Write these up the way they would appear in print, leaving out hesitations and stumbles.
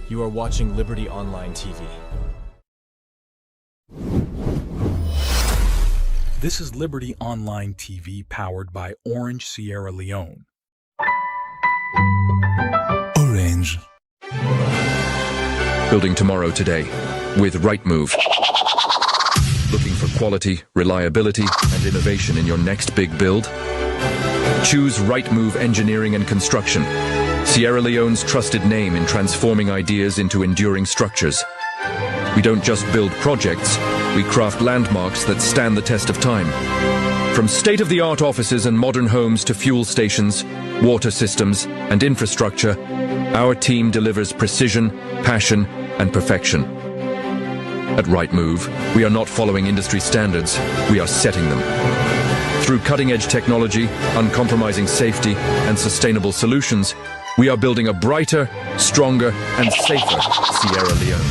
You are watching Liberty Online TV. This is Liberty Online TV powered by Orange Sierra Leone. Orange. Building tomorrow today with Rightmove. Looking for quality, reliability, and innovation in your next big build? Choose Rightmove Engineering and Construction, Sierra Leone's trusted name in transforming ideas into enduring structures. We don't just build projects, we craft landmarks that stand the test of time. From state-of-the-art offices and modern homes to fuel stations, water systems, and infrastructure, our team delivers precision, passion, and perfection. At Rightmove, we are not following industry standards, we are setting them. Through cutting-edge technology, uncompromising safety, and sustainable solutions, we are building a brighter, stronger, and safer Sierra Leone.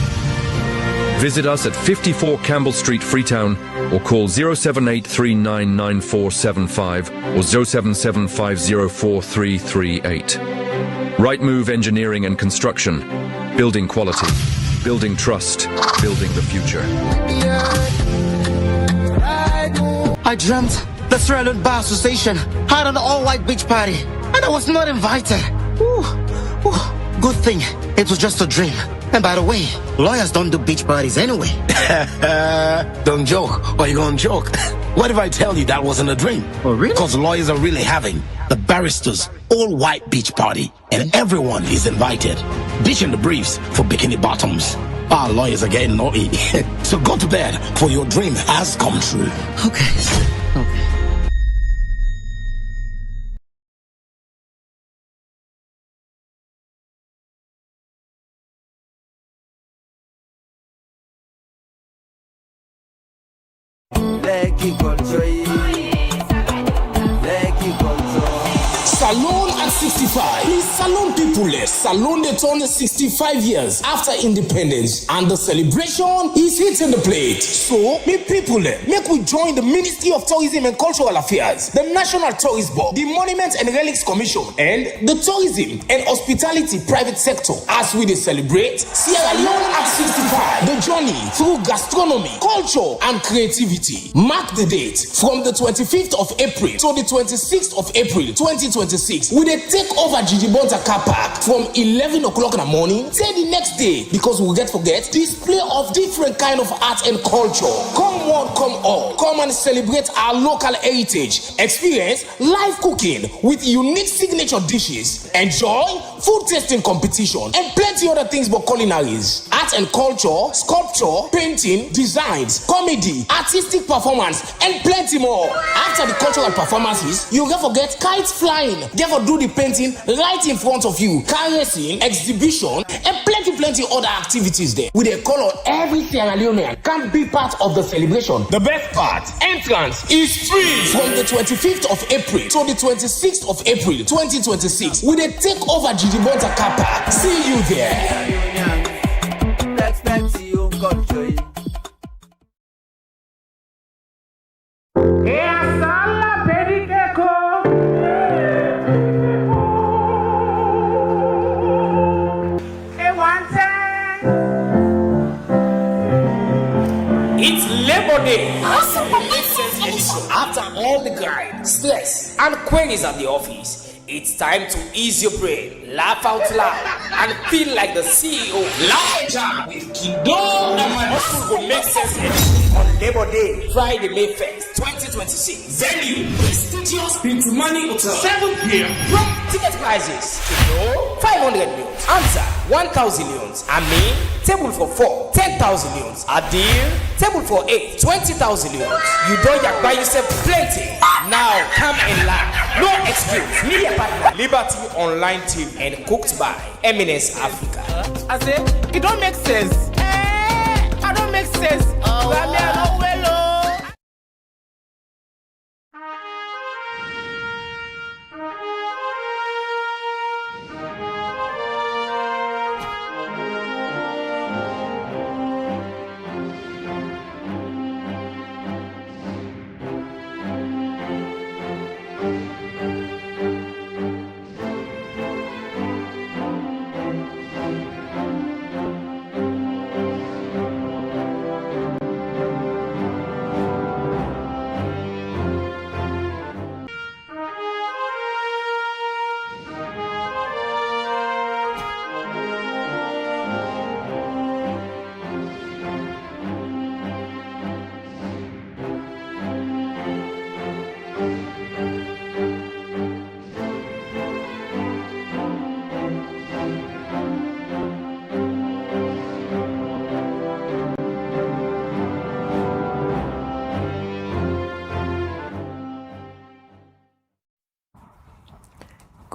Visit us at 54 Campbell Street, Freetown, or call 078399475 or 077504338. Rightmove Engineering and Construction. Building quality, building trust, building the future. I dreamt the Sierra Leone Bar Association had an all-white beach party, and I was not invited. Good thing it was just a dream. And by the way, lawyers don't do beach parties anyway. Don't joke, or you're gonna joke. What if I tell you that wasn't a dream? Oh, really? Because lawyers are really having the barristers' all-white beach party, and everyone is invited. Ditching the briefs for bikini bottoms. Our lawyers are getting naughty. So go to bed, for your dream has come true. Okay. Salon at 65. Please, Salon people, Salon they turn 65 years after independence, and the celebration is hitting the plate. So, me people, make we join the Ministry of Tourism and Cultural Affairs, the National Tourist Board, the Monuments and Relics Commission, and the Tourism and Hospitality Private Sector as we celebrate Sierra Leone at 65. The journey through gastronomy, culture, and creativity. Mark the date from the 25th of April to the 26th of April 2026. We dey take over Jijibonta car park from 11 o'clock in the morning till the next day, because we will forget display of different kind of art and culture. Come one, come all. Come and celebrate our local heritage. Experience live cooking with unique signature dishes. Enjoy food tasting competition and plenty other things but culinaries. Art and culture, sculpture, painting, designs, comedy, artistic performance, and plenty more. After the cultural performances, you will forget kites flying. Therefore, do the painting right in front of you. Car racing, exhibition, and plenty other activities there. With a call on every Sierra Leonean can be part of the celebration. The best part, entrance is free from the 25th of April to the 26th of April 2026. With a takeover Jijibonta car park. See you there. It's Labor Day. After all the grind, stress, and queries at the office, it's time to ease your brain, laugh out loud, and feel like the CEO. Laugh with Kido and my hustle will make sense on Labor Day, Friday, May 1st, 2026. Venue, prestigious Pintumani Hotel, 7 p.m. Ticket prices: 500 leons. Answer: 1,000 leons. Amin, table for 4, 10,000 leons. Adil, table for 8, 20,000 leons. You don't buy yourself plenty. Now come and laugh. No excuse. Media partner Liberty Online TV and cooked by Eminence Africa. I say it don't make sense. I don't make sense.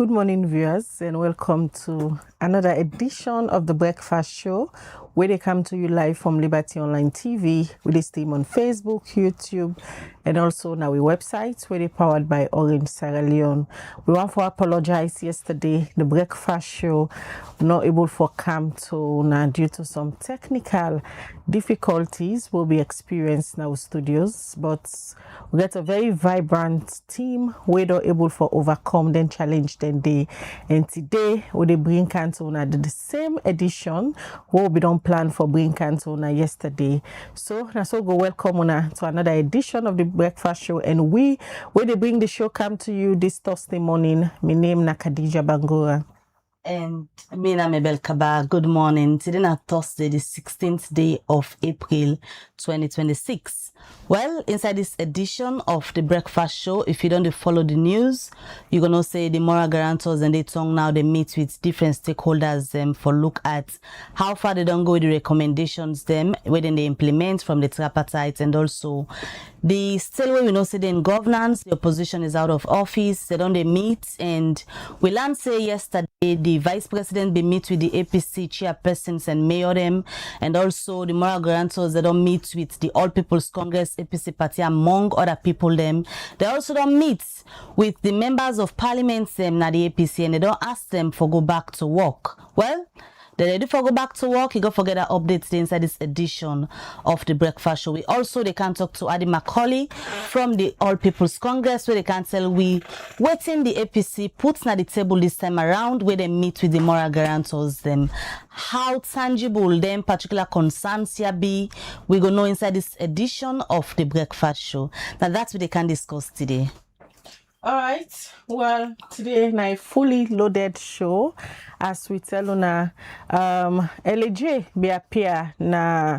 Good morning, viewers, and welcome to another edition of the Breakfast Show, where they come to you live from Liberty Online TV with this team on Facebook, YouTube, and also on our website, where they powered by Orange Sierra Leone. We want to apologize yesterday, the Breakfast Show not able to come to now due to some technical difficulties will be experienced in our studios, but we get a very vibrant team where they're able to overcome then challenge then day. And today we they bring Cantona the same edition what we don't plan for bring Cantona yesterday. So now so go welcome una to another edition of the Breakfast Show, and we where they bring the show come to you this Thursday morning. My name na Khadija Bangura. And me na Mabel Kaba. Good morning. Today na Thursday, the 16th day of April 2026. Well, inside this edition of the Breakfast Show, if you don't follow the news, you're gonna say the Moral Guarantors and they tongue now they meet with different stakeholders for look at how far they don't go with the recommendations where then they implement from the tripartite, and also the still way we know say in governance, the opposition is out of office, they don't meet, and we learned say yesterday the vice president be meet with the APC chairpersons and mayor them, and also the Moral Guarantors they don't meet with the All People's Congress APC party among other people them. They also don't meet with the members of parliament na the APC, and they don't ask them for go back to work. Well, they're ready for go back to work. You go forget our updates inside this edition of the Breakfast Show. We also they can talk to Adi Macaulay from the All People's Congress, where they can tell we waiting the APC puts na the table this time around, where they meet with the Moral Guarantors them. How tangible them particular concerns here be, we go know inside this edition of the Breakfast Show. Now that's what they can discuss today. All right. Well, today na a fully loaded show. As we tell una, LJ be appear na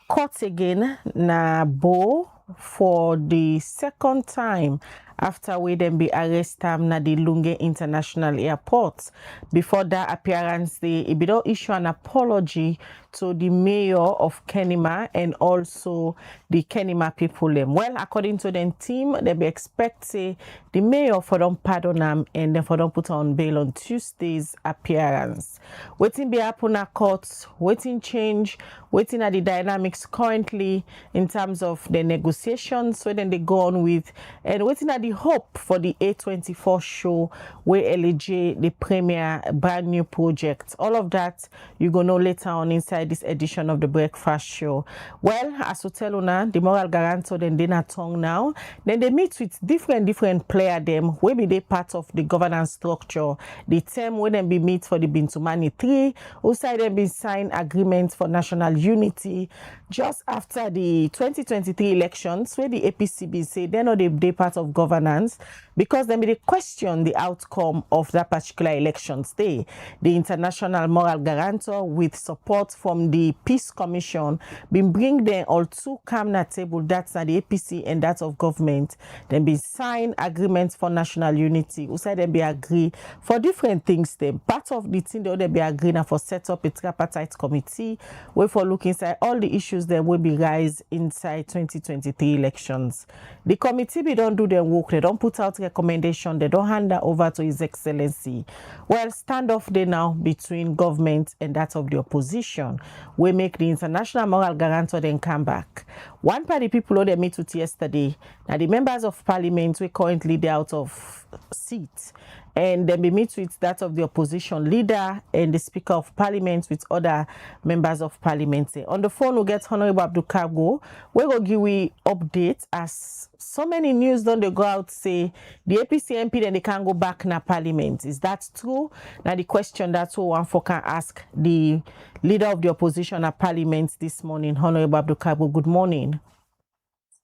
court again na Bo for the second time after we then be arrested na the Lunge International Airport. Before that appearance, they don't issue an apology to the mayor of Kenema and also the Kenema people them. Well, according to the team, they be expect say the mayor for them pardon them and then for them put on bail on Tuesday's appearance. Waiting be happen at court, waiting change, waiting at the dynamics currently in terms of the negotiations, so then they go on with, and waiting at the hope for the A24 show where LJ the premier brand new project. All of that you gonna know later on inside this edition of the Breakfast Show. Well, as we tell una, the Moral Guarantor then they not tongue now. Then they meet with different player them where be they part of the governance structure. The term when them be meet for the Bintumani 3, outside them be sign agreement for national unity just after the 2023 elections, where the APC be say they're not they part of governance because then be they question the outcome of that particular elections day. The International Moral Guarantor with support from the Peace Commission been bring them all two cabinet table, that's at the APC and that of government. Then be sign agreements for national unity. Outside them be agree for different things. Them part of the thing they be agree now for set up a tripartite committee where for look inside all the issues that will be rise inside 2023 elections. The committee be don't do their work, they don't put out recommendation, they don't hand that over to His Excellency. Well, standoff day now between government and that of the opposition. We make the International Moral Guarantor then come back. One party people who they meet with yesterday, now the members of parliament we currently they out of seat, and then we meet with that of the opposition leader and the Speaker of Parliament with other members of Parliament. On the phone we get Honorable Abdul Kago. We go give we update as so many news don't they go out say the APC MP then they can't go back na Parliament. Is that true? Now the question that's what one for can ask the leader of the opposition at Parliament this morning, Honorable Abdul Kago. Good morning.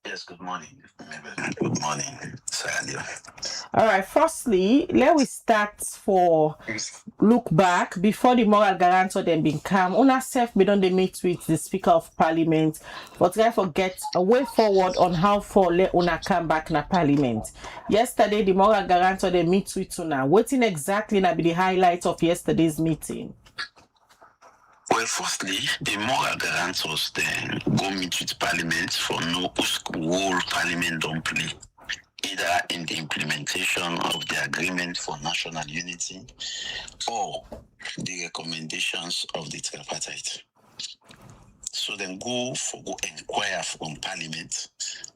Yes, good morning. Good morning, Sally. All right, firstly, let we start for look back before the Moral Guarantor then been come. Una self be done they meet with the Speaker of Parliament, but try to get a way forward on how for let una come back na Parliament. Yesterday, the Moral Guarantor they meet with una. Waiting exactly na be the highlight of yesterday's meeting. Well, firstly, the Moral Guarantors then go meet with Parliament for no whole Parliament don't play. either in the implementation of the agreement for national unity or the recommendations of the tripartite. So then go inquire from Parliament,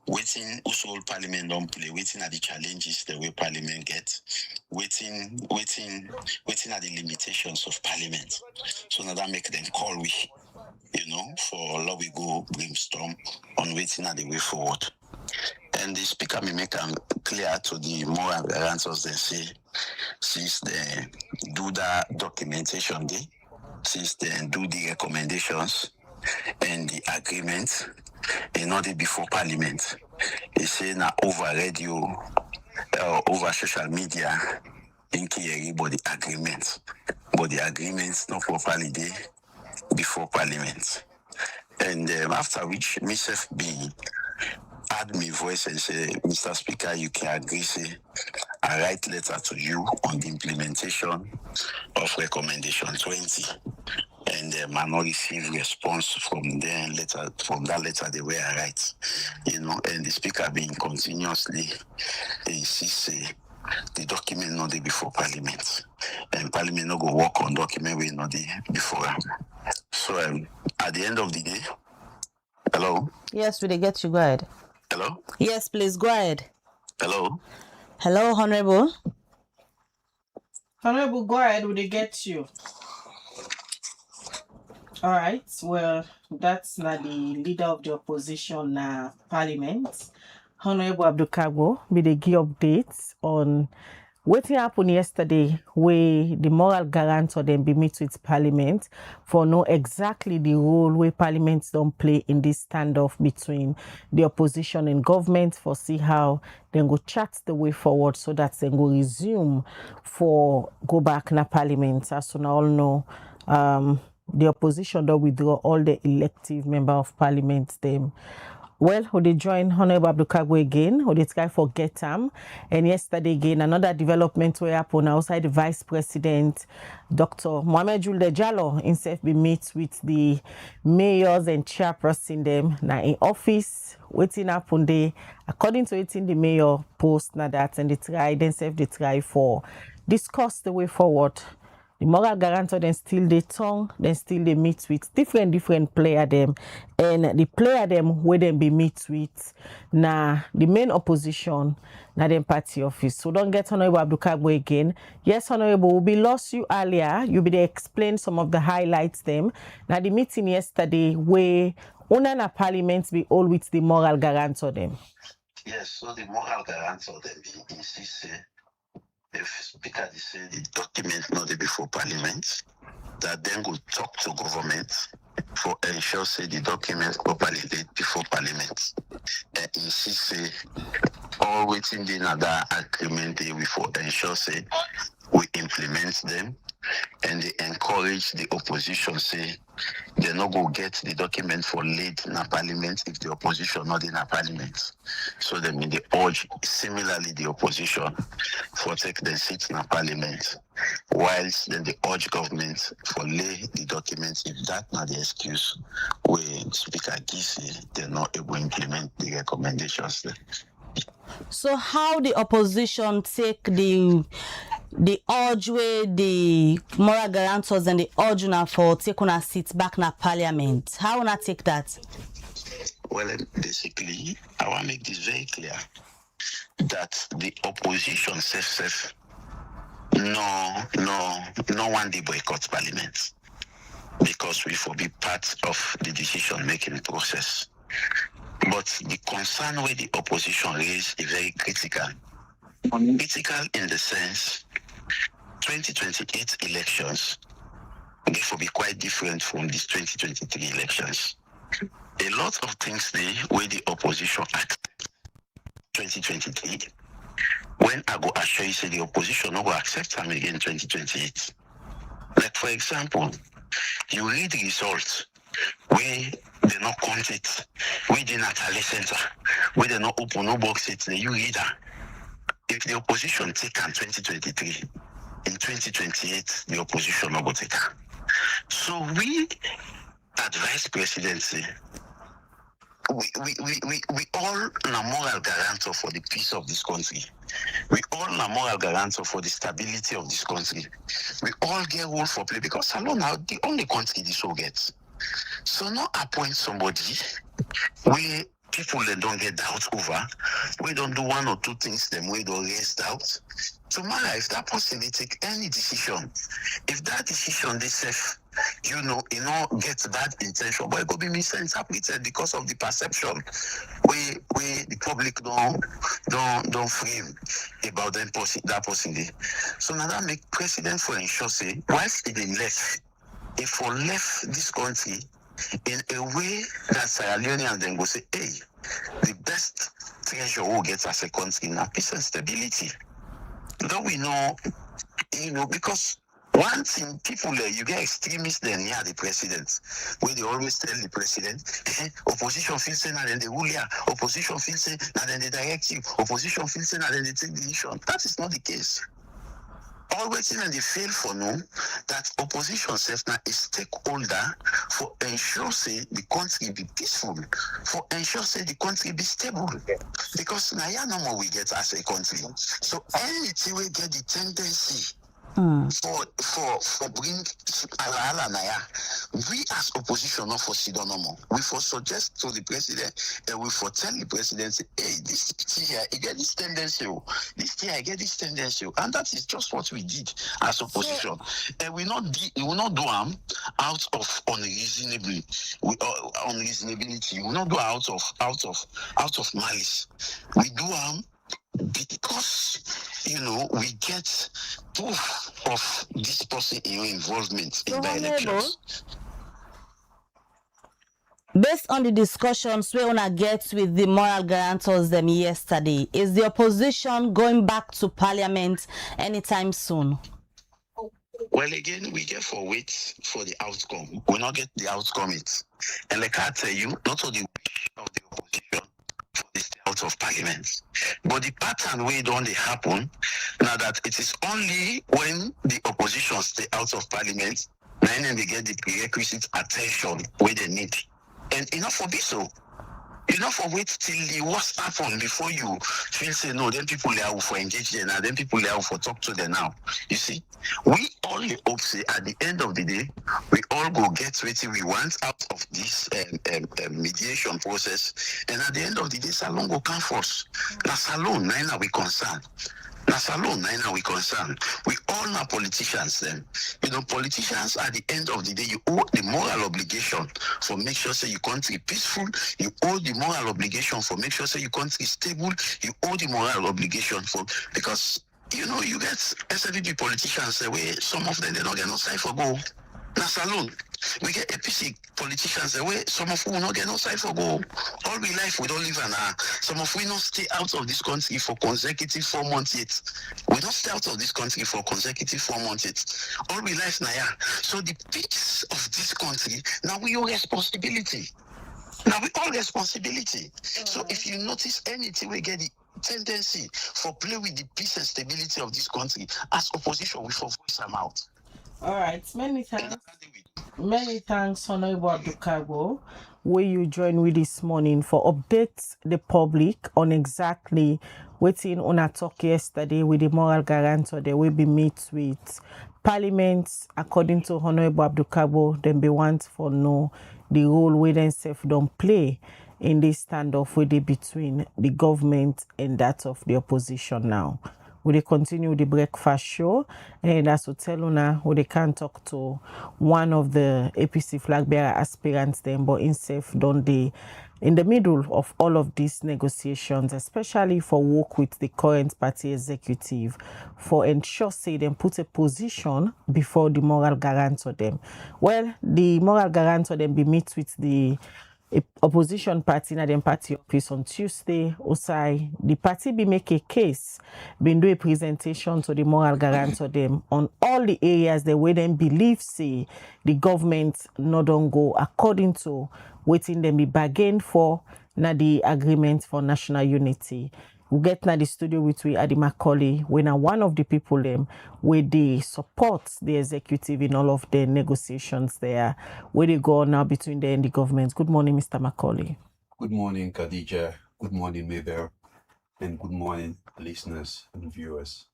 waiting also Parliament don't play, waiting at the challenges the way Parliament get, waiting at the limitations of Parliament. So now that make them call we, for law we go brainstorm on waiting at the way forward. And the speaker may make them clear to the moral guarantors they say, since they do that documentation day, since they do the recommendations and the agreement, and not before Parliament. They say now over radio, over social media, in Kiyeri, but the agreements not properly there before Parliament. And after which, myself being add my voice and say, Mr. Speaker, you can agree, say, I write letter to you on the implementation of recommendation 20. And I not receive response from that letter the way I write, and the speaker being continuously insists the document not there before Parliament, and Parliament not go work on document we not there before. So at the end of the day, hello. Yes, we get you. Go ahead. Hello. Yes, please go ahead. Hello. Hello, Honorable. Honorable, go ahead. Will they get you? All right. Well, that's not the leader of the opposition Parliament. Honorable Abdul Kagbo, will they give updates on what happened yesterday where the moral guarantor then be meet with Parliament for know exactly the role where Parliament don't play in this standoff between the opposition and government for see how then go chat the way forward so that they go resume for go back na Parliament. As we all know, the opposition don't withdraw all the elective member of Parliament them. Well, who they join Honorable Abdul Kagbo again, who they try for get them. And yesterday again, another development where happened outside the Vice President, Dr. Mohamed Julde Jallo, himself be meet with the mayors and chairperson them now in office. Waiting happen there, according to it in the mayor post now that and they try for discuss the way forward. The moral guarantor then still they tongue, then still they meet with different player them, and the player them where them be meet with na the main opposition na them party office. So don't get Honorable Abdul Kagbo again. Yes, Honorable, we lost you earlier. You be there explain some of the highlights them. Now the meeting yesterday where na Parliament be all with the moral guarantor them. Yes, so the moral guarantor them be insist. If Speaker say the document not there before Parliament, that then go talk to government for ensure say the document properly laid before Parliament. And insist say all waiting in another agreement they before ensure say we implement them, and they encourage the opposition say they not go get the document for late in a Parliament if the opposition not in a Parliament. So they mean they urge similarly the opposition for take the seats in a Parliament, whilst then they urge government for lay the documents if that not the excuse where Speaker gives they're not able to implement the recommendations there. So how the opposition take the urge where the moral guarantors and the urge now for take on a seat back na Parliament? How wanna take that? Well, basically, I want to make this very clear that the opposition self no one they boycott Parliament because we will be part of the decision-making process. But the concern where the opposition raised is very critical. Critical in the sense 2028 elections they will be quite different from these 2023 elections. A lot of things there where the opposition act 2023. When I go assure you say the opposition no go accept them again 2028. Like for example, you read the results where they not count it, where they not tally center, where they not open no box it, you read that. If the opposition take on 2023, in 2028 the opposition no go take on. So we advise presidency we all are moral guarantor for the peace of this country. We all are moral guarantor for the stability of this country. We all get role for play because alone now the only country this will get. So not appoint somebody where people they don't get doubt over. We don't do one or two things them we don't raise doubt. Tomorrow, if that person they take any decision, if that decision they say, get bad intention, but it could be misinterpreted because of the perception where the public don't frame about that person. So now that make president for ensure say, whilst they left, if for left this country in a way that Sierra Leoneans then go say, hey, the best treasure we'll get as a country now peace and stability. Though we know, because one thing, people you get extremists then near the president, where they always tell the president, opposition feels saying that then they rule here, opposition feels saying that then they direct you, opposition feels saying that then they take decision. That is not the case. Always and they fail for know that opposition self now is stakeholder for ensure say the country be peaceful, for ensure say the country be stable. Because now no more we get as a country. So anything we get the tendency for bring ala naya. We as opposition not for sit down no more. We for suggest to the president and we for tell the president say, hey, this here I get this tendency, this here I get this tendency, and that is just what we did as opposition. And we will not do them out of unreasonability. We will not do out of malice. We do them because we get proof of this person in your involvement in the elections. Based on the discussions we wanna get with the moral guarantors them yesterday, is the opposition going back to parliament anytime soon? Well, again, we get for wait for the outcome. We not get the outcome it. And like I tell you, not only the wish of the opposition for the stay out of parliament, but the pattern way don't they happen now that it is only when the opposition stay out of parliament, then they get the prerequisite attention where they need. And enough for be so. Enough for wait till the worst happen before you feel say no, then people they are for engage them now, then people they are for talk to them now. You see, we all hope say at the end of the day, we all go get what we want out of this mediation process. And at the end of the day, Salon go come first. Now Salon, now we concerned. That's alone, now we concerned. We all are politicians then. Politicians at the end of the day, you owe the moral obligation for make sure say your country peaceful. You owe the moral obligation for make sure say your country stable. You owe the moral obligation for because you get SLD politicians where some of them they don't get no side for go. That's alone. We get APC politicians where some of who will not get no side for go. All we life we don't live and some of we not stay out of this country for consecutive 4 months yet. We don't stay out of this country for consecutive 4 months yet. All we life now. So the peace of this country, now we your responsibility. Now we all responsibility. So if you notice anything, we get the tendency for play with the peace and stability of this country. As opposition, we for voice them out. All right, many thanks, Honorable Abdukagbo, where you join with this morning for updates the public on exactly waiting on a talk yesterday with the moral guarantor. They will be meet with Parliament, according to Honorable Abdukagbo. Then be want for know the role we then self don't play in this standoff with it between the government and that of the opposition now. We they continue the breakfast show, and that's what tell una we they can talk to one of the APC flag bearer aspirants then, but instead don't they in the middle of all of these negotiations, especially for work with the current party executive, for ensure say them put a position before the moral guarantor them. Well, the moral guarantor then be meet with the opposition party na dem party office on Tuesday. Osai, the party be make a case, been do a presentation to the moral guarantor them on all the areas the way them believe say the government not don't go according to waiting them be bargained for na the agreement for national unity. We get na the studio with we Adi Macaulay, when one of the people them where they support the executive in all of the negotiations there, where they go now between them and the government. Good morning, Mr. Macaulay. Good morning, Khadija. Good morning, Mabel. And good morning, listeners and viewers.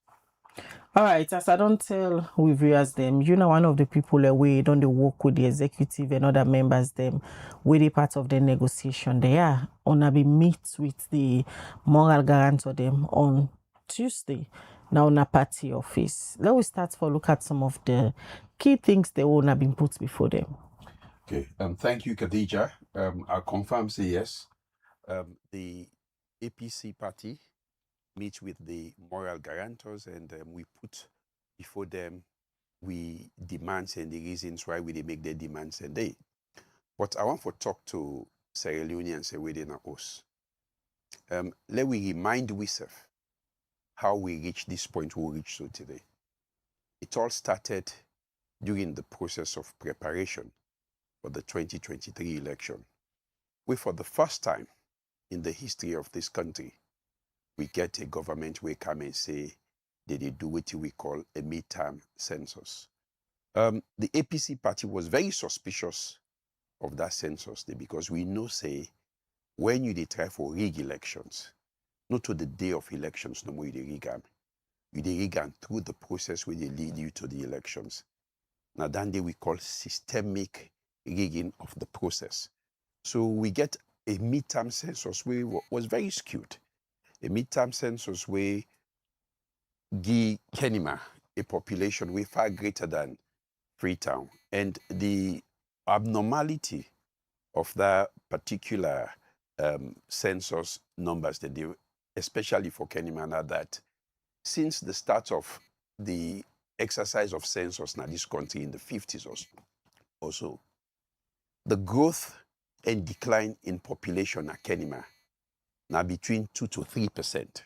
All right, as I don't tell we viewers them, you know, one of the people away don't they work with the executive and other members them with the part of the negotiation. They are on a be meet with the moral guarantor them on Tuesday. Now on a party office. Let we start for look at some of the key things they will have been put before them. Okay, thank you, Khadija. I'll confirm, say yes. The APC party meets with the moral guarantors, and we put before them we demands and the reasons why we they make their demands and they. But I want to talk to Sierra Leoneans within us. Let we remind ourselves how we reached this point we reached so today. It all started during the process of preparation for the 2023 election. We, for the first time in the history of this country, we get a government where come and say that they do what we call a midterm census. The APC party was very suspicious of that census day because we know, say, when you try for rig elections, not to the day of elections, no more you rig them. You rig them through the process where they lead you to the elections. Now, that day we call systemic rigging of the process. So we get a midterm census where was very skewed. A midterm census where give Kenima a population way far greater than Freetown. And the abnormality of that particular census numbers, that they, especially for Kenima, are that since the start of the exercise of census in this country in the 50s or so, the growth and decline in population at Kenima now between 2 to 3%.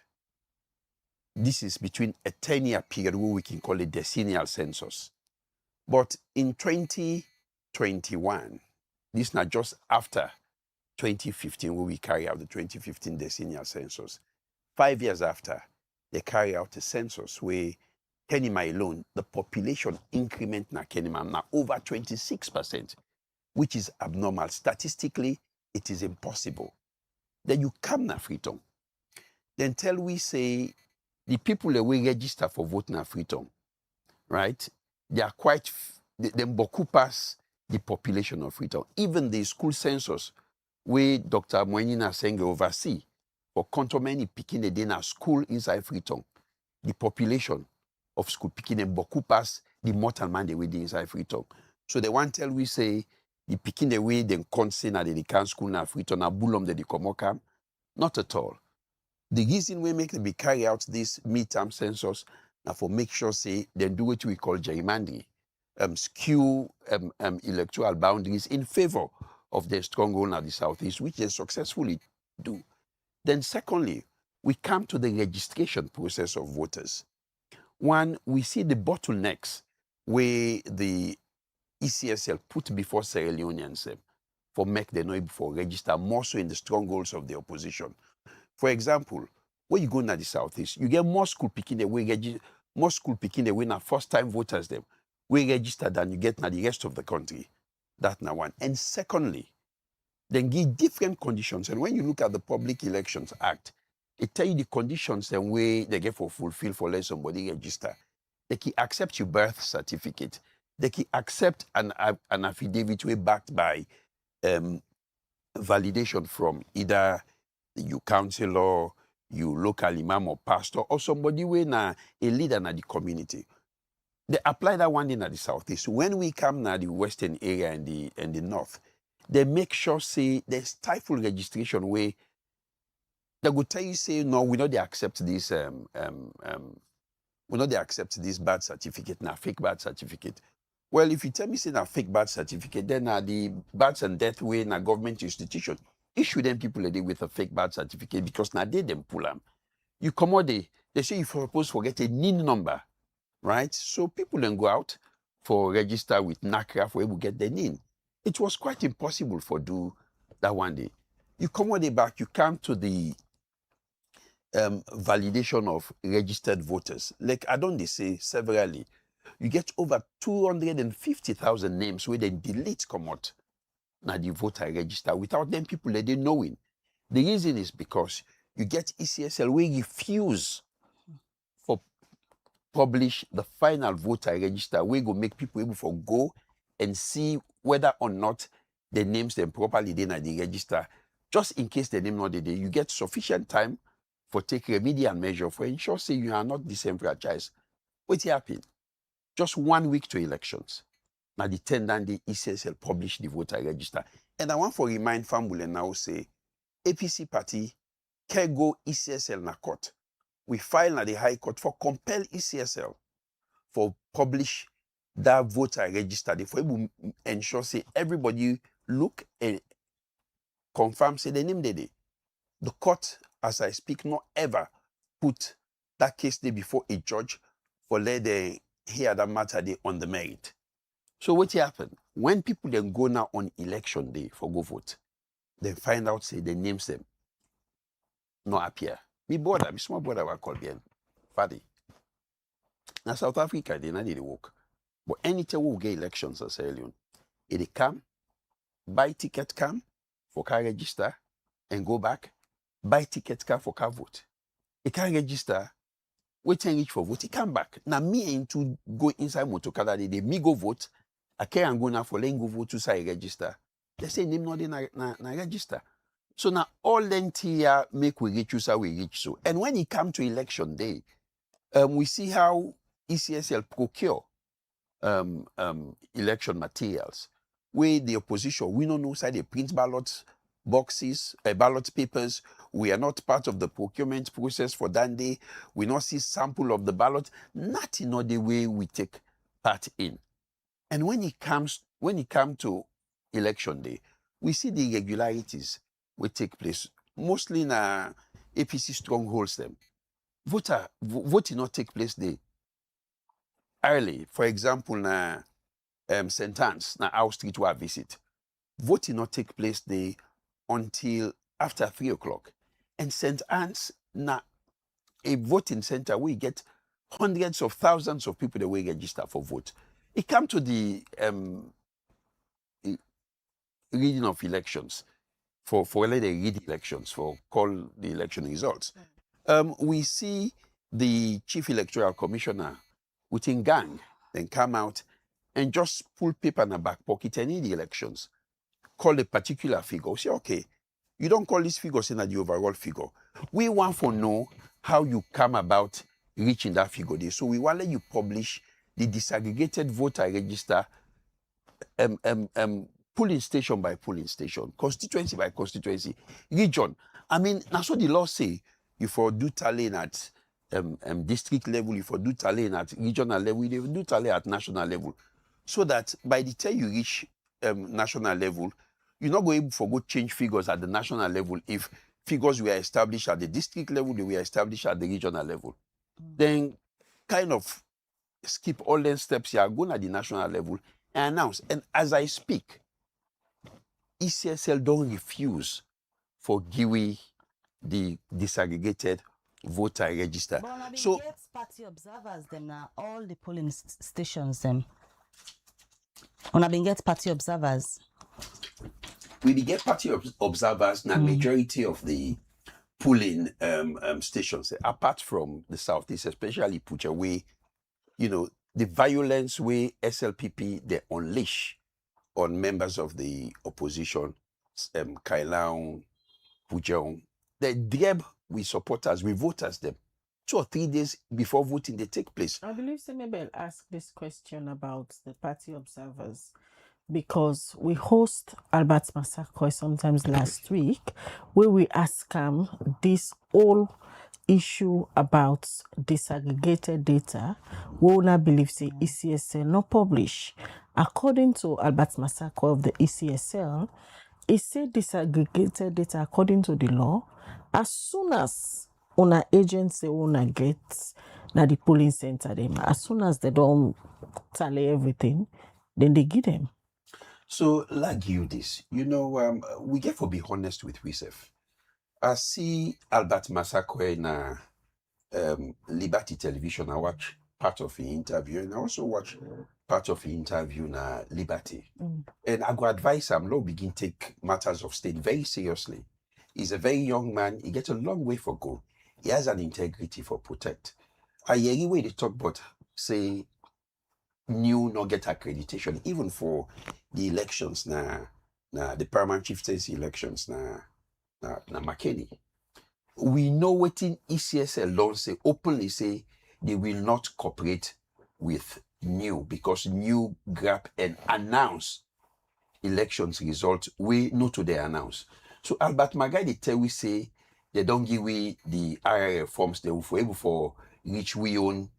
This is between a 10-year period where we can call it decennial census. But in 2021, this is not just after 2015 where we carry out the 2015 decennial census. 5 years after, they carry out a census where Kenima alone, the population increment na Kenima now over 26%, which is abnormal. Statistically, it is impossible. Then you come na Freetown. Then tell we say the people that we register for vote na Freetown, right? They are quite, they beaucoup pass the population of Freetown. Even the school census, where Dr. Mwenina Senge oversee, for Contomeni picking a day na school inside Freetown, the population of school picking and beaucoup pass the mortal man they way inside Freetown. So they want tell we say the picking the way then consent na the can school na Freetown na bulom de the komokam. Not at all. The reason we make them be carry out this midterm census now for make sure say they do what we call gerrymandering, skew electoral boundaries in favor of the stronghold of the Southeast, which they successfully do. Then secondly, we come to the registration process of voters. One, we see the bottlenecks where the ECSL put before Sierra Leoneans for make the know before register, more so in the strongholds of the opposition. For example, when you go to the Southeast, you get more school picking away, more school picking away now first-time voters them. We register than you get now the rest of the country. That's now one. And secondly, then give different conditions. And when you look at the Public Elections Act, it tell you the conditions and way they get for fulfill for let somebody register. They can accept your birth certificate. They can accept an affidavit way backed by validation from either you counselor, you local imam or pastor, or somebody way na a leader na the community. They apply that one in the Southeast. When we come na the western area and the north, they make sure say they stifle registration where they go tell you say no, we know they accept this we know they accept this bad certificate, na fake bad certificate. Well, if you tell me say na fake bad certificate, then the birth and death way na government institution issue them people a day with a fake bad certificate because now they them pull them. You come out they say you're supposed to forget a NIN number, right? So people then go out for register with NACRA where we get the NIN. It was quite impossible for do that one day. You come out back, you come to the validation of registered voters. Like I don't say severally, you get over 250,000 names where they delete come out. Now the voter register without them people they knowing The reason is because you get ECSL where you refuse for publish the final voter register, we go make people able to go and see whether or not the names them properly then at the register. Just in case the name not the day, you get sufficient time for take remedial measure for ensure say you are not disenfranchised. What happened? Just 1 week to elections. Now the 10th day ECSL publish the voter register. And I want to remind family now say APC party can go ECSL na court. We file na the High Court for compel ECSL for publish that voter register. For able ensure say everybody look and confirm say the name they day. The court, as I speak, not ever put that case day before a judge for let they hear that matter day on the merit. So what happen? When people then go now on election day for go vote, they find out say the names them not appear. Me small brother will call bien. Fadi. Now South Africa, they not did work. But anytime we get elections as alien, it come, buy ticket come for car register and go back, buy ticket come for car vote. It can register, wait and reach for vote, it come back. Now me ain't to go inside motokada, they me go vote, I can't go now for letting go vote to say register. They say name not na register. So now all here make we reach so we reach so. And when it come to election day, we see how ECSL procure election materials. Where the opposition, we don't know side they print ballot boxes, ballot papers. We are not part of the procurement process for that day. We not see sample of the ballot. Not in the way we take part in. And when it comes to election day, we see the irregularities will take place. Mostly in APC strongholds them. Voting not take place there early. For example, na St. Anne's, na our street where I visit. Voting not take place there until after 3 o'clock. And St. Anne's, na a voting center, we get hundreds of thousands of people that will register for vote. It come to the reading of elections, for let they read elections, for call the election results. We see the Chief Electoral Commissioner within gang, then come out and just pull paper in the back pocket and in the elections, call a particular figure. Say, okay, you don't call this figure saying that the overall figure. We want to know how you come about reaching that figure there. So we want to let you publish the disaggregated voter register, polling station by polling station, constituency by constituency, region. I mean, that's what the law say. You for do tallying at district level, you for do tallying at regional level, you do tally at national level. So that by the time you reach national level, you're not going to go change figures at the national level if figures were established at the district level, they were established at the regional level. Then kind of skip all the steps here, go at the national level and announce. And as I speak, ECSL don't refuse for GIWI the disaggregated voter register. But so get party observers them now, all the polling stations them. On a get party observers. We get party observers now. Majority of the polling stations, apart from the southeast, especially Pucha, where the violence way SLPP they unleash on members of the opposition, Kailaung, Pujaung, they grab we supporters, we voters them 2 or 3 days before voting they take place. I believe Semebel asked this question about the party observers because we host Albert Massaquoi sometimes last week where we ask him this whole issue about disaggregated data. We not believe say ECSL not publish. According to Albert Massaquoi of the ECSL, it said disaggregated data according to the law. As soon as una agency una gets na the polling center them, as soon as they don't tally everything, then they give them. So like you this, we get to be honest with ourselves. I see Albert Massaquoi na Liberty Television. I watch part of the interview, and I also watch part of the interview na Liberty. And I go advise him, begin take matters of state very seriously. He's a very young man. He gets a long way for go. He has an integrity for protect. I hear you way they talk about, say, new not get accreditation, even for the elections, the paramount chieftaincy elections, na McKinney. We know what in ECSL law say, openly say, they will not cooperate with new because new grab and announce elections results we know to they announce. So Albert Magai they tell we say they don't give we the RRF forms they will for able for reach we own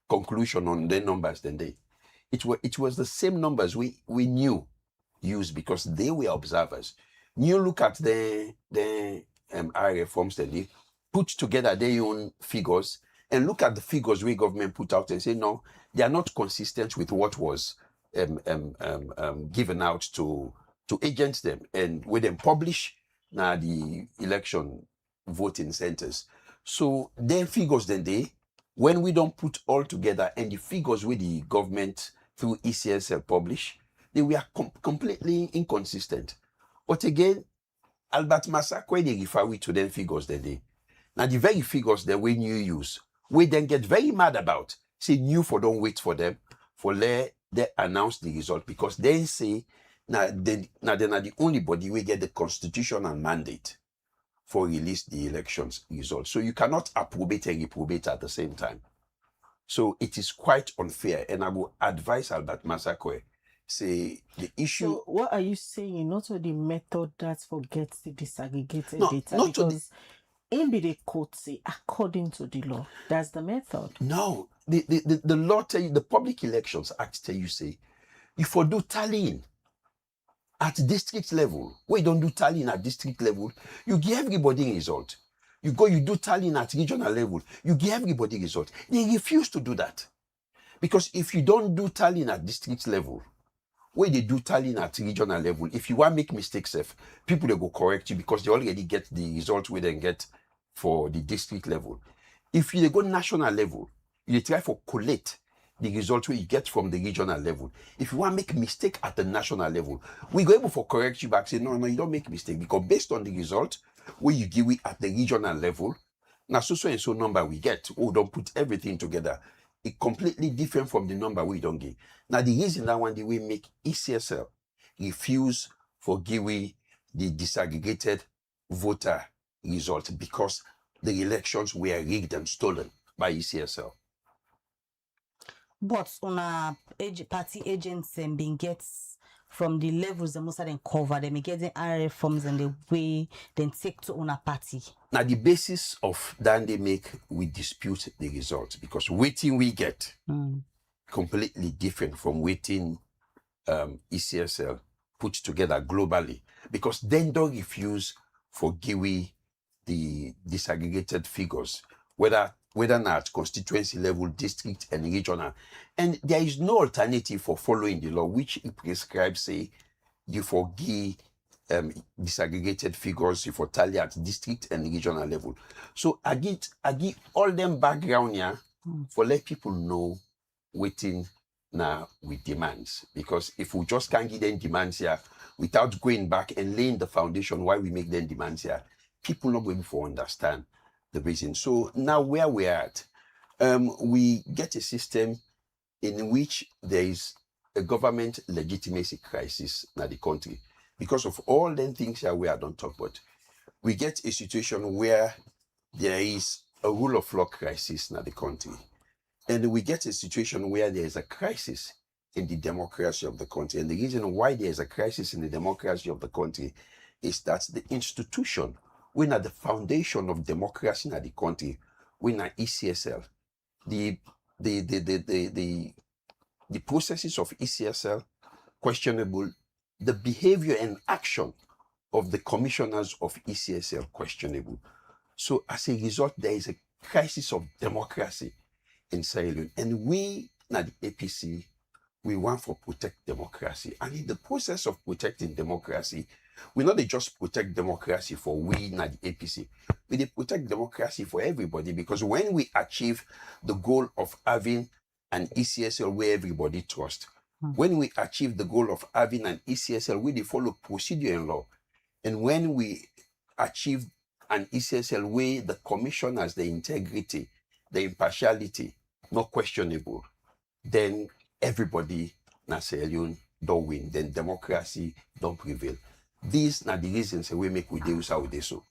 conclusion on their numbers then they it was the same numbers we knew use because they were observers. You look at the RRF forms that they put together their own figures and look at the figures we government put out and say no, they are not consistent with what was given out to agents them and with them publish now the election voting centers. So their figures then they when we don't put all together and the figures with the government through ECSL publish, they were completely inconsistent. But again, Albert Masakwe they refer we to them figures then they. Now the very figures that we new use, we then get very mad about. Say new for don't wait for them for they announce the result because they say now they're the only body we get the constitutional mandate for release the elections results. So you cannot approbate and reprobate at the same time. So it is quite unfair. And I will advise Albert Masakwe, say the issue. So what are you saying? Not the method that forgets the disaggregated data not because in the court say according to the law. That's the method. No, the law tell you, the Public Elections Act tell you say, you for do tallying at district level. When you don't do tallying at district level, you give everybody a result. You do tallying at regional level, you give everybody a result. They refuse to do that. Because if you don't do tallying at district level, when they do tallying at regional level, if you want to make mistakes, people they go correct you because they already get the result we then get for the district level. If you go national level, you try for collect the result where you get from the regional level. If you want to make mistake at the national level, we go able for correct you back, say, no, you don't make mistake because based on the result where you give it at the regional level, now so and so number we get, don't put everything together. It's completely different from the number we don't give. Now the reason that one day we make ECSL refuse for giving the disaggregated voter result because the elections were rigged and stolen by ECSL. But on a party agents and being gets from the levels the most of them cover them get the RF forms and the way then take to on a party. Now the basis of that they make we dispute the result because waiting we get completely different from waiting ECSL put together globally because then don't refuse for giving the disaggregated figures whether not constituency level, district and regional. And there is no alternative for following the law, which it prescribes, say, you forgive disaggregated figures, you for tally at district and regional level. So I give all them background here for let people know waiting now with demands. Because if we just can't give them demands here without going back and laying the foundation why we make them demands here, people not going to understand the reason. So now where we're at, we get a system in which there is a government legitimacy crisis in the country. Because of all them things here we don't talk about, we get a situation where there is a rule of law crisis in the country. And we get a situation where there is a crisis in the democracy of the country. And the reason why there is a crisis in the democracy of the country is that the institution when at the foundation of democracy in the country, when at ECSL, the processes of ECSL questionable, the behavior and action of the commissioners of ECSL questionable. So as a result, there is a crisis of democracy in Sierra Leone. And we, at the APC, we want to protect democracy. And in the process of protecting democracy, we not just protect democracy for we, not the APC. We protect democracy for everybody because when we achieve the goal of having an ECSL where everybody trusts, When we achieve the goal of having an ECSL, we follow procedure and law. And when we achieve an ECSL way, the commission has the integrity, the impartiality, not questionable, then everybody don't win, then democracy don't prevail. These are the reasons we make we do how we do so.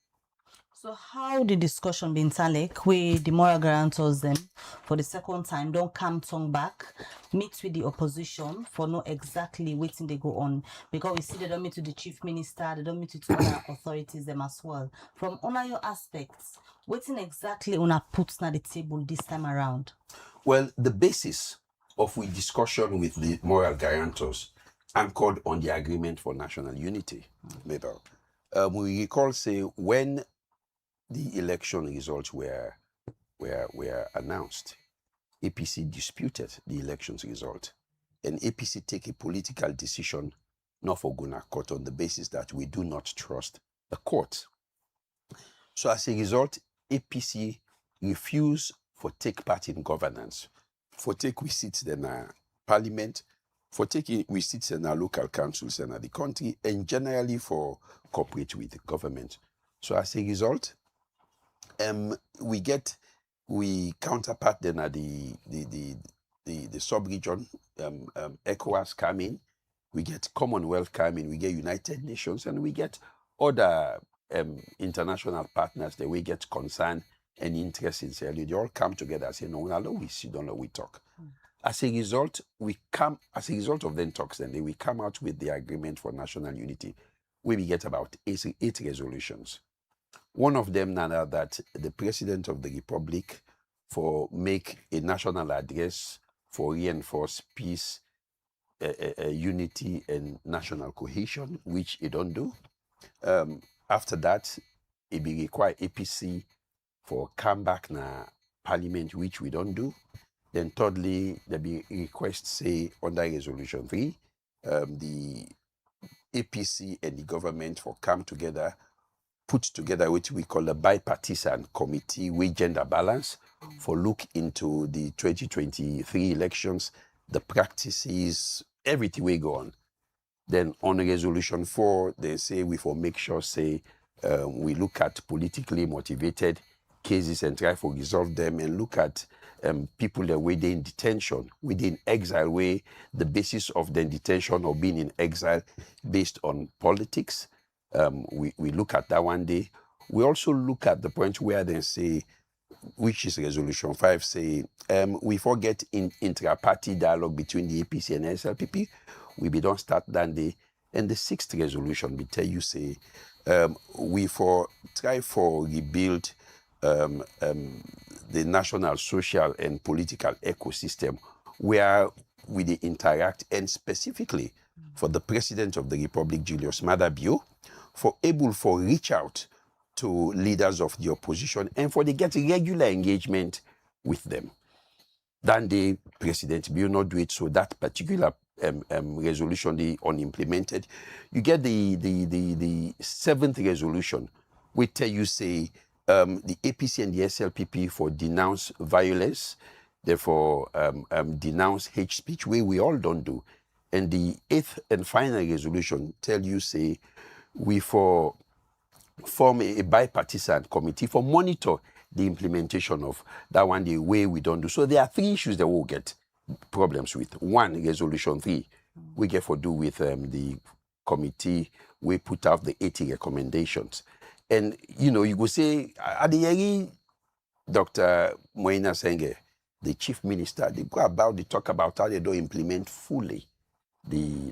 So how the discussion been like we the moral guarantors them for the second time don't come tongue back, meet with the opposition for know exactly waiting they go on, because we see they don't meet with the chief minister, they don't meet with other authorities them as well. From on your aspects, waiting exactly on a put na the table this time around. Well, the basis of we discussion with the moral guarantors anchored on the agreement for national unity. Mabel, we recall say when the election results were announced, APC disputed the elections result, and APC take a political decision not for gonna court on the basis that we do not trust the court. So as a result, APC refused for take part in governance, for take we seats in parliament, for taking we seats in our local councils in the country, and generally for cooperate with the government. So as a result, we counterpart then at the sub-region, ECOWAS come in, we get Commonwealth come in, we get United Nations, and we get other international partners that we get concern and interest in Sierra Leone. They all come together and say, no, we sit down, we talk. As a result of them talks, then we come out with the agreement for national unity, where we get about eight resolutions. One of them, Nana, that the President of the Republic for make a national address for reinforce peace, unity, and national cohesion, which he don't do. After that, it be require APC for come back na parliament, which we don't do. Then thirdly, there be request say under resolution 3, the APC and the government for come together, put together what we call a bipartisan committee with gender balance for look into the 2023 elections, the practices, everything we go on. Then on resolution 4, they say we for make sure say we look at politically motivated cases and try to resolve them, and look at people that were in detention, within exile, where the basis of their detention or being in exile based on politics. We look at that one day. We also look at the point where they say, which is resolution 5, say we forget intra-party dialogue between the APC and SLPP. We don't start that day. And the 6th resolution, we tell you say we for try for rebuild the national social and political ecosystem where we interact, and specifically for the President of the Republic, Julius Maada Bio, for able for reach out to leaders of the opposition and for they get regular engagement with them. Then the President Bio not do it, so that particular resolution they unimplemented. You get the 7th resolution, we tell you say the APC and the SLPP for denounce violence, therefore denounce hate speech, where we all don't do. And the 8th and final resolution tell you say we for form a bipartisan committee for monitor the implementation of that one, the way we don't do. So there are 3 issues that we'll get problems with. 1, resolution 3, we get for do with the committee, we put out the 80 recommendations. And, you know, you go say, at the end, Dr. Moina Senge, the chief minister, they go about, they talk about how they don't implement fully the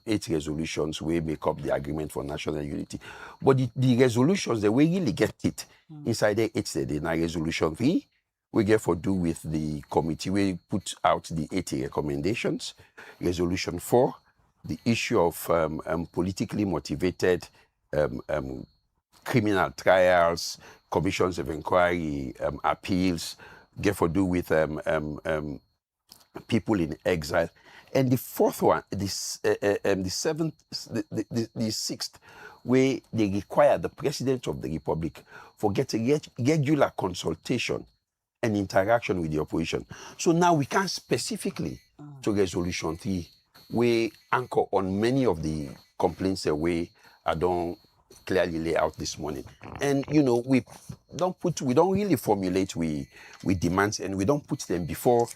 8 resolutions we make up the agreement for national unity. But the resolutions, the way we really get it inside the 8, the resolution 3, we get for do with the committee, we put out the 80 recommendations. Resolution 4, the issue of politically motivated criminal trials, commissions of inquiry, appeals, get for do with people in exile. And the 4th one, the 7th, the 6th, where they require the President of the Republic for getting regular consultation and interaction with the opposition. So now we can specifically to resolution 3, we anchor on many of the complaints that I don't clearly lay out this morning. And we don't really formulate we demands, and we don't put them before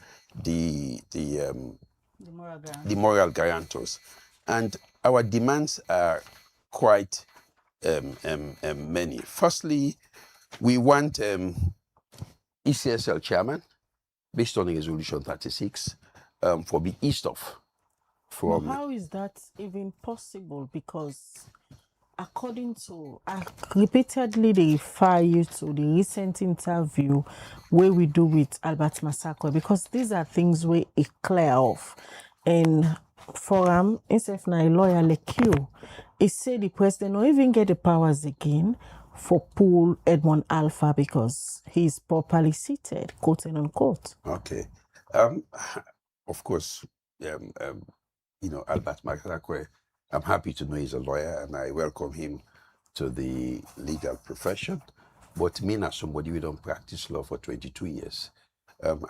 the moral guarantors. And our demands are quite many. Firstly, we want ECSL chairman, based on resolution 36, for the east of. From how is that even possible? Because according to, I repeatedly they refer you to the recent interview where we do with Albert Masakwe, because these are things we are clear of. And for him, instead na a lawyer like you, he said the president will even get the powers again for pull Edmond Alpha because he is properly seated, quote and unquote. Okay. Of course, Albert Masakwe, I'm happy to know he's a lawyer, and I welcome him to the legal profession. But me, as somebody who don't practice law for 22 years,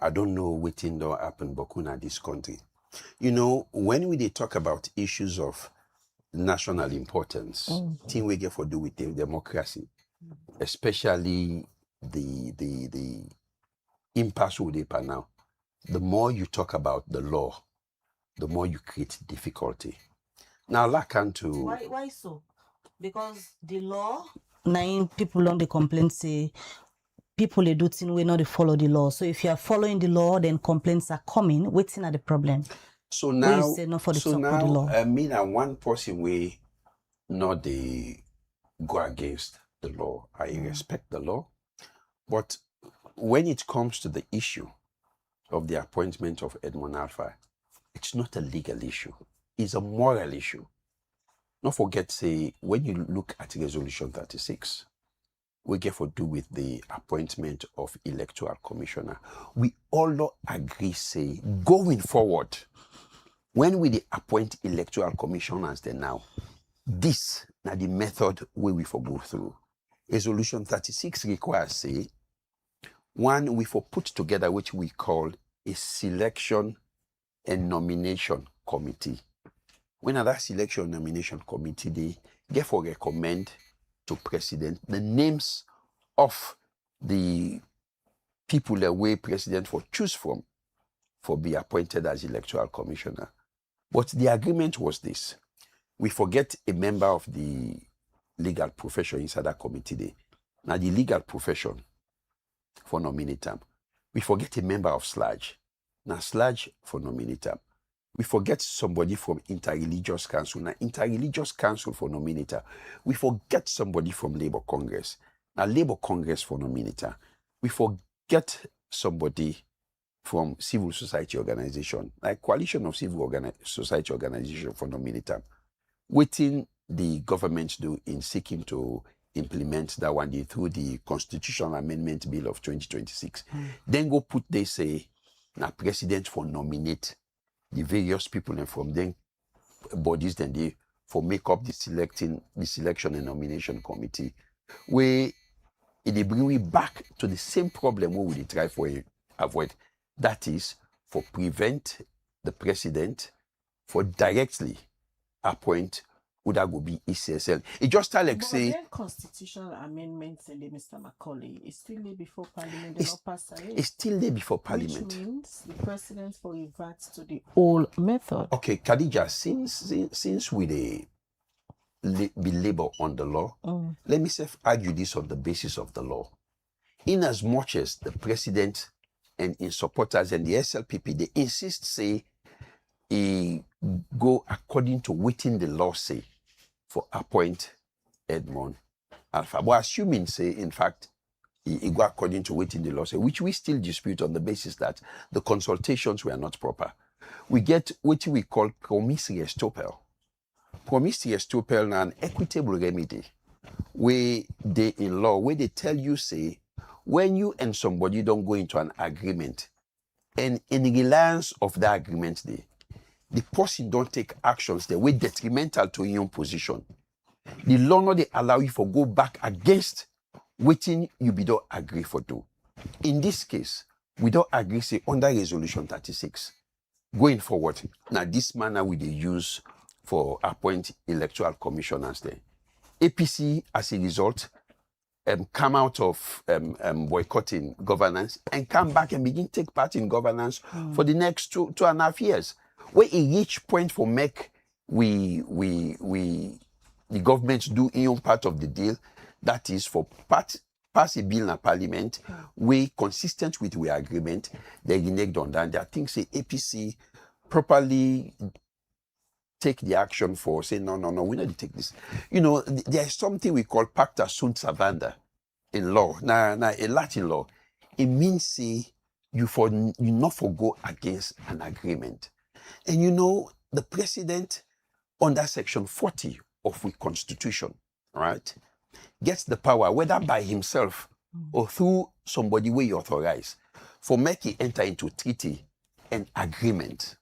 I don't know what thing don't happen in this country. When we talk about issues of national importance, thing we get for do with the democracy, especially the impasse with the now. The more you talk about the law, the more you create difficulty. Now, Why so? Because the law, 9 people on the complaint say people they do things we not follow the law. So if you are following the law, then complaints are coming. Waiting at the problem. So now, the law. Me and one person we not they go against the law. I respect the law, but when it comes to the issue of the appointment of Edmond Alpha, it's not a legal issue. It's a moral issue. Don't forget, say, when you look at Resolution 36, we get for do with the appointment of Electoral Commissioner. We all agree, say, going forward, when we appoint Electoral Commissioners then now, this now the method where we for go through. Resolution 36 requires, say, one, we for put together which we call a selection and nomination committee. When that selection nomination committee, they therefore recommend to President the names of the people that way President for choose from for be appointed as Electoral Commissioner. But the agreement was this. We forget a member of the legal profession inside that committee day. Now the legal profession for nominatum. We forget a member of SLAG. Now SLAG for nominatum. We forget somebody from Interreligious Council. Now, Interreligious Council for nominator. We forget somebody from Labour Congress. Now, Labour Congress for nominator. We forget somebody from Civil Society Organization, like Coalition of Civil Society Organization for nominator. Waiting the government do in seeking to implement that one day through the Constitutional Amendment Bill of 2026. Then go put, they say, now President for nominate the various people and from them bodies then they for make up the selection and nomination committee, where it bring we back to the same problem we will try for avoid. That is for prevent the president for directly appoint who that would be ECSL. It just like but say constitutional amendments in the Mr. Macaulay is still there before Parliament. It's still there before Parliament. Which means the president will revert to the old method. Okay, Khadija, since we be labor on the law, let me argue this on the basis of the law. In as much as the president and his supporters and the SLPP, they insist say he go according to what the law say for appoint Edmond Alpha. But assuming say, in fact, he go according to what the law say, which we still dispute on the basis that the consultations were not proper. We get what we call promissory estoppel. Promissory estoppel is an equitable remedy where they in law, where they tell you, say, when you and somebody don't go into an agreement, and in reliance of that agreement, the person don't take actions that were detrimental to your own position. The law not they allow you to go back against waiting you be don't agree for do. In this case, we don't agree say under resolution 36. going forward, now this manner we dey use for appoint electoral commissioners there. APC, as a result, come out of boycotting governance and come back and begin take part in governance for the next 2.5 years. Where a reach point for make the government do in part of the deal, that is for pass a bill in parliament, we consistent with the agreement, they reneged on that. I think say APC properly take the action for say no, we need to take this. You know, there's something we call pacta sunt servanda in law. Now a Latin law. It means say you not forgo against an agreement. And you know, the president under section 40 of the constitution, right, gets the power, whether by himself or through somebody we authorize, for making enter into treaty and agreement.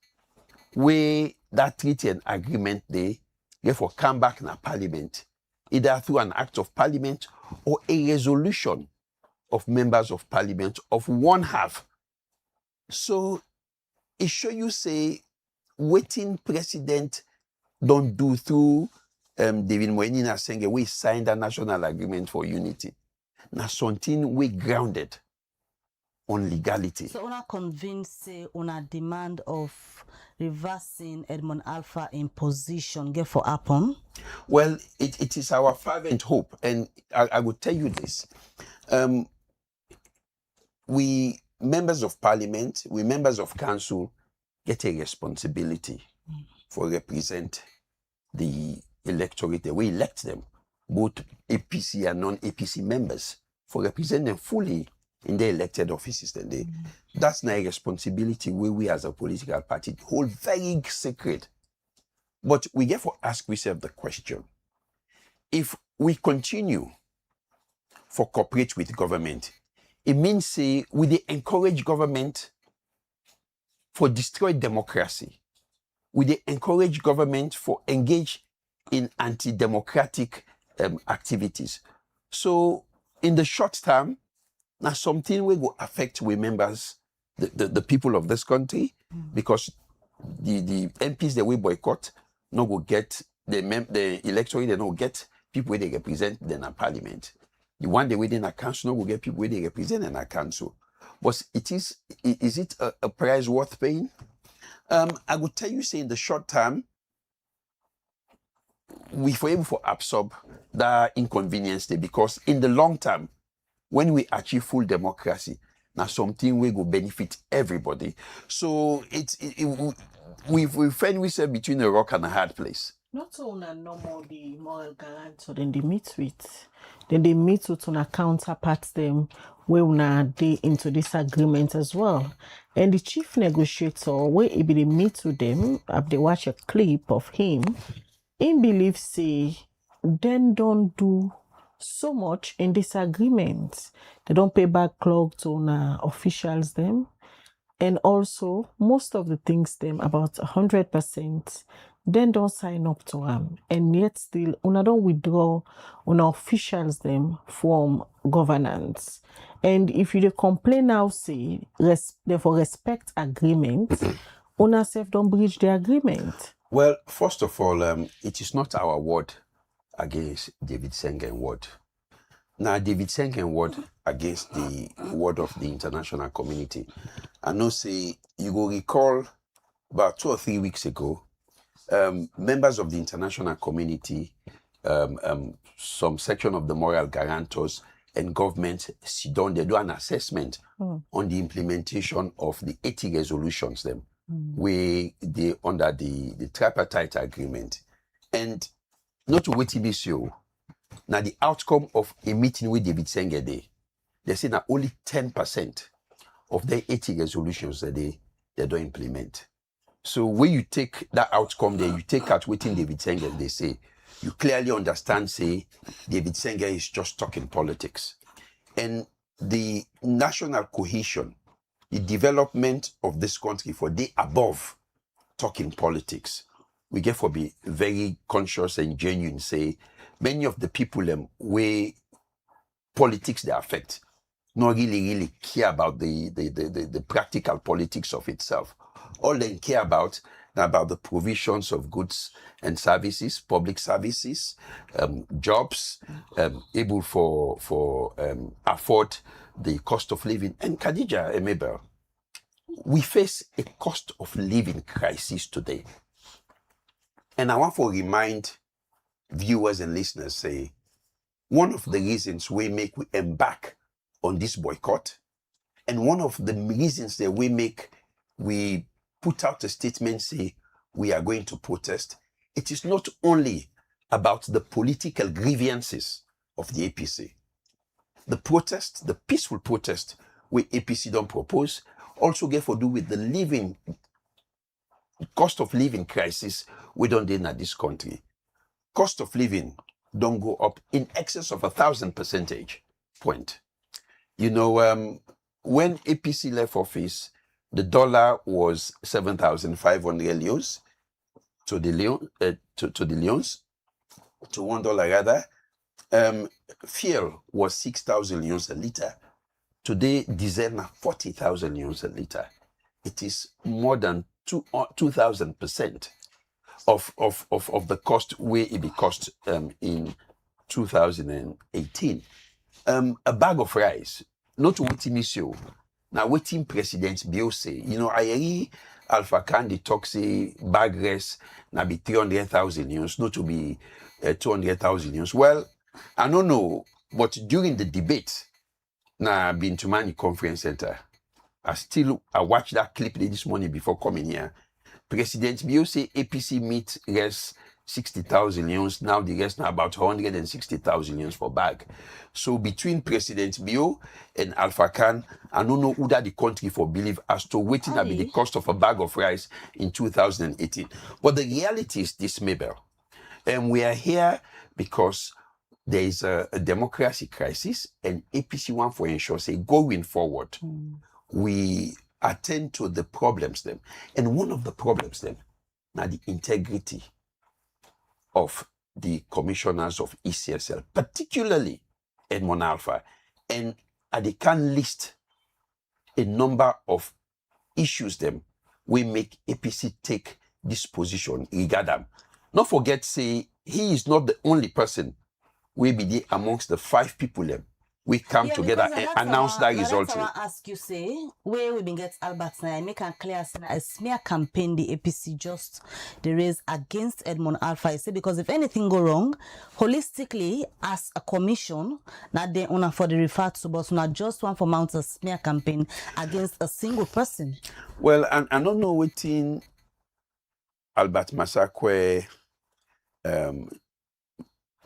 Where that treaty and agreement they therefore come back in a parliament, either through an act of parliament or a resolution of members of parliament of 1/2. So it show you say waiting president don't do through David Moenina saying we signed a national agreement for unity. Now something we grounded on legality. So una convinced say una demand of reversing Edmund Alpha in position get for happen? Well, it is our fervent hope, and I will tell you this. We members of parliament, we members of council get a responsibility for represent the electorate. We elect them, both APC and non-APC members, for represent them fully in the elected offices. That's not a responsibility we as a political party hold very sacred. But we therefore ask ourselves the question, if we continue for cooperate with government, it means say we dey encourage government for destroy democracy. We dey encourage government for engage in anti-democratic activities. So in the short term, now something will affect we members, the people of this country, because the MPs that we boycott no go get the electorate, they don't get people where they represent in a parliament. The one they within a council no go get people where they represent in a council. But is it a price worth paying? I would tell you say in the short term, we were able to absorb that inconvenience there, because in the long term, when we achieve full democracy, now something we go benefit everybody. So we find ourselves between a rock and a hard place. Not only normal the moral guarantors then they meet with. Then they meet with una counterparts them where una they into this agreement as well. And the chief negotiator, where he be they meet with them, they watch a clip of him, he believes say then don't do so much in this agreement. They don't pay backlog to una officials them. And also most of the things them about 100% then don't sign up to them, and yet still una don't withdraw una officials them from governance. And if you dey complain now say therefore respect agreement, una self don't breach the agreement. Well, first of all, it is not our word against David Sengen word. Now David Sengen word against the word of the international community. I know say you go recall about 2 or 3 weeks ago, members of the international community, some section of the Moral Guarantors and government sit down, they do an assessment on the implementation of the 80 resolutions where they under the tripartite agreement. And not to wait till this year, now the outcome of a meeting with David Senge they say that only 10% of the 80 resolutions that they don't implement. So when you take that outcome there, you take out within David Sengen, they say, you clearly understand, say, David Sengen is just talking politics. And the national cohesion, the development of this country for the above talking politics, we get for be very conscious and genuine, say, many of the people where politics they affect, not really care about the practical politics of itself. All they care about the provisions of goods and services, public services, jobs, able for afford the cost of living. And Khadija and Mabel, we face a cost of living crisis today. And I want to remind viewers and listeners, say, one of the reasons we embark on this boycott, and one of the reasons that we put out a statement, say, we are going to protest, it is not only about the political grievances of the APC. The protest, the peaceful protest, we APC don't propose, also get to do with the cost of living crisis we don't deal in this country. Cost of living don't go up in excess of 1,000 percentage point. You know, when APC left office, the dollar was 7,500 leons to the leons, to $1 rather. Fuel was 6,000 leons a liter. Today, diesel now 40,000 leons a liter. It is more than 2,000% of the cost where it be cost in 2018. A bag of rice, not waiting issue. Now waiting President Bio say, you know, I hear Alpha Candy talk say bag rice now be 300,000 news, not to be 200,000 news. Well, I don't know, but during the debate, now I've been to Mani Conference Center. I watched that clip this morning before coming here. President Bio say APC meet rest 60,000 leons. Now the rest now about 160,000 leons for bag. So between President Bio and Alpha Khan, I don't know who that the country for believe as to waiting to be the cost of a bag of rice in 2018. But the reality is this, Mabel. And we are here because there is a democracy crisis, and APC want for ensure, say, going forward, we attend to the problems then. And one of the problems then, now the integrity of the commissioners of ECSL, particularly Edmond Alpha, and they can list a number of issues them we make APC take this position regard them. Not forget, say, he is not the only person we be there amongst the 5 people them. We come together and announce that result. I ask you, say, where we been get Albert now, I make a clear a smear campaign the APC just the raise against Edmond Alpha. I say, because if anything go wrong, holistically, as a commission, not they honor for the referred to, but not just one for mount a smear campaign against a single person. Well, I don't know what in Albert Masakwe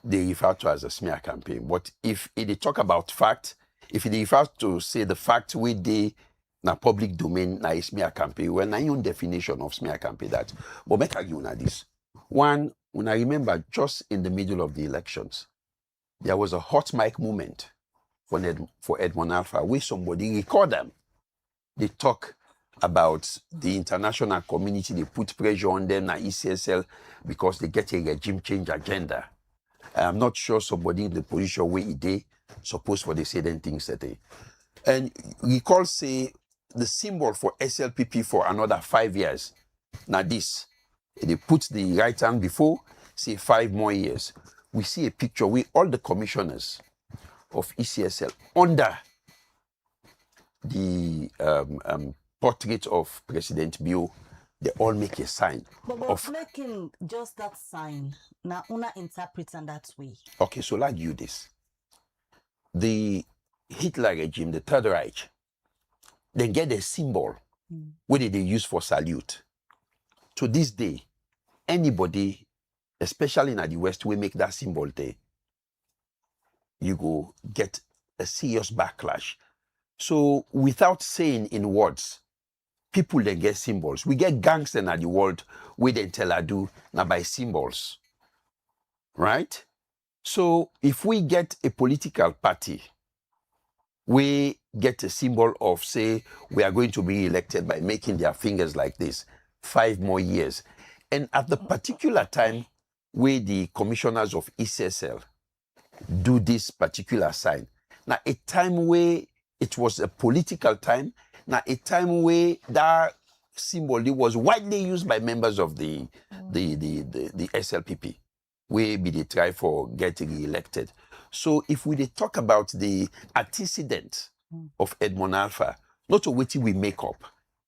they refer to as a smear campaign. But if they talk about fact, if they refer to say the fact we dey na public domain na a smear campaign, well, na your definition of smear campaign that. But make argue na this. One, when I remember just in the middle of the elections, there was a hot mic moment for Edmond Alpha where somebody record them. They talk about the international community, they put pressure on them na ECSL because they get a regime change agenda. I'm not sure somebody in the position where they supposed for they say them things that they. And recall say the symbol for SLPP for another 5 years. Now this, they put the right hand before, say 5 more years. We see a picture with all the commissioners of ECSL under the portrait of President Bio. They all make a sign. But of making just that sign, now una interpret in that way. Okay, so like you this. The Hitler regime, the Third Reich, they get a symbol what did they use for salute. To this day, anybody, especially in the West, we make that symbol there, you go get a serious backlash. So without saying in words, people then get symbols. We get gangsters in the world where they tell I do now by symbols. Right? So if we get a political party, we get a symbol of, say, we are going to be elected by making their fingers like this, 5 more years. And at the particular time where the commissioners of ECSL do this particular sign, now a time where it was a political time, now a time where that symbol, it was widely used by members of the SLPP, where they try for getting elected. So if we talk about the antecedent of Edmond Alpha, not a waiting we make up.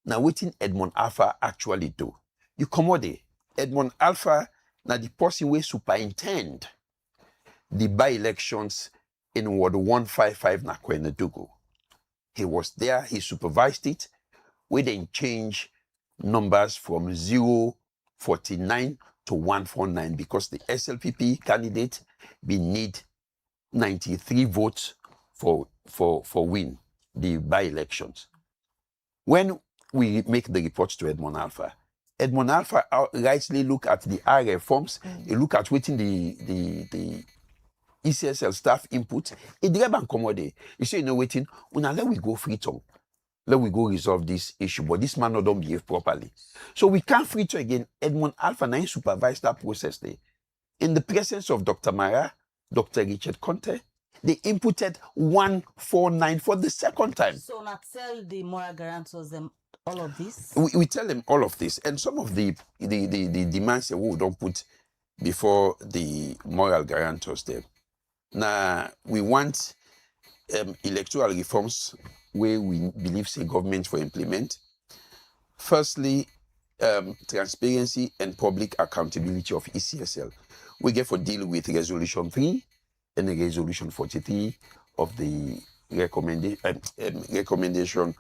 Now waiting Edmond Alpha actually do. You commodity. Edmond Alpha, now the person we superintend the by-elections in Ward 155 na Kwenedugu. He was there, he supervised it. We then change numbers from 049 to 149 because the SLPP candidate we need 93 votes for win the by-elections. When we make the report to Edmond Alpha rightly look at the RF forms, he look at waiting the ECSL staff input, it grab and commodity. You say, you know, waiting, let we go free tongue. Let we go resolve this issue, but this man don't behave properly. So we can't free to again. Edmond Alpha 9 supervised that process there. In the presence of Dr. Mara, Dr. Richard Conte, they inputted 149 for the second time. So now tell the moral guarantors them all of this? We tell them all of this. And some of the demands that we don't put before the moral guarantors there. Now, we want electoral reforms where we believe say government will implement. Firstly, transparency and public accountability of ECSL. We get for deal with Resolution 3 and Resolution 43 of the recommendation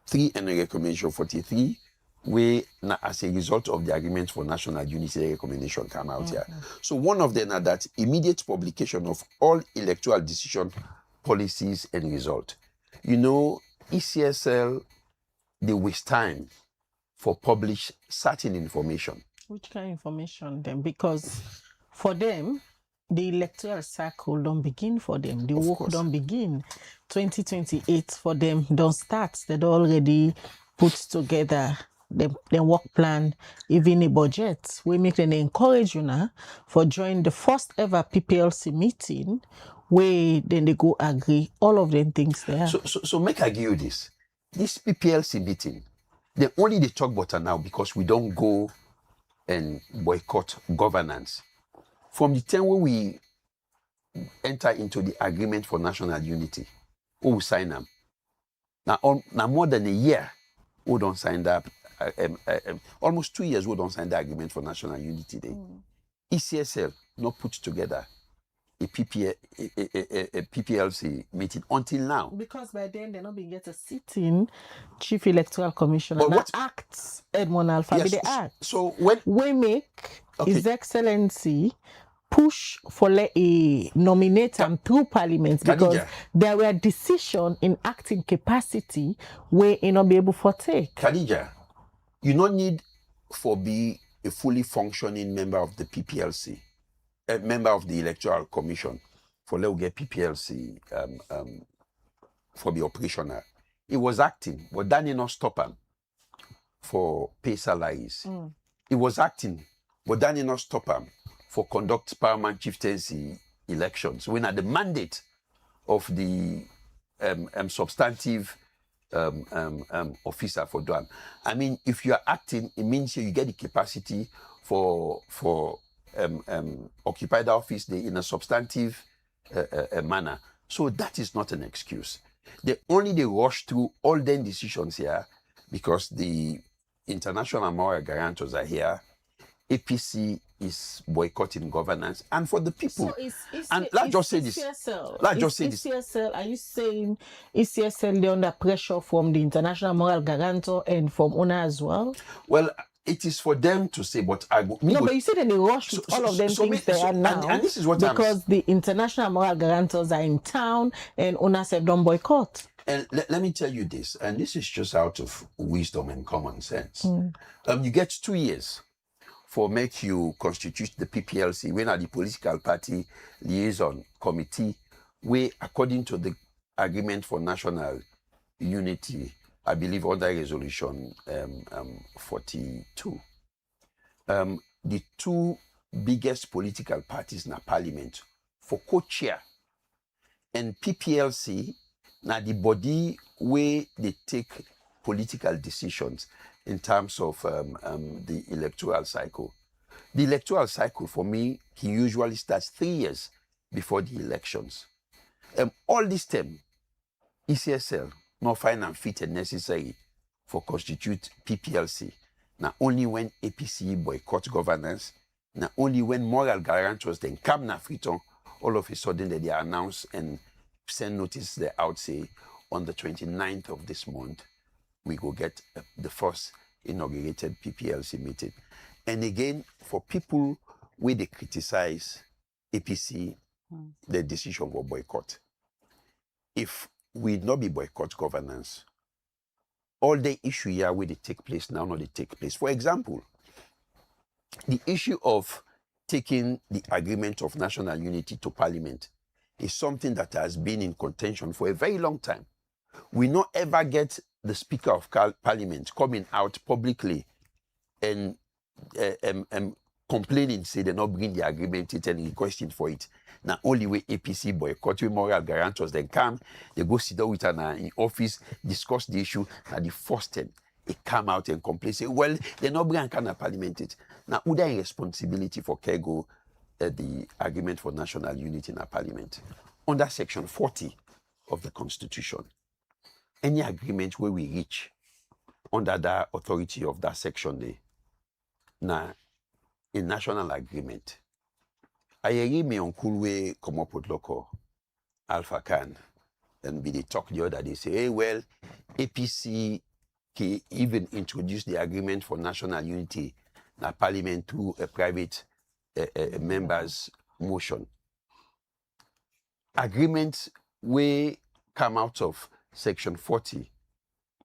3 and recommendation 43, where as a result of the agreement for national unity, the recommendation come out here. So one of them are that immediate publication of all electoral decision policies and result. You know, ECSL, they waste time for publish certain information. Which kind of information then? Because for them, the electoral cycle don't begin for them. The work don't begin. 2028 for them don't start. They don't already put together the work plan, even a budget. We make them encourage you now for join the first ever PPLC meeting where then they go agree all of them things there. So make I give you this. This PPLC meeting, they talk about it now because we don't go and boycott governance. From the time when we enter into the agreement for national unity, who will sign them? Now more than a year, who don't sign that? Almost 2 years, who don't sign the agreement for national unity day. ECSL not put together a PPLC meeting until now. Because by then they're not being get a sitting Chief Electoral Commissioner. But what acts Edmond Alpha? Yes, they act. So when we make His Excellency push for a nominate and through Parliament because there were decisions in acting capacity where he not be able to take. Khadija, you don't need for be a fully functioning member of the PPLC. A member of the Electoral Commission for let get PPLC for the operational. He was acting, but that did not stop him for pay salaries. He was acting, but that did not stop him for conduct paramount chieftaincy elections. When at the mandate of the substantive officer for Duan. I mean, if you are acting, it means you get the capacity for occupy the office in a substantive manner. So that is not an excuse. They rush through all their decisions here because the international moral guarantors are here. APC is boycotting governance and for the people. So let's just say this. ECSL, are you saying ECSL they're under pressure from the international moral guarantor and from owner as well? Well, it is for them to say, but but you said they rush with all of them things they are now. And this is what because the international moral guarantors are in town and owners have done boycott. And let me tell you this, and this is just out of wisdom and common sense. You get 2 years for make you constitute the PPLC, when are the political party liaison committee, where according to the agreement for national unity, I believe under resolution 42, the two biggest political parties in the parliament for co-chair and PPLC, now the body where they take political decisions, in terms of the electoral cycle. The electoral cycle, for me, he usually starts 3 years before the elections. All this time, ECSL not find and fit and necessary for constitute PPLC. Now only when APC boycott governance, now only when Moral Guarantors then come na friton, all of a sudden they announce and send notice they out say on the 29th of this month, we go get the first inaugurated PPLC meeting. And again, for people where they criticize APC, the decision for boycott. If we not be boycott governance, all the issue here where they take place now, not they take place. For example, the issue of taking the agreement of national unity to parliament is something that has been in contention for a very long time. We not ever get the Speaker of Parliament coming out publicly and complaining, say they not bring the agreement it and requesting for it. Now only way APC boycott with Moral Guarantors then come, they go sit down with her in office, discuss the issue. Now the first time they come out and complain, say, well, they not bring kind of parliament it. Now who there responsibility for Kego the agreement for national unity in a parliament? Under section 40 of the Constitution, any agreement where we reach under the authority of that section there, now a national agreement. I hear me on cool way come up with local Alpha Khan and be they talk the other day say, hey, well, APC can even introduce the agreement for national unity na parliament to a private members motion. Agreements will come out of section 40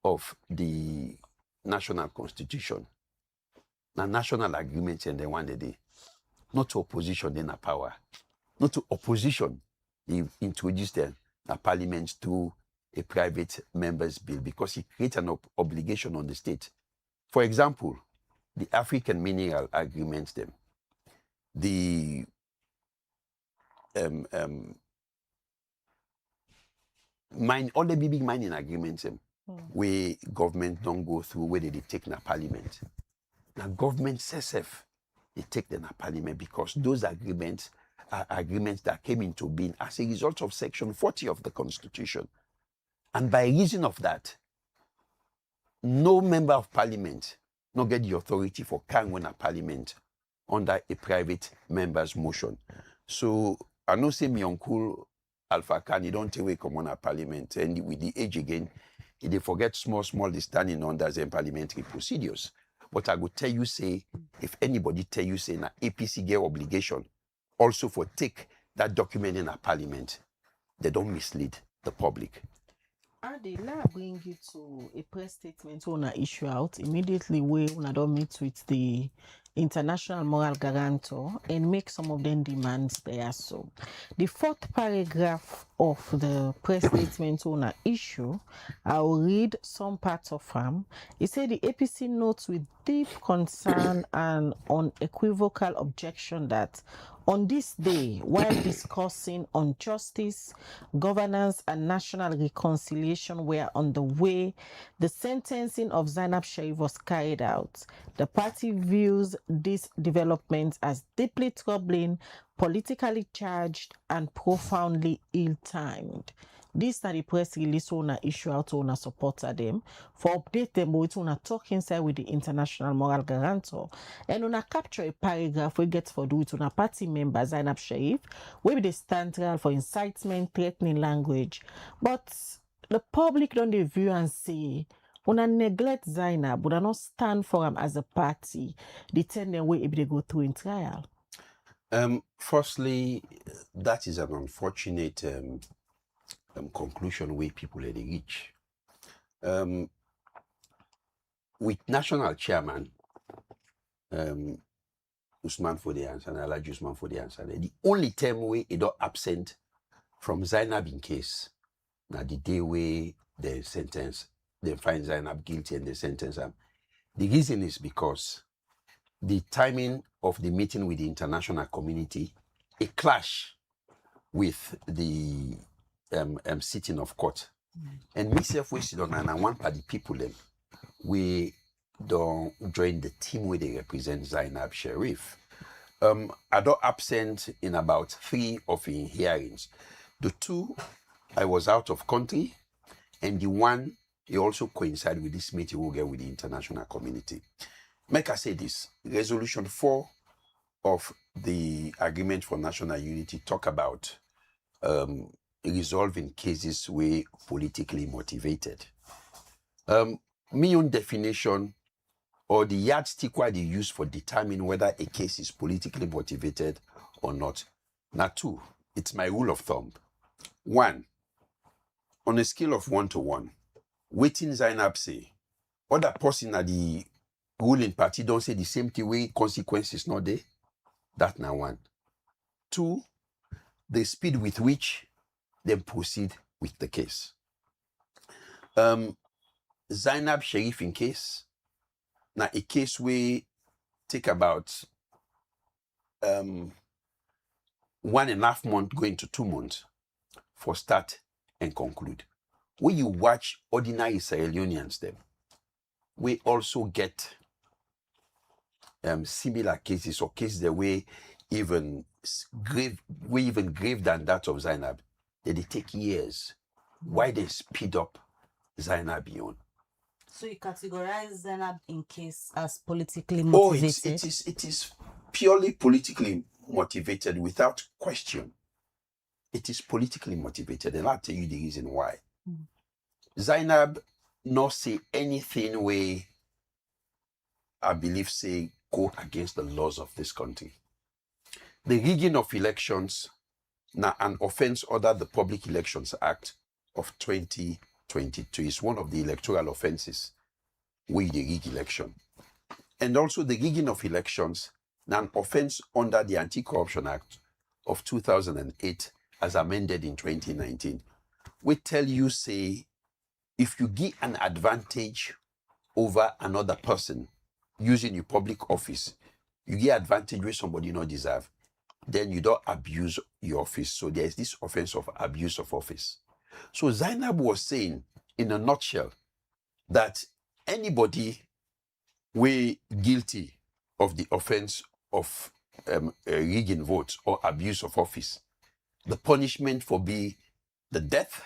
of the national constitution. Now, national agreements and the one day, not to opposition, then a power. Not to opposition, they introduce them a parliament to a private members bill because it creates an obligation on the state. For example, the African mineral agreements, them, the mine, all the big mining agreements, where government don't go through, where they take na parliament. Now, government CSF, they take them to parliament because those agreements are agreements that came into being as a result of section 40 of the Constitution. And by reason of that, no member of parliament not get the authority for carrying a parliament under a private member's motion. So I know say my uncle Alpha Khan, he don't take away come on a parliament, and with the age again, they forget small the standing under the parliamentary procedures. But I would tell you, say, if anybody tell you, say, na APC get obligation also for take that document in a parliament, they don't mislead the public. They bring you to a press statement on an issue out immediately when I don't meet with the International Moral Guarantor and make some of them demands there. So the fourth paragraph of the press statement on an issue, I will read some parts of them. It said the APC notes with deep concern and unequivocal objection that on this day, while discussing on justice, governance, and national reconciliation were on the way, the sentencing of Zainab Sharif was carried out. The party views these developments as deeply troubling, politically charged, and profoundly ill-timed. This are the press release on a issue out on a supporter them for update them with on a talk inside with the International Moral Guarantor and on a capture a paragraph we get for do it on a party member Zainab Sharif where they stand trial for incitement, threatening language. But the public don't view and say una neglect Zainab, but not stand for him as a party. They tell them way if they go through in trial. Firstly, that is an unfortunate conclusion where people they reach. With national chairman Usman for the answer, and I like Usman for the answer. The only time where it don't absent from Zainab in case, now the day where they sentence, they find Zainab guilty and they sentence them. The reason is because the timing of the meeting with the international community, a clash with the sitting of court. And myself, we sit on and one party people them, we don't join the team where they represent Zainab Sharif. I don't absent in about 3 of in hearings. The 2, I was out of country, and the 1, it also coincide with this meeting we'll get with the international community. Make I say this, Resolution 4 of the Agreement for National Unity talk about resolving cases where politically motivated. My own definition or the yardstick why they use for determining whether a case is politically motivated or not. Now 2, it's my rule of thumb. 1, on a scale of 1 to 1, waiting Zainab say, other person at the ruling party don't say the same thing way consequences not there. That now 1. 2, the speed with which they proceed with the case. Zainab Sharif in case, now a case we take about 1.5 months going to 2 months for start and conclude. When you watch ordinary Sierra Leoneans them, we also get similar cases or cases that way even grave than that of Zainab. They take years. Why they speed up Zainab beyond? So you categorize Zainab in case as politically motivated? Oh, it is purely politically motivated without question. It is politically motivated, and I'll tell you the reason why. Zainab not say anything where I believe say go against the laws of this country. The rigging of elections now an offense under the Public Elections Act of 2022 is one of the electoral offenses with the rig election. And also the rigging of elections now an offense under the Anti-Corruption Act of 2008 as amended in 2019. We tell you say if you give an advantage over another person using your public office, you get advantage where somebody not deserve, then you don't abuse your office. So there's this offense of abuse of office. So Zainab was saying in a nutshell that anybody we guilty of the offense of rigging votes or abuse of office, the punishment for be the death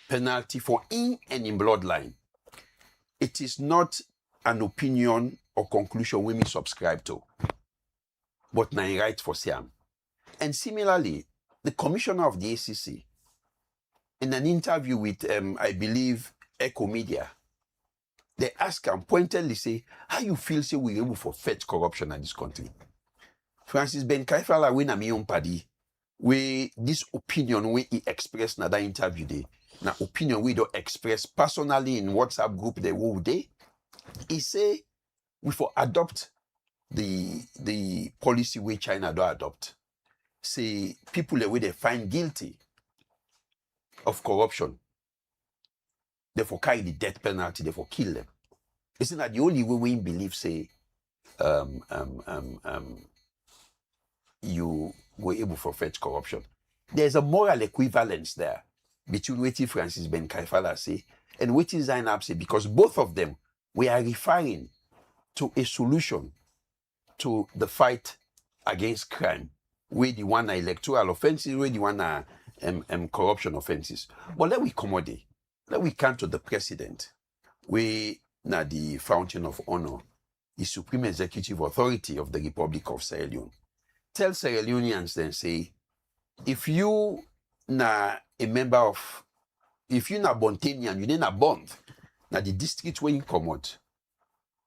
penalty for in and in bloodline. It is not an opinion or conclusion we may subscribe to, but na right for Siam. And similarly, the commissioner of the ACC, in an interview with, I believe, Echo Media, they ask him pointedly, say, how you feel say we're able to fight corruption in this country? Francis Ben Kaifala, when I'm young party, where this opinion where he expressed in that interview, na opinion we don't express personally in WhatsApp group the whole day, he say, we for adopt the policy where China do adopt. Say people the way they find guilty of corruption, therefore carry the death penalty, therefore kill them. Isn't that the only way we believe say you were able to fight corruption? There's a moral equivalence there between what Francis Ben Kaifala say and what Zainab say, because both of them we are referring to a solution to the fight against crime. We the one are electoral offenses, we the one are corruption offenses. But let we accommodate. Let we come to the president. We now the fountain of honor, the supreme executive authority of the Republic of Sierra Leone. Tell Sierra Leoneans then say, if you na a member of, if you na Bontanian, you then a bond, na the district where you come out,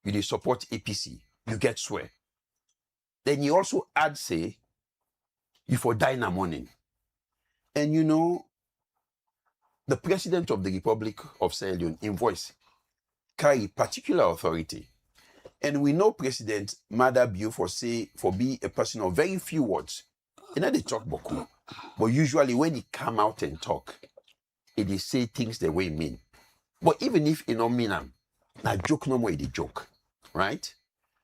you dey support APC, you get swear. Then you also add say, you for die in the morning. And you know, the president of the Republic of Sierra Leone in voice carry particular authority. And we know President Mada Bio for be a person of very few words. And they talk boku. But usually when he come out and talk, he say things the way he mean. But even if he don't mean them, na joke no more he joke. Right?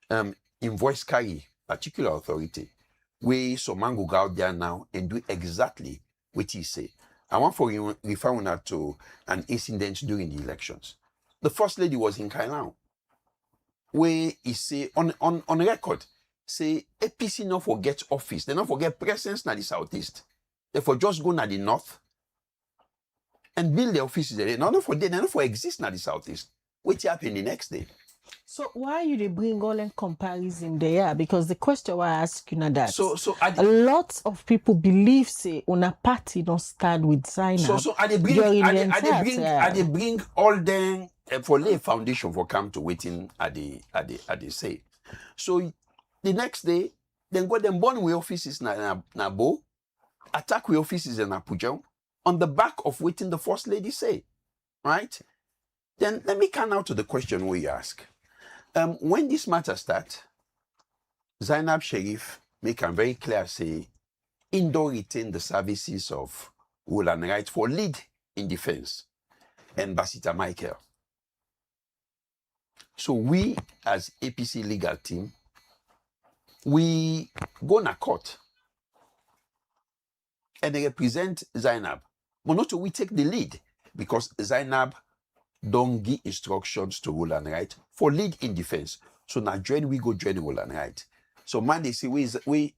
In voice carry particular authority. We some man go out there now and do exactly what he say. I want for you refer that to an incident during the elections. The first lady was in Kailan. where he say on record, say APC not forget office, they not forget presence na the southeast. They for just go na the north and build the offices there. They not for exist na the southeast. What happen the next day? So why you they bring all in comparison there? Because the question I ask you now that a lot of people believe say on a party don't start with Zainab. So I they bring all them for lay foundation for come to waiting at the say. So the next day, then go them burn with offices na Bo, attack with offices in Abuja on the back of waiting the first lady say, right? Then let me come now to the question where you ask. When this matter start, Zainab Sharif make a very clear say, Indo retain the services of Will and Right for lead in defense and Basita Michael. So we as APC legal team, we go na court and they represent Zainab. But not we take the lead because Zainab don't give instructions to Will and Right for lead in defense. So now we go join Will and Right. So man, they say we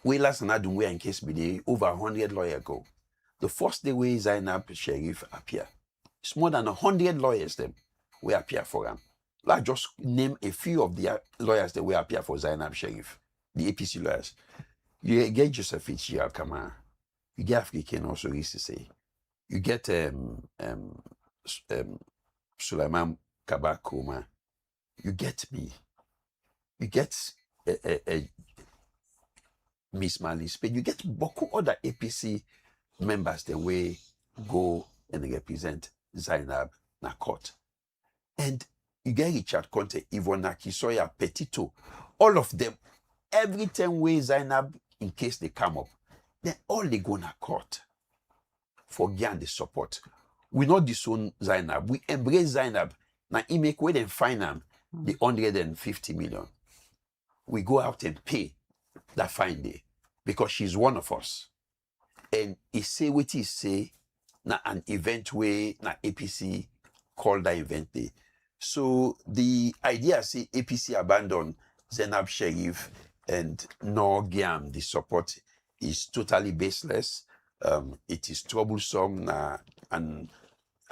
last night we in case be over 100 lawyers go. The first day we Zainab Sharif appear. It's more than 100 lawyers them we appear for them. Like just name a few of the lawyers that will appear for Zainab Sharif, the APC lawyers. You get Joseph Fitzgerald Kama, you get African also used to say. You get Sulaiman Kabakoma, you get me, you get Miss Malice, but you get beaucoup other APC members the way go and represent Zainab na court. And you get Richard Conte, Yvonne Akisoya, Petito, all of them, every time we Zainab, in case they come up, then all they go na court for gain the support. We not disown Zainab, we embrace Zainab. Now he make way and find them the 150 million. We go out and pay that fine day because she's one of us. And he say what he say na an event where na APC call that event day. So the idea say APC abandon Zainab Sharif and no Giam the support is totally baseless. It is troublesome and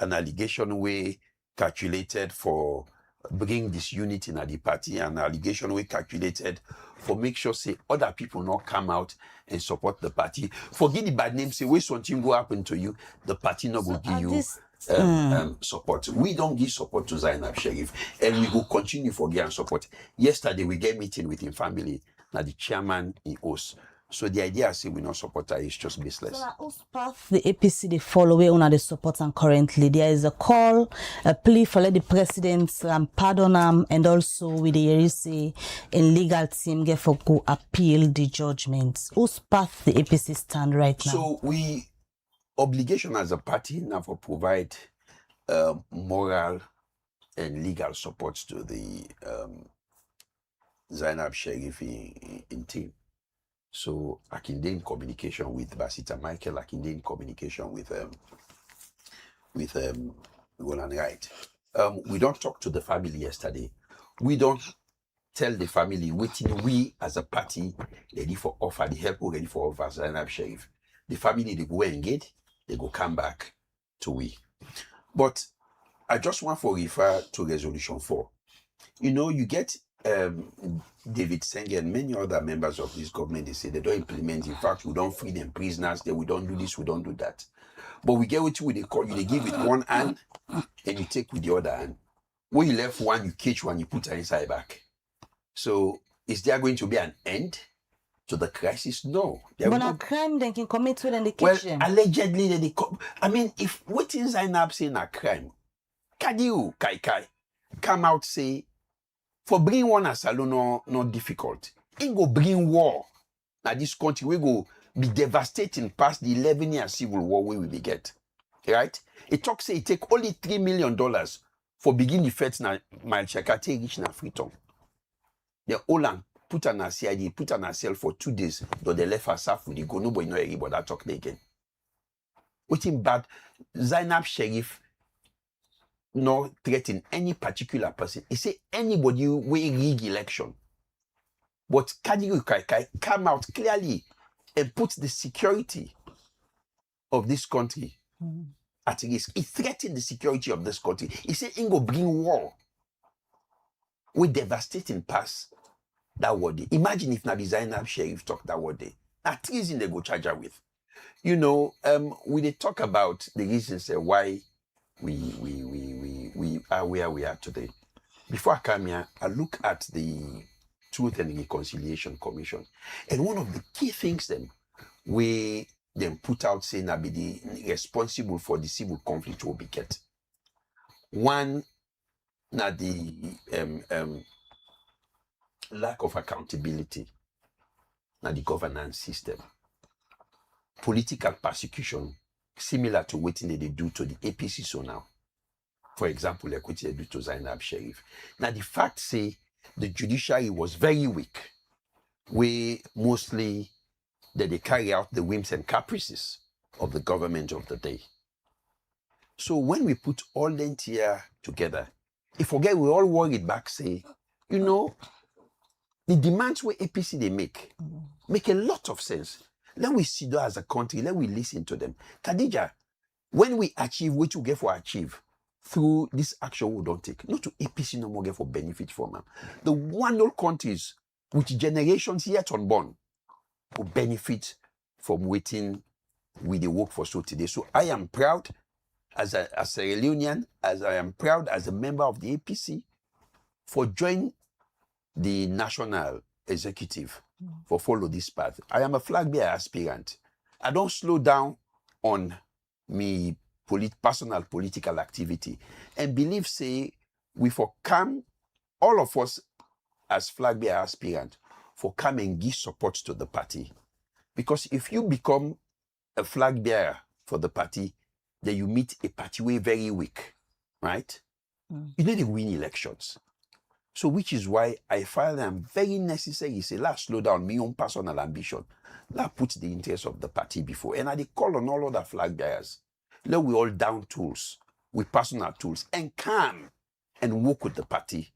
an allegation way calculated for bring disunity in the party, an allegation way calculated for make sure say other people not come out and support the party. Forget the bad name, say when something go happen to you, the party not go give you support. We don't give support to Zainab Sharif and we will continue for give support. Yesterday we get meeting with him family, now the chairman in host. So the idea say we not support her is just baseless. So whose path the APC they follow where una the support and currently there is a call, a plea for let the president pardon him and also with the ERC in legal team get for go appeal the judgment. Whose path the APC stand right now? So we obligation as a party now for provide moral and legal support to the Zainab Sharif in team. So I can then communication with Basita Michael, I can then communication with Roland Wright. We don't talk to the family yesterday. We don't tell the family waiting we as a party ready for offer the help ready for offer Zainab Sharif. The family they go engage, they go come back to we. But I just want to refer to resolution 4. You know, you get David Senge and many other members of this government, they say they don't implement. In fact, we don't free them prisoners, we don't do this, we don't do that. But we get what they call you, they give with one hand and you take with the other hand. When you left one, you catch one, you put her inside back. So is there going to be an end to the crisis? No. But a crime they can commit to in the kitchen. Well, allegedly, I mean, if what is Zainab saying a crime, can you, Kai, come out say, for bring one as alone not difficult. It go bring war. Now this country we go be devastating past the 11-year civil war we will be get. Right? It talks say it take only $3 million for begin the fight na Mile Chakate reach na Freetown. The Oland put on a CID, put on a cell for 2 days, though they left herself with the go. Nobody know anybody that talk again. What in bad Zainab Sharif not threaten any particular person. He say anybody we rig election. But Kadiru Kaikai come out clearly and put the security of this country at risk. He threatened the security of this country. He said he go bring war. We devastating pass that word. Imagine if Nabi Zainab Sheriff talk that word. Now treason they go charge her with. You know, we they talk about the reasons why we are where we are today. Before I come here, I look at the Truth and Reconciliation Commission, and one of the key things we put out saying that be the responsible for the civil conflict will be kept. One, now the lack of accountability, now the governance system, political persecution, similar to what they do to the APC so now. For example, like what they do to Zainab Sheriff. Now the fact say the judiciary was very weak, we mostly that they carry out the whims and caprices of the government of the day. So when we put all them here together, if forget we all worried back, say, you know, the demands where APC they make a lot of sense. Let we sit down as a country, let we listen to them. Khadija, when we achieve what you get for achieve through this action we don't take, not to APC no more get for benefit from them. The one all countries which generations yet unborn will benefit from waiting with the workforce so today. So I am proud as a Sierra Leonean, as I am proud as a member of the APC for joining the national executive for follow this path. I am a flag bearer aspirant. I don't slow down on me personal political activity and believe say we for come all of us as flag bearer aspirant for come and give support to the party. Because if you become a flag bearer for the party, then you meet a party way very weak, right? You need to win elections. So which is why I find them very necessary. Say, let's slow down my own personal ambition. Let's put the interest of the party before. And I call on all other flag bearers. Let we all down tools, with personal tools, and come and work with the party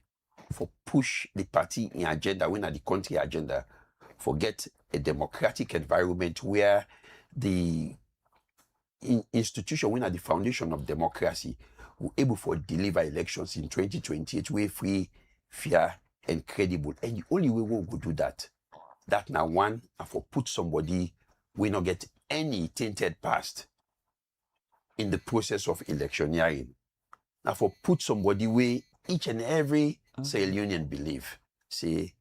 for push the party in agenda, when at the country agenda, for get a democratic environment where the institution, when at the foundation of democracy, will able for deliver elections in 2028 way free, fair, and credible. And the only way we will do that now one, and for put somebody we not get any tainted past in the process of electioneering. Now for put somebody where each and every Sierra Leonean believe, say,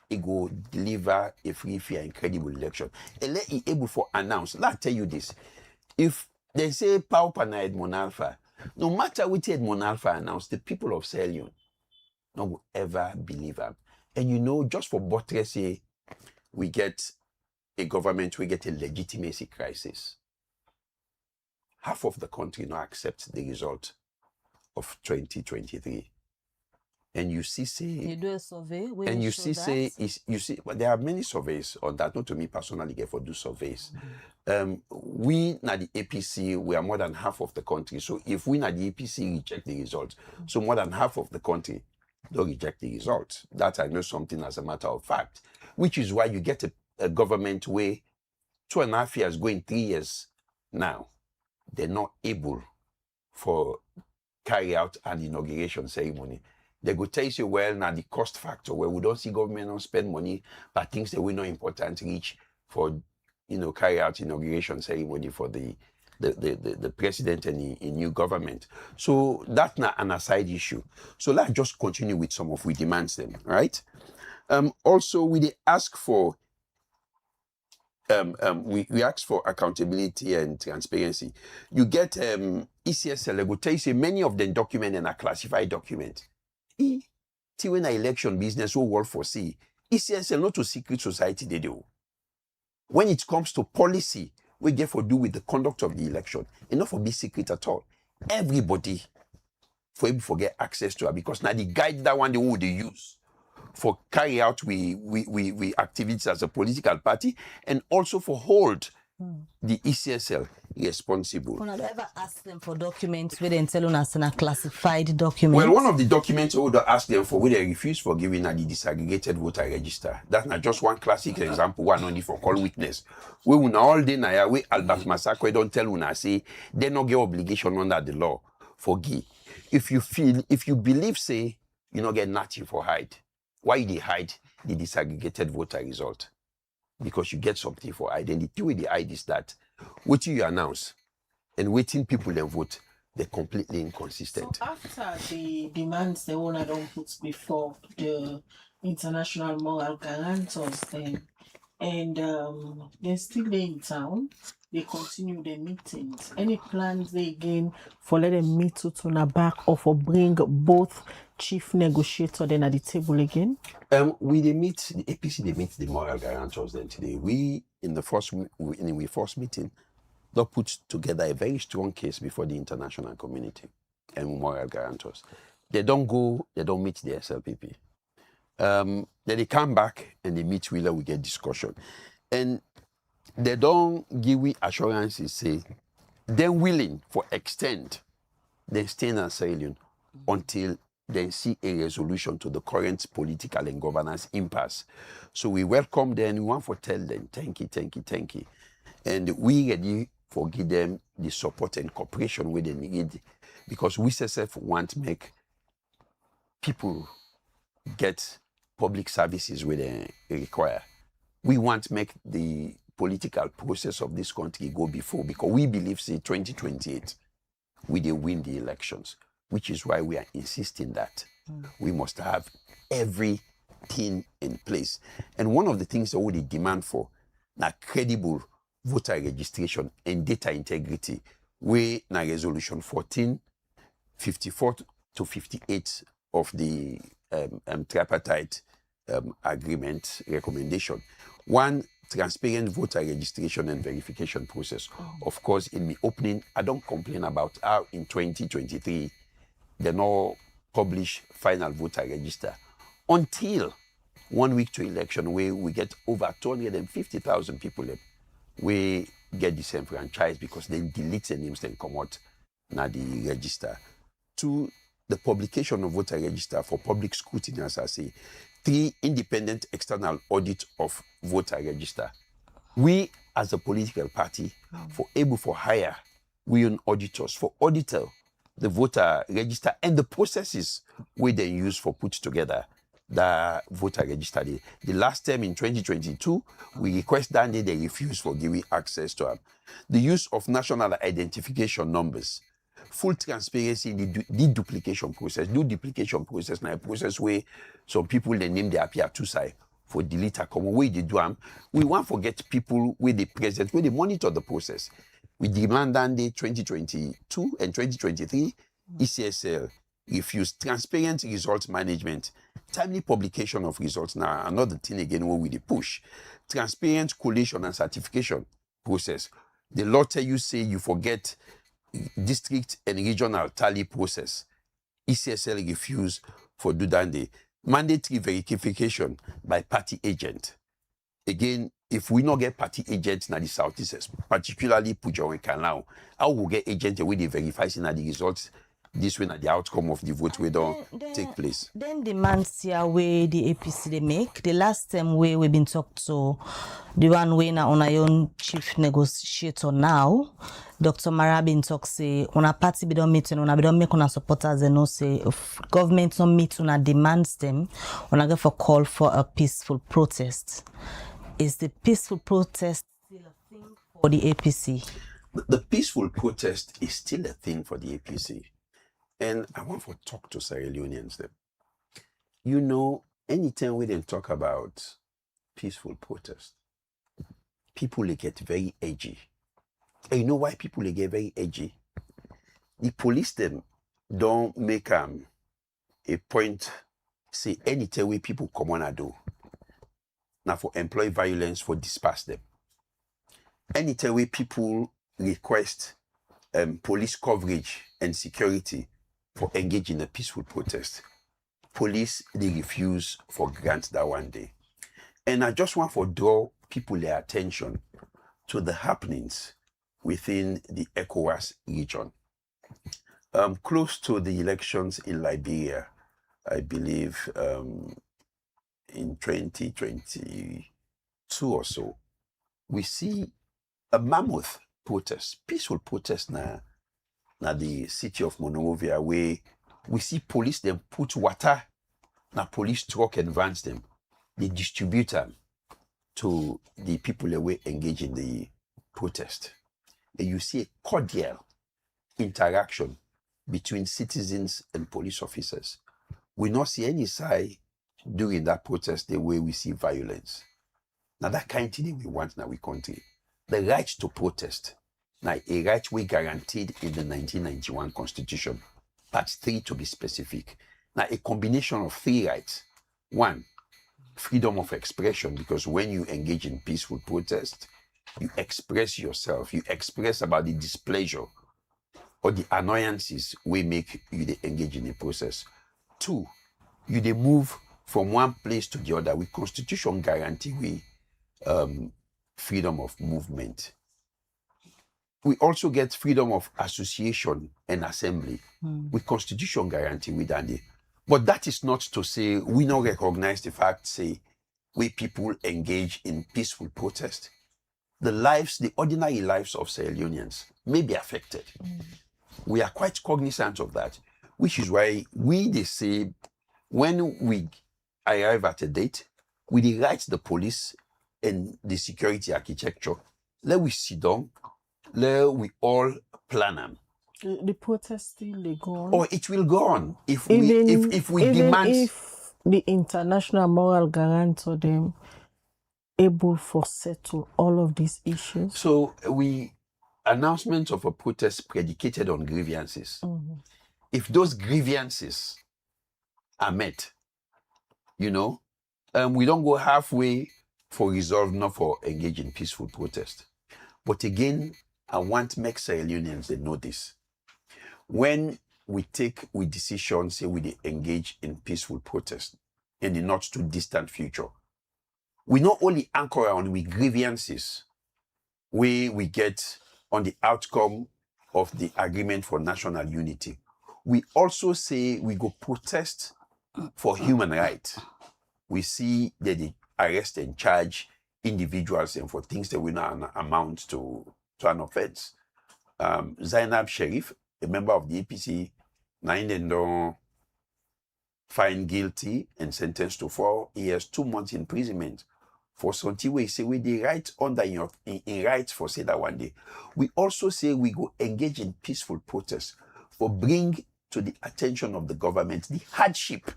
it go deliver a free, fair, and credible election. And let it able for announce. Let me tell you this. If they say Paupa na Edmond Alpha, no matter what Edmond Alpha announce, the people of Sierra Leone no will ever believe them. And you know, just for buttress, we get a government, we get a legitimacy crisis. Half of the country now accepts the result of 2023. And you see, say, you do a survey, and you see, say, you see, but there are many surveys on that. Not to me personally, get for do surveys. We na the APC, we are more than half of the country. So if we na the APC reject the results, so more than half of the country don't reject the results. That I know something as a matter of fact. Which is why you get a government where 2.5 years, going 3 years now, they're not able for carry out an inauguration ceremony. They go tell you, well, now the cost factor, where we don't see government not spend money, but things that we know important reach for, you know, carry out inauguration ceremony for the president and the new government. So that's not an aside issue. So let's just continue with some of we demands them, right? Also, we ask for we ask for accountability and transparency. You get ECSL, they go tell you say many of them document and are classified document. When an election business will work for see, ECSL not to secret society they do. When it comes to policy, we get for do with the conduct of the election, and not for be secret at all. Everybody for able to get access to it, because now the guide that one they will use for carry out we activities as a political party, and also for hold The ECSL responsible. Una ever ask them for documents where they tell us a classified document? Well, one of the documents I would ask them for, where they refuse for giving at the disaggregated voter register. That's not just one classic example, one only for call witness. We will all day now, we Albert Massacre don't tell una say they no get obligation under the law for give. If you believe, say, you not get nothing for hide, why they hide the disaggregated voter result? Because you get something for hide. And the two way they hide is that what you announce and waiting people then vote, they're completely inconsistent. So after the demands the owner don't put before the international moral guarantors then, and they're still in town, they continue their meetings. Any plans they again for let them meet to turn back or for bring both chief negotiator then at the table again? The APC, they meet the moral guarantors then today. We in the first meeting, they put together a very strong case before the international community and moral guarantors. They don't meet the SLPP. Then they come back and they meet Wheeler, we get discussion. And they don't give we assurances, say, they're willing for extend the staying and sailing until they see a resolution to the current political and governance impasse. So we welcome them, we want to tell them, thank you. And we ready for give them the support and cooperation where they need, because we self want to make people get public services where they require. We want to make the political process of this country go before, because we believe, say, 2028, we will win the elections, which is why we are insisting that we must have everything in place. And one of the things that we demand for na credible voter registration and data integrity, we na resolution 1454 to 58 of the tripartite agreement recommendation. One, transparent voter registration and verification process. Of course, in the opening, I don't complain about how in 2023 they no publish final voter register until 1 week to election, where we get over 250,000 people we get disenfranchised because they delete their names and come out na the register. To the publication of voter register for public scrutiny, as I say. 3, independent external audit of voter register. We, as a political party, for able for hire, we own auditors for auditor the voter register and the processes we then use for put together the voter register. The last time in 2022, we request that they refuse for giving access to them. The use of national identification numbers. Full transparency, the deduplication process. Duplication process now a process where some people they name they appear two side for delete a common way they do them. We want to forget people where they present, where they monitor the process. We demand that the 2022 and 2023 ECSL refuse transparent results management, timely publication of results. Now another thing again where we they push transparent collation and certification process. The law tell you say you forget district and regional tally process. ECSL refuse for do that day. Mandatory verification by party agent. Again, if we not get party agents in the Southeast, particularly Pujawen Canal, how we get agents where they verify the results this way, the outcome of the vote we don't take place. Then demands here where the APC they make. The last time where we've been talked to the one way now on our own chief negotiator now, Dr. Marabin talk say on a party we don't meet and we don't make on our supporters and no say if government don't meet on our demands them, on a go for call for a peaceful protest. Is the peaceful protest still a thing for the APC? The peaceful protest is still a thing for the APC. And I want to talk to Sierra Leoneans then. You know, anytime we didn't talk about peaceful protest, people they get very edgy. And you know why people they get very edgy? The police them don't make a point, say anytime where people come on and do. Now for employ violence for disperse them. Anytime where people request police coverage and security for engage in a peaceful protest, police they refuse for grant that one day. And I just want to draw people their attention to the happenings within the ECOWAS region. Close to the elections in Liberia, I believe in 2022 or so, we see a mammoth protest, peaceful protest na the city of Monrovia, where we see police them put water na police truck and vans them. They distribute them to the people that were engaged in the protest. And you see a cordial interaction between citizens and police officers. We not see any side during that protest the way we see violence. Now that kind of thing we want in our country. The right to protest, now a right we guaranteed in the 1991 Constitution, Part 3 to be specific. Now a combination of 3 rights. 1, freedom of expression, because when you engage in peaceful protest, you express yourself, you express about the displeasure or the annoyances we make you they engage in a process. 2, you they move from one place to the other. We Constitution guarantee we freedom of movement. We also get freedom of association and assembly. We Constitution guarantee we that. But that is not to say we not recognize the fact, say, we people engage in peaceful protest. The lives, the ordinary lives of Sierra Leoneans may be affected. We are quite cognizant of that, which is why they say when we arrive at a date, we write the police and the security architecture, let we sit down, let we all plan them. The protest still they go on. Or it will go on if we demand. If the international moral guarantor them able for settle all of these issues. So announcement of a protest predicated on grievances. If those grievances are met, we don't go halfway for resolve, not for engage in peaceful protest. But again, I want to make Sierra Leoneans they know this. When we take decisions, say we engage in peaceful protest in the not too distant future, we not only anchor on with grievances we get on the outcome of the agreement for national unity, we also say we go protest for human rights. We see that they arrest and charge individuals and for things that will not amount to an offense. Zainab Sharif, a member of the APC, 9 and found guilty and sentenced to 4 years, 2 months imprisonment for something we say we the right under in rights for say that one day. We also say we go engage in peaceful protest for bring to the attention of the government the hardship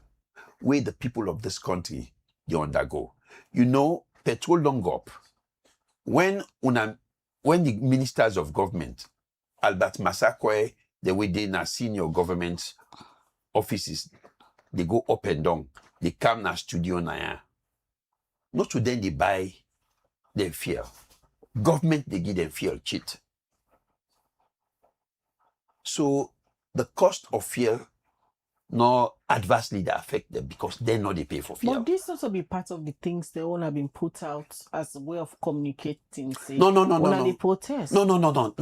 where the people of this country they undergo. Petrol don't go up. When the ministers of government, Albert Masakwe, the way they na senior government offices, they go up and down. They come na studio na. Not to then they buy their fuel. Government they give them fuel cheap. So the cost of fuel not adversely they affect them because they know they pay for fuel. But this also be part of the things they all have been put out as a way of communicating. Say, No. The protest. No.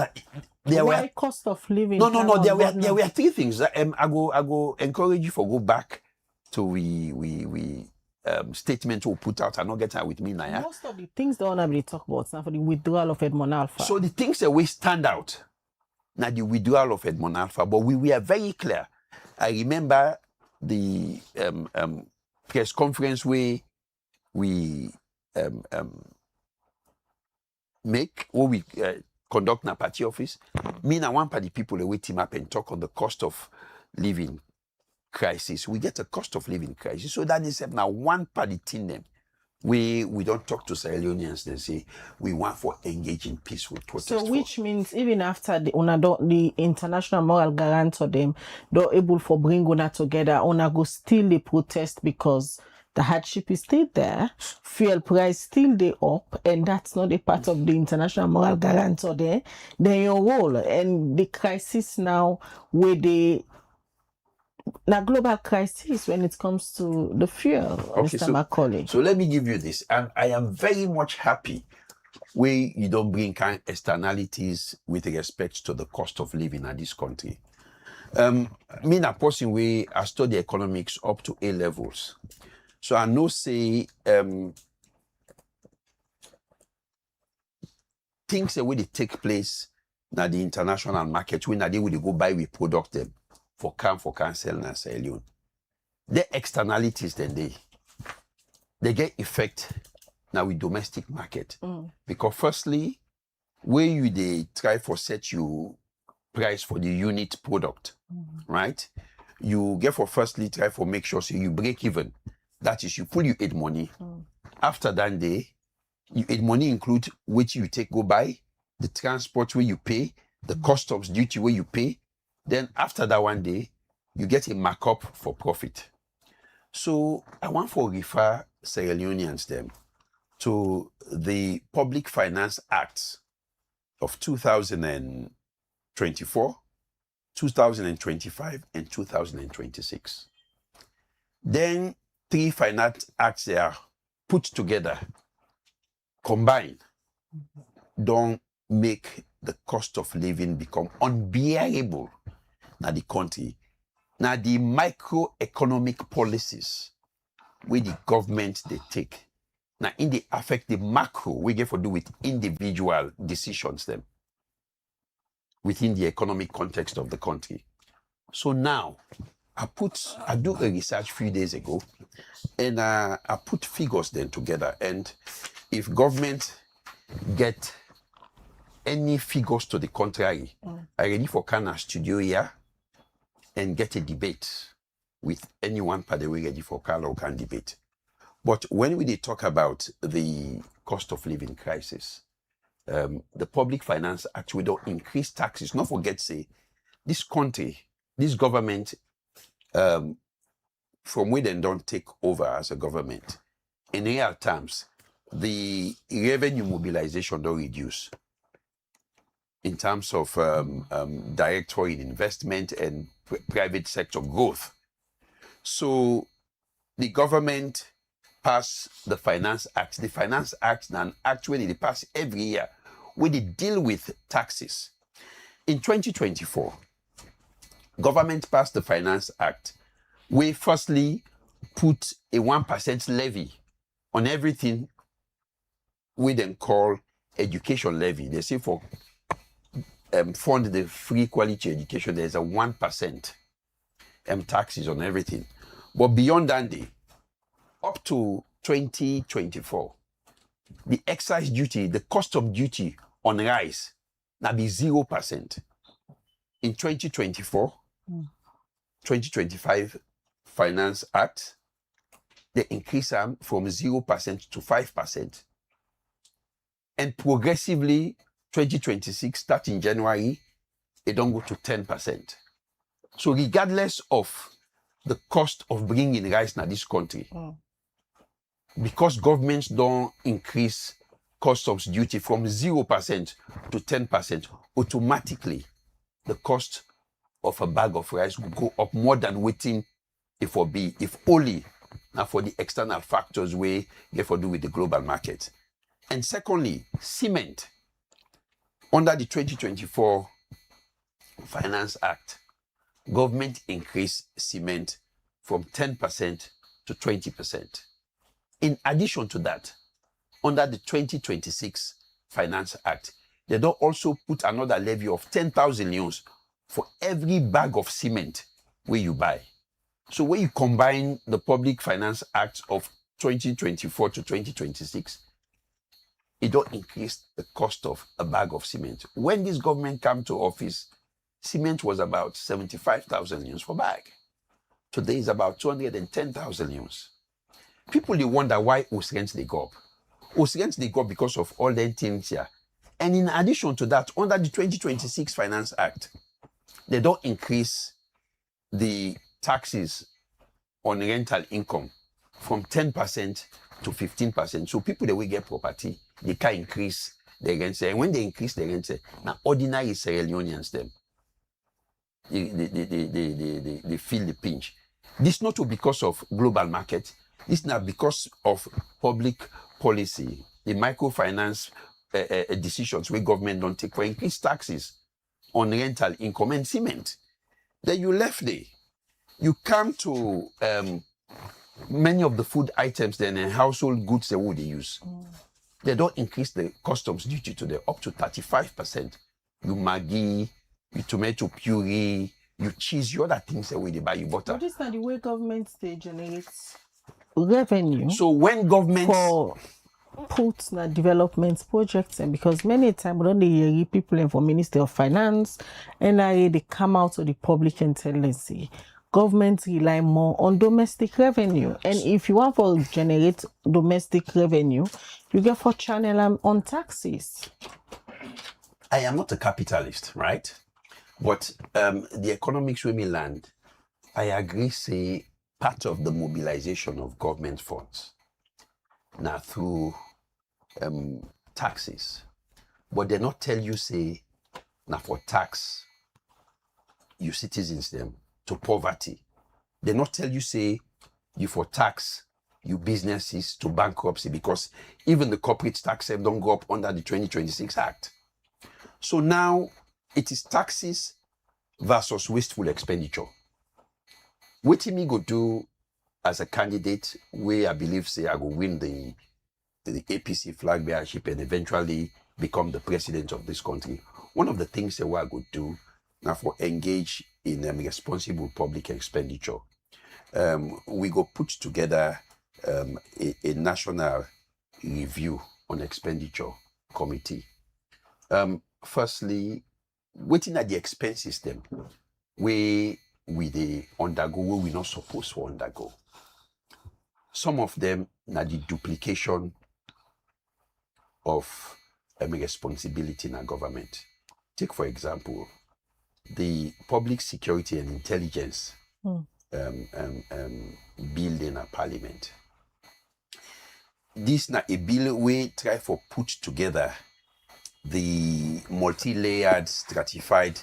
There were cost of living. No. There were 3 things. I go encourage you for go back to we statement we put out. I'm not getting with me now. Most of the things they all have been talk about now for the withdrawal of Edmond Alpha. So the things that we stand out now the withdrawal of Edmond Alpha, but we are very clear. I remember the press conference where we conduct in a party office. Me and one party people we team up and talk on the cost of living crisis. We get a cost of living crisis. So that is now one party team them. We don't talk to Sierra Leoneans. They say we want for engage in peaceful protest. So which means even after the international moral guarantor them, they're able for bring una together, una go still the protest because the hardship is still there, fuel price still they up, and that's not a part of the international moral guarantor there. Then your role and the crisis now where they global crisis when it comes to the fuel, Mr. Macaulay. So let me give you this. And I am very much happy where you don't bring kind externalities with respect to the cost of living in this country. Me a person where I study economics up to A levels. So I know say things the way they take place na the international market when they will go buy we product them for can sell and sell you. The externalities then they get effect now with domestic market. Because firstly, where you they try for set you price for the unit product, right? You get for firstly try for make sure so you break even. That is you pull you aid money. After that day, you aid money include which you take go buy, the transport where you pay, the customs duty where you pay. Then after that one day, you get a markup for profit. So I want to refer Sierra Leoneans them to the Public Finance Acts of 2024, 2025, and 2026. Then 3 finance acts they are put together, combined, don't make the cost of living become unbearable in the country. Now the microeconomic policies where the government they take, now in the affect the macro, we get for do with individual decisions them within the economic context of the country. So now I do a research a few days ago, and I put figures then together. And if government get any figures to the contrary, I ready for Kana studio here and get a debate with anyone per the way ready for Carlo can debate. But when we talk about the cost of living crisis, the Public Finance Act, we don't increase taxes. Not forget, say, this country, this government, from where they don't take over as a government, in real terms, the revenue mobilization don't reduce in terms of direct foreign investment and private sector growth. So the government passed the Finance Act. The Finance Act and actually they pass every year where they deal with taxes. In 2024, government passed the Finance Act where firstly put a 1% levy on everything we then call education levy. They say for fund the free quality education, there's a 1% taxes on everything. But beyond that day, up to 2024, the excise duty, the cost of duty on rice, now be 0%. In 2024, 2025 Finance Act, they increase them from 0% to 5%. And progressively, 2026, starting January, it don't go to 10%. So regardless of the cost of bringing rice in this country, because governments don't increase customs duty from 0% to 10%, automatically the cost of a bag of rice will go up more than waiting if for be, if only now for the external factors we get for do with the global market. And secondly, cement. Under the 2024 Finance Act, government increased cement from 10% to 20%. In addition to that, under the 2026 Finance Act, they don't also put another levy of 10,000 leons for every bag of cement where you buy. So when you combine the Public Finance Act of 2024 to 2026, it don't increase the cost of a bag of cement. When this government came to office, cement was about 75,000 leons for bag. Today is about 210,000 leons. People, they wonder why house rents they go up. House rents they go up because of all the things here. And in addition to that, under the 2026 Finance Act, they don't increase the taxes on rental income from 10% to 15%. So people that will get property, they can increase the rent. And when they increase the rent, now ordinary Sierra Leoneans them, they feel the pinch. This not because of global market. This not because of public policy, the microfinance decisions where government don't take for increased taxes on rental income and cement. Then you left there. You come to many of the food items then and household goods that would they use. They don't increase the customs duty to them up to 35%. You Maggi, you tomato puree, you cheese, you other things that they buy, you butter. But this is not the way government they generate revenue. So when government for put na development projects, and because many times we don't hear people in from Ministry of Finance, NIA, they come out of the public and tell us, see, government rely more on domestic revenue. And if you want to generate domestic revenue, you get for channel them on taxes. I am not a capitalist, right? But the economics with me land, I agree, say, part of the mobilization of government funds now through taxes. But they not tell you, say, now for tax, you citizens them to poverty. They not tell you, say, you for tax, you businesses to bankruptcy, because even the corporate tax don't go up under the 2026 Act. So now it is taxes versus wasteful expenditure. What me go do as a candidate where I believe say I go win the APC flag bearership and eventually become the president of this country. One of the things that I go do now for engage in responsible public expenditure. We go put together a national review on expenditure committee. Firstly, waiting at the expense system, where we they undergo where we not supposed to undergo. Some of them na the duplication of responsibility in our government. Take for example, the public security and intelligence bill in our parliament. This na a bill we try for put together the multi-layered stratified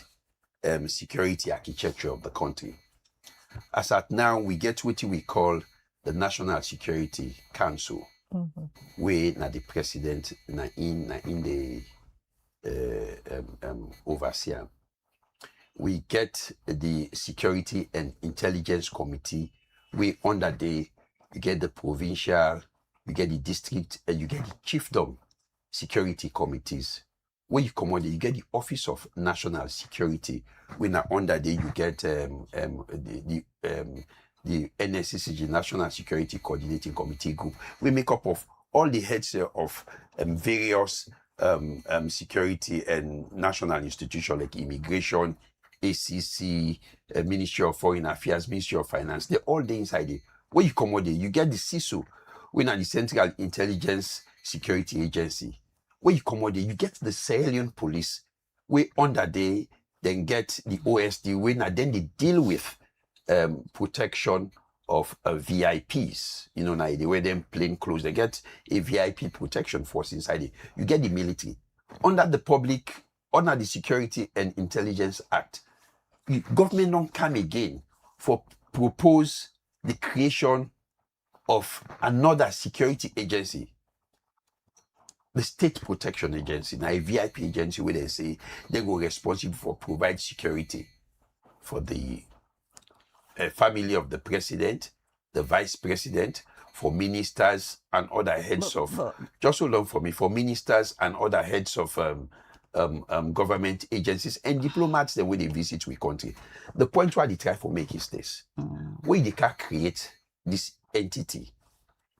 security architecture of the country. As at now, we get what we call the National Security Council, where na the president na in the overseer. We get the Security and Intelligence Committee, where under the you get the provincial, you get the district, and you get the chiefdom security committees. Where you come on, you get the Office of National Security. When under there, you get the NSCCG, National Security Coordinating Committee group. We make up of all the heads of various security and national institutions like immigration, ACC, Ministry of Foreign Affairs, Ministry of Finance. They're all there inside there. Where you come on there, you get the CISO, when at the Central Intelligence Security Agency. Where you come out there, you get the Sahelian police, where under there, then get the OSD, where now then they deal with protection of VIPs. You know, now they wear them plain clothes, they get a VIP protection force inside it. You get the military. Under the Security and Intelligence Act, the government don't come again for propose the creation of another security agency. The State Protection Agency, now a VIP agency where they say they go responsible for provide security for the family of the president, the vice president, for ministers and other heads just hold on for me, for ministers and other heads of government agencies and diplomats the way they visit we country. The point why they try to make is this. Where they can create this entity,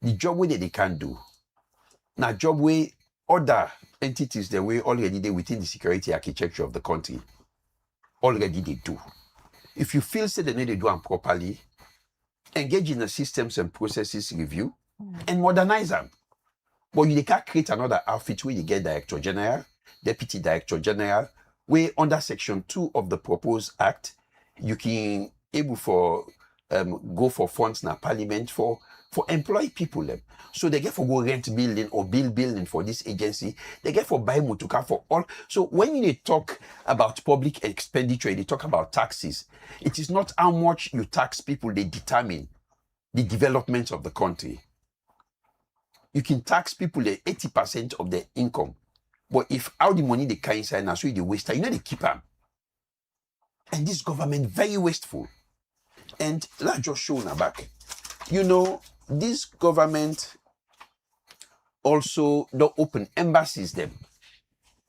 the job where they can do. Now job where other entities the way already they within the security architecture of the country already they do. If you feel say they need to do them properly, engage in the systems and processes review and modernize them. But you can't create another outfit where you get Director General, Deputy Director General, where under Section 2 of the proposed act, you can able for go for funds in Parliament for employ people. So they get for go rent building or build building for this agency. They get for buy motoka for all. So when you talk about public expenditure, they talk about taxes. It is not how much you tax people, they determine the development of the country. You can tax people at 80% of their income. But if all the money they carry inside now, so they waste, you know they keep them. And this government very wasteful. And let's just show now back. You know, this government also don't open embassies them.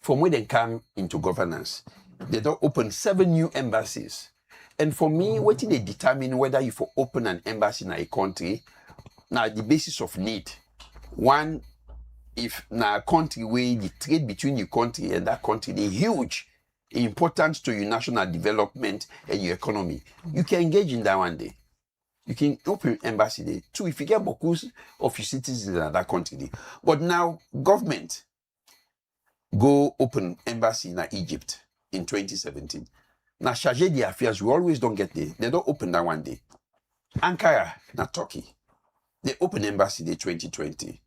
From where they come into governance, they don't open 7 new embassies. And for me, what they determine whether you for open an embassy in a country, now the basis of need. One, if na a country where the trade between your country and that country is huge, important to your national development and your economy, you can engage in that one day. You can open embassy there. 2, if you get beaucoup of your citizens in that country there. But now, government go open embassy in Egypt in 2017. Now, chargé the affairs, we always don't get there. They don't open that one day. Ankara, na Turkey, they open embassy there 2020.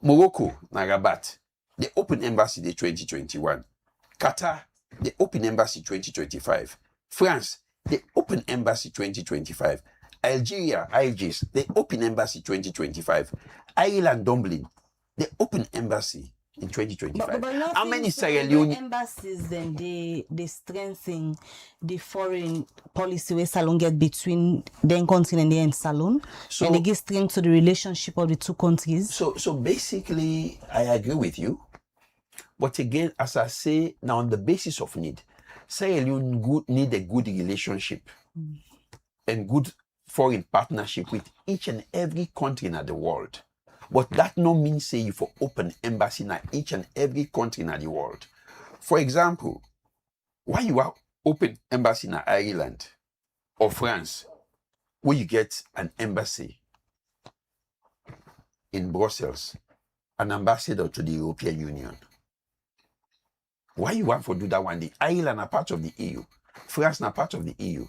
Morocco, na Rabat, they open embassy there 2021. Qatar, they open embassy 2025. France, they open embassy 2025. Algeria, Algiers, they open embassy 2025. Ireland, Dublin, they open embassy in 2025. But how many Sierra Leone embassies then they strengthen the foreign policy where Salon get between the country and the Salon, so, and they give strength to the relationship of the two countries? So basically, I agree with you. But again, as I say, now on the basis of need, Sierra Leone need a good relationship and good foreign partnership with each and every country in the world. But that no means say you for open embassy in each and every country in the world. For example, why you are open embassy in Ireland or France, where you get an embassy in Brussels, an ambassador to the European Union? Why you want to do that one day? Ireland are part of the EU. France are part of the EU.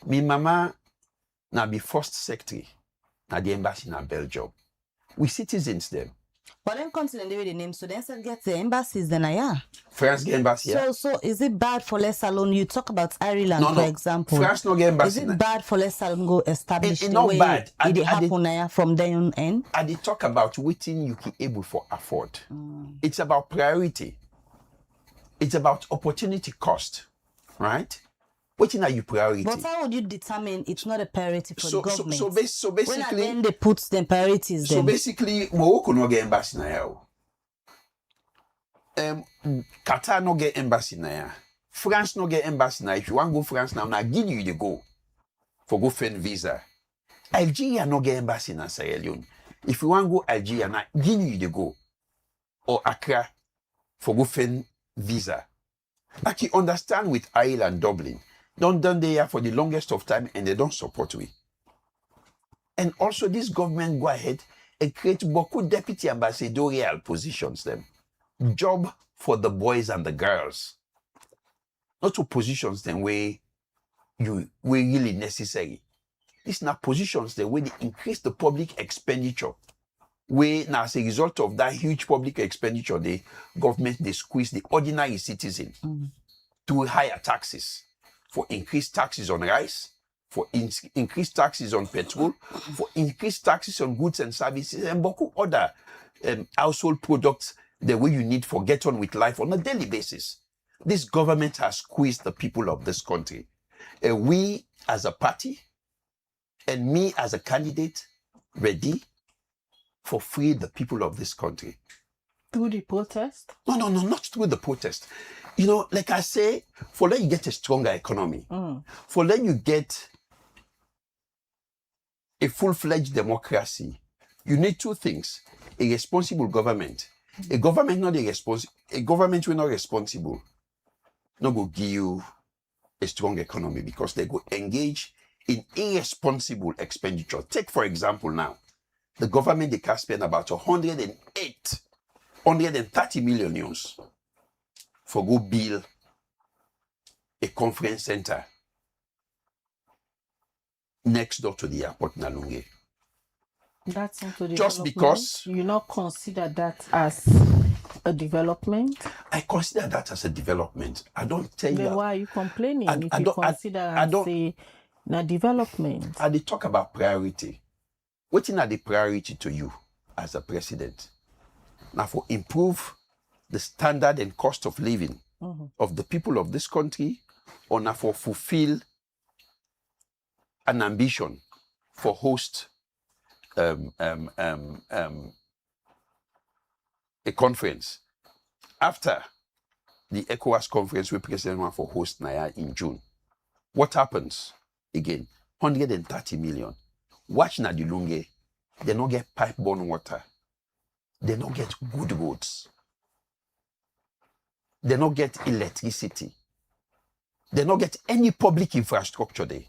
Me mama na be first secretary na the embassy in Belgium. We citizens them. But then continent the name, so then get the embassies then France get embassy. So is it bad for less alone? You talk about Ireland, for example. France no get embassy. Is it bad for less alone go establish it the not way bad. it happen from there on end? I did talk about waiting you can able for afford. It's about priority. It's about opportunity cost, right? Waiting are you priority? But how would you determine it's not a priority for the government? So basically, when they put the priorities. So basically, Morocco no get embassy now. Qatar no get embassy now. France no get embassy now. If you want to go France now give you the go for go find visa. Algeria no get embassy now Sierra Leone. If you want to go Algeria now give you the go. Or Accra for go find visa. Like you understand with Ireland, Dublin. Don't done there for the longest of time and they don't support we. And also this government go ahead and create beaucoup deputy ambassadorial positions them. Job for the boys and the girls. Not to positions them where really necessary. These are positions them where they increase the public expenditure. Where now as a result of that huge public expenditure, the government they squeeze the ordinary citizen to higher taxes. For increased taxes on rice, for increased taxes on petrol, for increased taxes on goods and services, and beaucoup other household products the way you need for get on with life on a daily basis. This government has squeezed the people of this country. We as a party and me as a candidate ready for free the people of this country. Through the protest? No, not through the protest. You know, like I say, for then you get a stronger economy. For then you get a full-fledged democracy. You need 2 things. A responsible government. A government will not responsible. Not go give you a strong economy because they go engage in irresponsible expenditure. Take, for example, now, the government, they can spend about 130 million euros for go build a conference center next door to the airport in Alunge. That's not a Just because you not consider that as a development? I consider that as a development. I don't tell then you. Why are you complaining if you consider as a development? I did talk about priority. What is the priority to you as a president? Now for improve the standard and cost of living of the people of this country, or na for fulfill an ambition for host a conference. After the ECOWAS conference, we President one for host Naya in June. What happens? Again, 130 million. Watch na the Lunge, they don't get pipe-borne water. They don't get good roads. They don't get electricity. They don't get any public infrastructure there.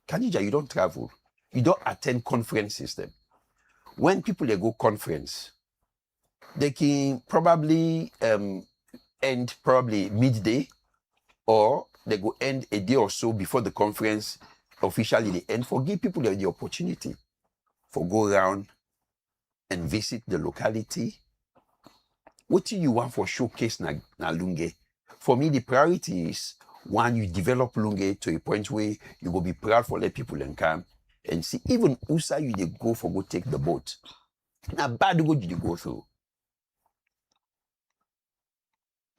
Kanija, you don't travel. You don't attend conferences then. When people they go conference, they can probably end probably midday, or they go end a day or so before the conference officially they end, for give people the opportunity for go around and visit the locality. What do you want for showcase na Lunge? For me, the priority is one, you develop Lunge to a point where you will be proud for let people and come and see. Even USA, you they go for go take the boat. Now, bad road you go through.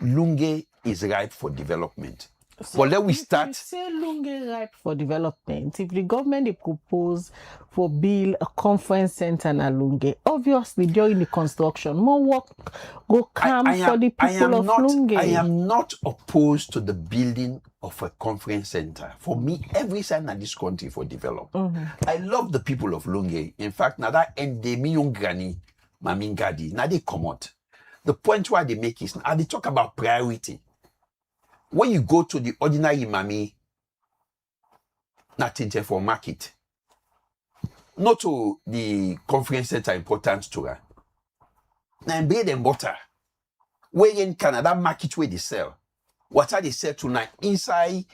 Lunge is ripe for development. So but let we if start. you say Lunge ripe for development, if the government they propose for build a conference center in Lunge, obviously during the construction, more work go come for the people of Lunge. I am not opposed to the building of a conference center. For me, every sign in this country for development. I love the people of Lunge. In fact, now that endemi young granny, mamingadi, now they come out. The point why they make is now they talk about priority. When you go to the ordinary mami, nothing for market, not to the conference center important to her. Now bread and butter, where in Canada market where they sell, what are they sell to now inside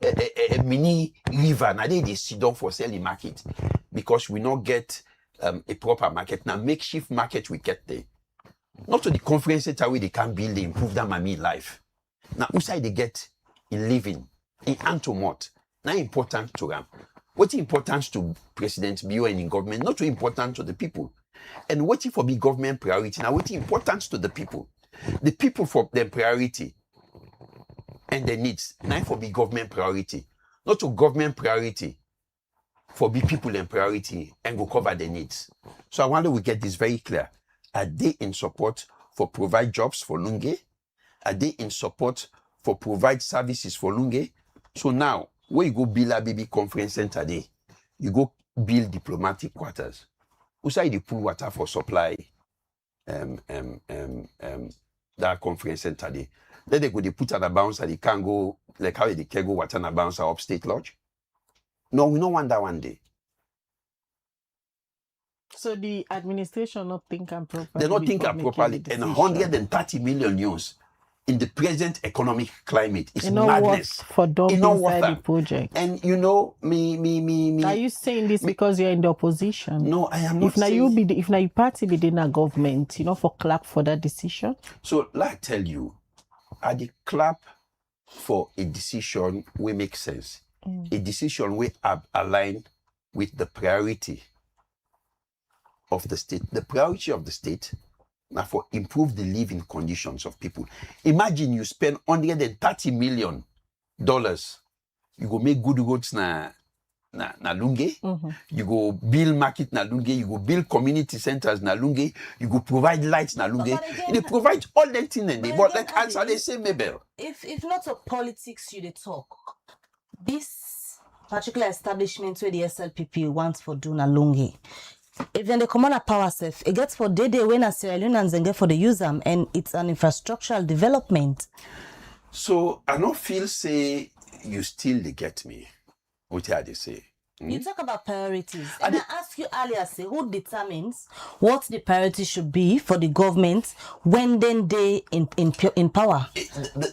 a mini river? Now they sit down for selling market because we not get a proper market. Now makeshift market we get there. Not to the conference center where they can build, they improve that mami life. Now, outside they get in living, in antomot, not important to them. What's important to President Bio and in government, not too important to the people. And what's for be government priority, now what's important to the people for their priority and their needs, not for be government priority, not to government priority, for be people and priority and go cover their needs. So I wonder we get this very clear. Are they in support for provide jobs for Lunge? Are they in support for provide services for Lunge? So now, where you go build a baby conference center there, you go build diplomatic quarters. Outside the pool water for supply that conference center there. Then they go they put on a bouncer, they can't go like how they can go water on a bouncer upstate lodge. No, we don't want that one day. So the administration not think properly. They don't think properly, and 130 million euros in the present economic climate is madness. For dumping inside the project. And you know, me. Are you saying this because you're in the opposition? No, I am not. If now your party be in a government, for clap for that decision. So, like I tell you, I the clap for a decision we make sense. A decision we align with the priority of the state. The priority of the state now for improve the living conditions of people. Imagine you spend $130 million. You go make good roads na Lunge. You go build market na Lunge. You go build community centers na Lunge. You go provide lights na Lunge. They provide all that thing and but like answer they say Mabel. If not of politics you they talk, this particular establishment where the SLPP wants for do na Lunge. If then they come on a power self, it gets for day when a Sierra Leoneans and get for the use them, and it's an infrastructural development. So I don't feel say you still get me. What they say? You talk about priorities, and I asked you earlier, say who determines what the priority should be for the government when then they in power.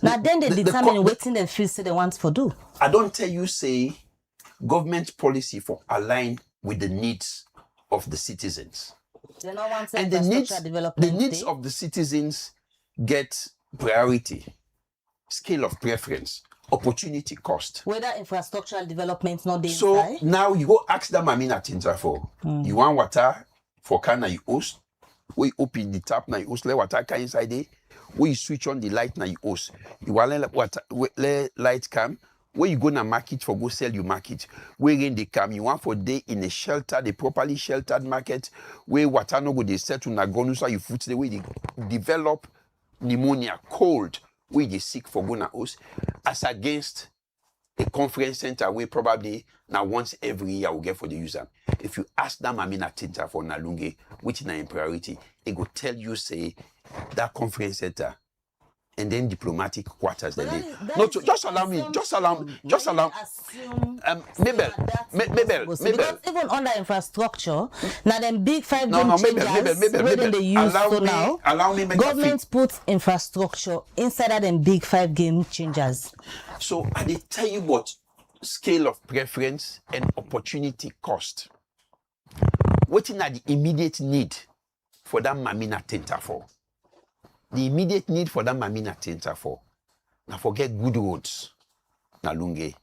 Now then they determine what they feel say they want for do. I don't tell you say government policy for align with the needs of the citizens. And the needs of the citizens get priority, scale of preference, opportunity cost. Whether infrastructural development not there. So inside. now you go ask them at Interfor. You want water for Kana you host? We open the tap now you host let water can inside there. where you switch on the light now you host. You want let light come. Where you go na market for go sell you market. Where in they come, you want for day in a shelter, the properly sheltered market, where water no go they set to na gonusa you foot the way they develop pneumonia, cold, where they sick for go na host, as against a conference center where probably now once every year will get for the user. If you ask them, I mean, a tinta for Nalunge, which is in priority, it will tell you, say, that conference center and then diplomatic quarters. Just allow me. Mabel. Because even under infrastructure, now them big 5 game changers, when they use allow me government puts infrastructure inside of them big 5 game changers. So I did tell you what scale of preference and opportunity cost. What is the immediate need for that mamina tenta for? The immediate need for that mamina tenta for. Now forget good roads, na lunge.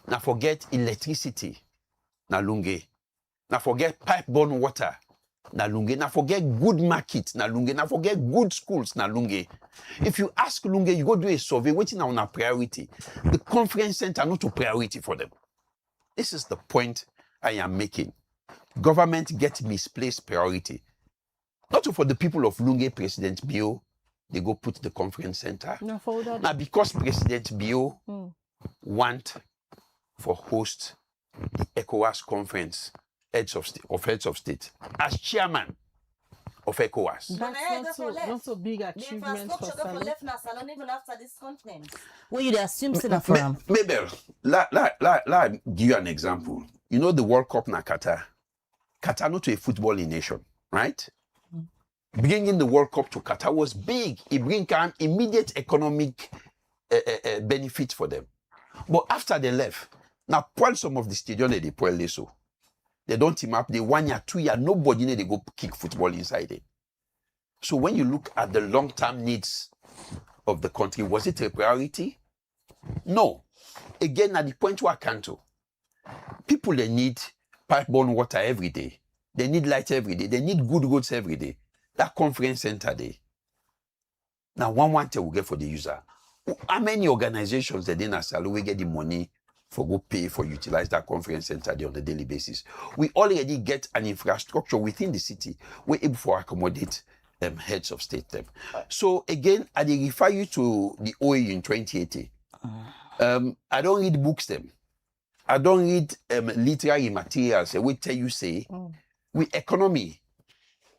Now forget electricity, na lunge. Now forget pipe-borne water, na lunge. Now forget good markets, na lunge. Now forget good schools, na lunge. If you ask lunge, you go do a survey, waiting on a priority. The conference center not a priority for them. This is the point I am making. Government get misplaced priority. Not for the people of Lunge, President Bio, they go put the conference center. Now because President Bio want for host the ECOWAS conference, heads of state, as chairman of ECOWAS. That's not so big achievement for Salon. Even after this conference. Well, you assume from. Mabel, let give you an example. You know the World Cup na Qatar. Qatar not a footballing nation, right? Bringing the World Cup to Qatar was big. It brings an immediate economic benefit for them. But after they left, now pull some of the stadium they pull this so. They don't team up. They 1 year, 2 year, nobody they go kick football inside it. So when you look at the long-term needs of the country, was it a priority? No. Again, at the point where I can't. People they need pipe-borne water every day. They need light every day. They need good roads every day. That conference center day. Now, one will get for the user. How many organizations that in Asalo will get the money for go pay for utilize that conference center day on a daily basis? We already get an infrastructure within the city. We're able to accommodate heads of state them. So again, I refer you to the OAU in 2080. I don't read books them. I don't read literary materials. I will tell you, say, we economy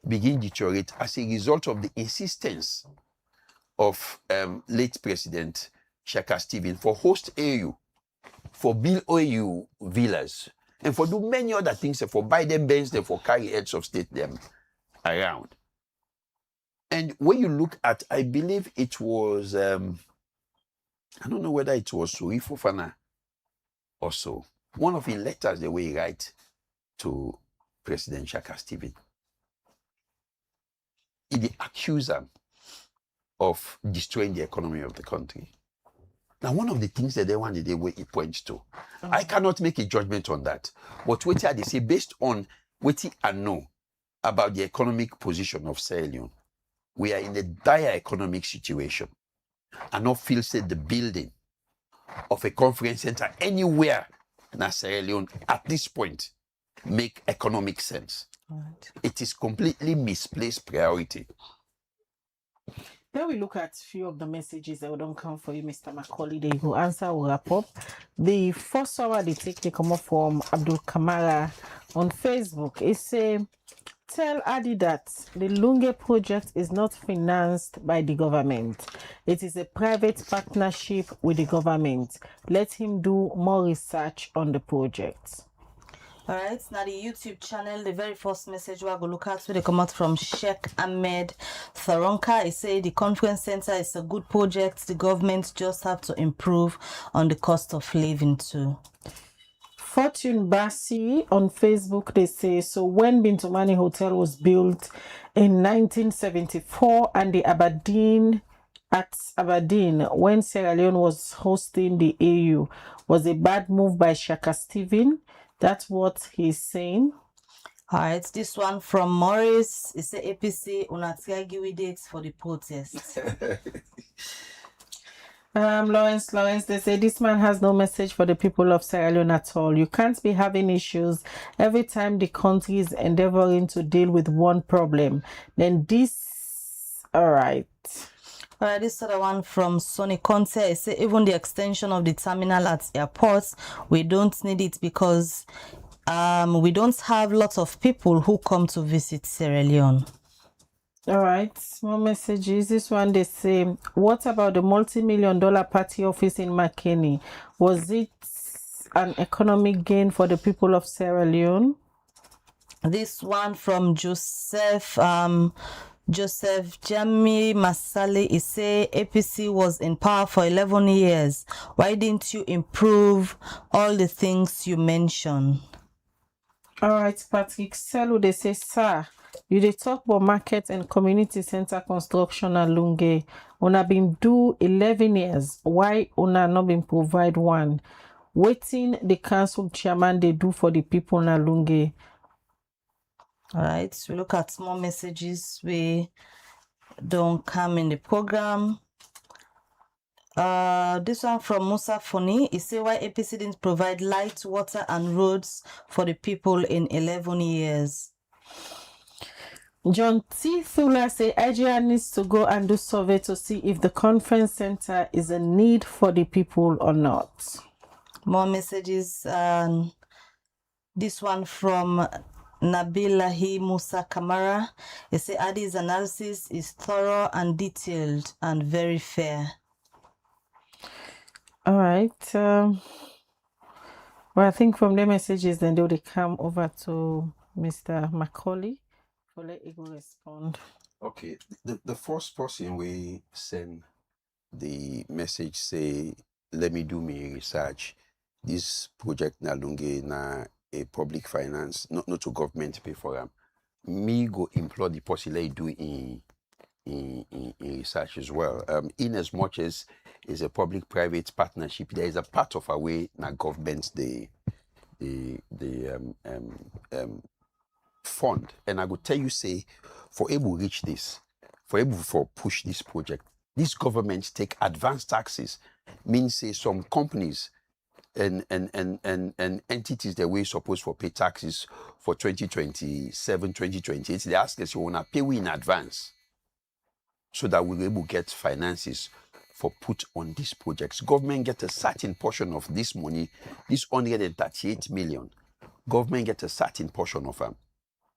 begin deteriorate as a result of the insistence of late President Shaka Stephen for host AU, for build OAU villas, and for do many other things, for buy them Benz, them for carry heads of state them around. And when you look at, I believe it was, I don't know whether it was Suri Fofana or so, one of the letters the way he write to President Shaka Stephen, he accused him of destroying the economy of the country. Now, one of the things that they wanted, the way he points to, I cannot make a judgment on that. But what they say, based on what I know about the economic position of Sierra Leone, we are in a dire economic situation. I not feel say the building of a conference center anywhere in Sierra Leone at this point make economic sense. Right. It is completely misplaced priority. Then we look at a few of the messages that don't come for you, Mr. Macaulay. They go answer or wrap up. The first hour they come up from Abdul Kamara on Facebook. It say, tell Adi that the Lunge project is not financed by the government. It is a private partnership with the government. Let him do more research on the project. All right, now the YouTube channel, the very first message we're going to look at, they come out from Sheikh Ahmed Tharonka. He said the conference center is a good project. The government just have to improve on the cost of living too. Fortune Basi on Facebook, they say, so when Bintomani Hotel was built in 1974 and the Aberdeen, when Sierra Leone was hosting the AU, was a bad move by Shaka Stephen. That's what he's saying. All right, this one from Morris. It say APC unatiagi dates for the protest. Lawrence, they say this man has no message for the people of Sierra Leone at all. You can't be having issues every time the country is endeavoring to deal with one problem. Then this, all right. All right, this other one from Sonny Conte. It say even the extension of the terminal at airports, we don't need it because we don't have lots of people who come to visit Sierra Leone. All right, more messages. This one they say, what about the multi-million-dollar party office in McKinney? Was it an economic gain for the people of Sierra Leone? This one from Joseph Jami Masali is say APC was in power for 11 years. Why didn't you improve all the things you mentioned? All right, Patrick Selu, they say, sir, you dey talk about market and community center construction at Lunge. Una been do 11 years. Why una not been provide one? Waiting the council chairman they do for the people na Lunge. All right, we look at more messages we don't come in the program. This one from Musa Foni is say why APC didn't provide light, water, and roads for the people in 11 years. John T. Thula say IGR needs to go and do survey to see if the conference center is a need for the people or not. More messages. This one from Nabilahi Musa Kamara. They say Adi's analysis is thorough and detailed and very fair. All right. Well, I think from the messages, then they will come over to Mr. Macaulay for let Ego respond. Okay. The first person we send the message say, let me do me research. This project na Lunge na a public finance, not to government pay for them. Me go implore the person let do in research as well. In as much as is a public-private partnership, there is a part of our way na government the fund. And I would tell you say, for able reach this, for able for push this project, these governments take advanced taxes. Means say some companies and entities that we supposed for pay taxes for 2027, 2028, they ask us, you wanna pay we in advance so that we'll be able to get finances for put on these projects. Government get a certain portion of this money, this 138 million. Government get a certain portion of them.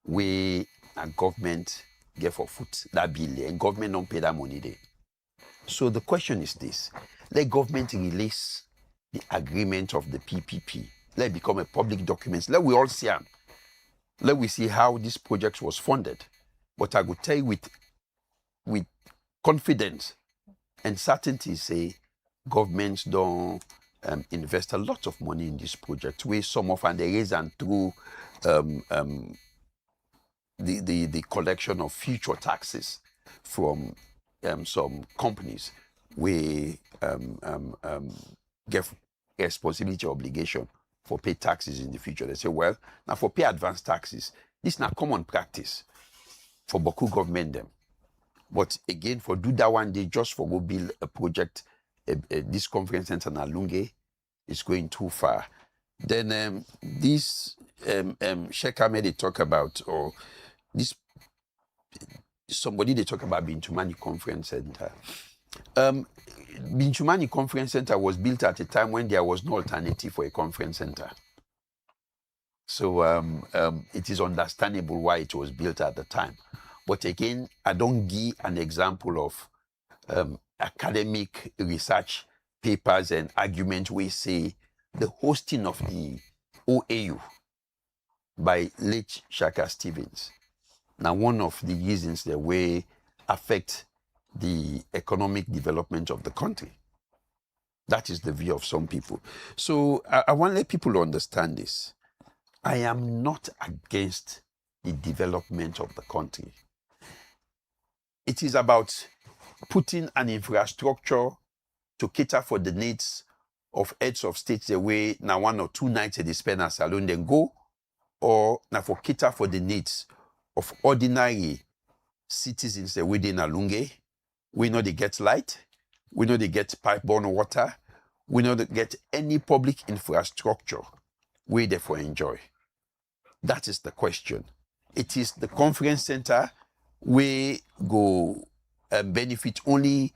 We a government get for foot that bill and government don't pay that money there. So the question is this: let government release the agreement of the PPP. Let it become a public document. Let we all see them. Let we see how this project was funded. But I would tell you with confidence and certainty, say governments don't invest a lot of money in this project. We some of and they raise and through the collection of future taxes from some companies. We get responsibility obligation for pay taxes in the future. They say, well, now for pay advanced taxes, this is not common practice for Boku government them. But again, for do that one day, just for go build a project, this conference center in Alunge is going too far. Then this Shekame they talk about, or this somebody they talk about Bintumani Conference Center. Bintumani Conference Center was built at a time when there was no alternative for a conference center. So it is understandable why it was built at the time. But again, I don't give an example of academic research papers and arguments we say the hosting of the OAU by late Shaka Stevens. Now, one of the reasons that way affect the economic development of the country. That is the view of some people. So I want to let people understand this. I am not against the development of the country. It is about putting an infrastructure to cater for the needs of heads of states the way now 1 or 2 nights they spend at salon, then go or now for cater for the needs of ordinary citizens within Alunge. We know they get light, we know they get pipe-borne water, we know they get any public infrastructure we therefore enjoy. That is the question. It is the conference center we go benefit only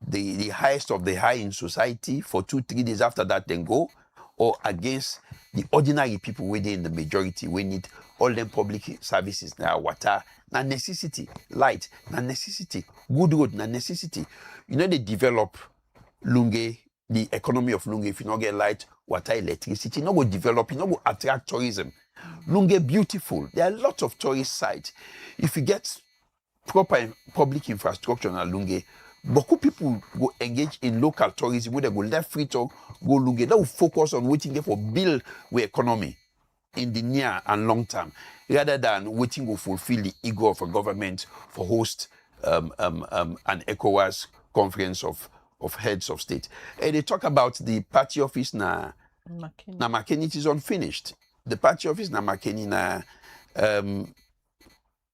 the highest of the high in society for 2-3 days after that then go, or against the ordinary people within the majority. We need all them public services now, water, na necessity, light, na necessity, good road, na necessity. You know, they develop Lunge, the economy of Lunge, if you not get light, water, electricity, you not go develop, you not go attract tourism. Lunge beautiful. There are lots of tourist sites. If you get proper public infrastructure in Lunge, beaucoup people go engage in local tourism where they go left free to go Lunge. That will focus on waiting for build the economy in the near and long term, rather than waiting to fulfill the ego of a government for host an ECOWAS conference of heads of state. And they talk about the party office na Makeni. It is unfinished. The party office na Makeni na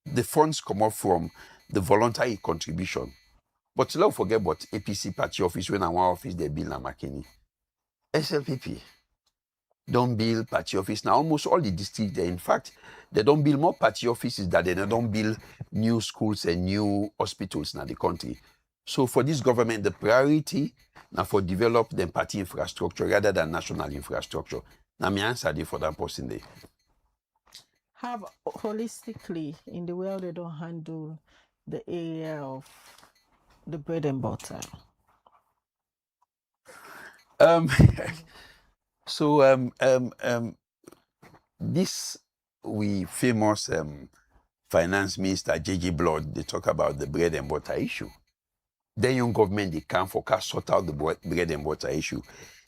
the funds come up from the voluntary contribution. But let's forget about APC party office when one office they build na Makeni. SLPP don't build party office now. Almost all the districts there. In fact, they don't build more party offices than they don't build new schools and new hospitals in the country. So for this government, the priority now for develop the party infrastructure rather than national infrastructure. Now my answer for that person there. Have holistically in the way they don't handle the area of the bread and butter. This we famous finance minister J.J. Blood, they talk about the bread and butter issue. Then young government they can forecast sort out the bread and butter issue.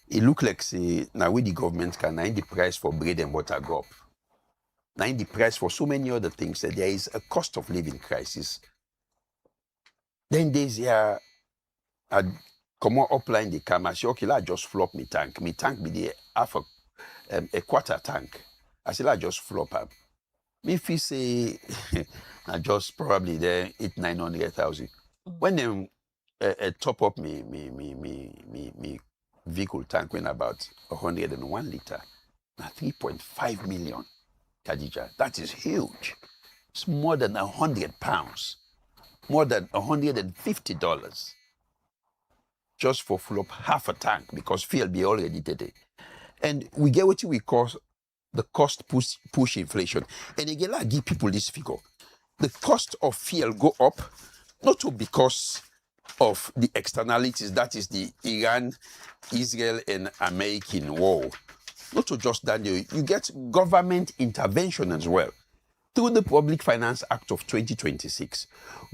It look like say now with the government can the price for bread and butter go up. Now the price for so many other things that there is a cost of living crisis. Then there's a common upline the come and say, okay, I just flop me tank. Me tank be the half a quarter tank. I say I just flop up. Me if say I just probably there 800,000-900,000. When them top up me vehicle tank when about 101 liter, now 3.5 million. Khadija, that is huge. It's more than £100, more than $150 just for flop half a tank because fuel be already dead. And we get what we call the cost push inflation. And again, I give people this figure. The cost of fuel go up, not because of the externalities, that is the Iran, Israel, and American war. Not to just that, you get government intervention as well. Through the Public Finance Act of 2026,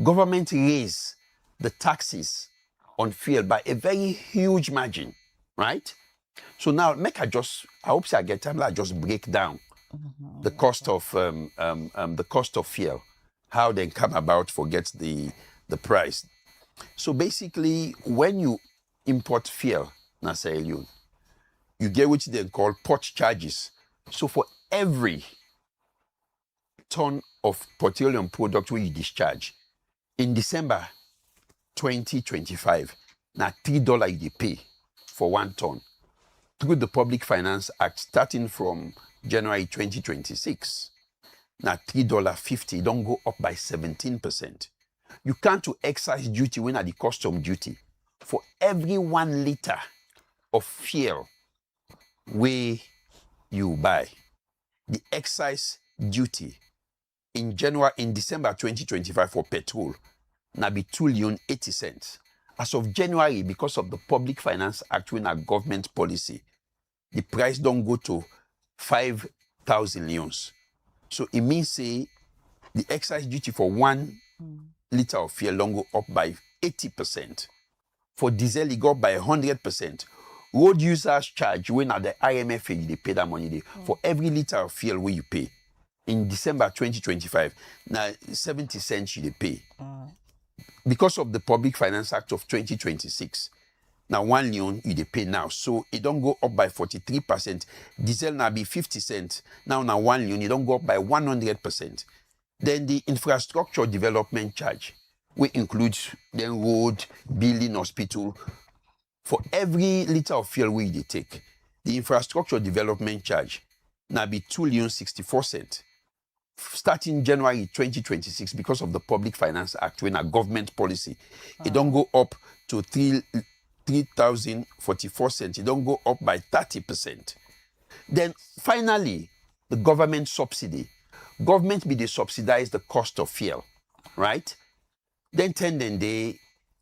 government raised the taxes on fuel by a very huge margin, right? So now, I hope I get time, I just break down the cost of fuel, how they come about, forget the price. So basically, when you import fuel, you get what they call port charges. So for every ton of petroleum product where you discharge, in December 2025, now $3 you pay for 1 ton. Through the Public Finance Act, starting from January 2026, now $3.50 don't go up by 17%. You can't do excise duty when at the custom duty. For every 1 liter of fuel where you buy, the excise duty in December 2025 for petrol now be $2.80. As of January, because of the Public Finance Act, when a government policy, the price don't go to 5,000 leons. So it means say the excise duty for 1 liter of fuel don't go up by 80%. For diesel, it go up by 100%. Road users charge when at the IMF they pay that money for every liter of fuel where you pay. In December 2025, now 70 cents you pay. Because of the Public Finance Act of 2026, Now 1 leon you dey pay now. So it don't go up by 43%. Diesel now be 50 cents. Now 1 leon, it don't go up by 100%. Then the infrastructure development charge, which includes the road, building, hospital. For every liter of fuel we they take, the infrastructure development charge now be 2 leon 64 cents. Starting January 2026, because of the Public Finance Act, when a government policy, it don't go up to 3,044 cents. It don't go up by 30%. Then finally, the government subsidy. Government be they subsidize the cost of fuel, right? Then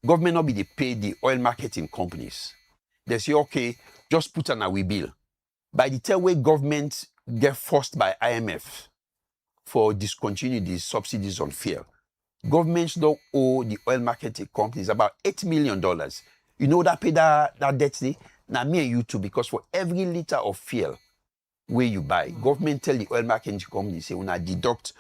government not be they pay the oil marketing companies. They say, okay, just put on our bill. By the time where government get forced by IMF for discontinue the subsidies on fuel, governments don't owe the oil marketing companies about $8 million. You know that pay that debt? Now me and you too, because for every liter of fuel where you buy, government tell the oil marketing company, say, when I deduct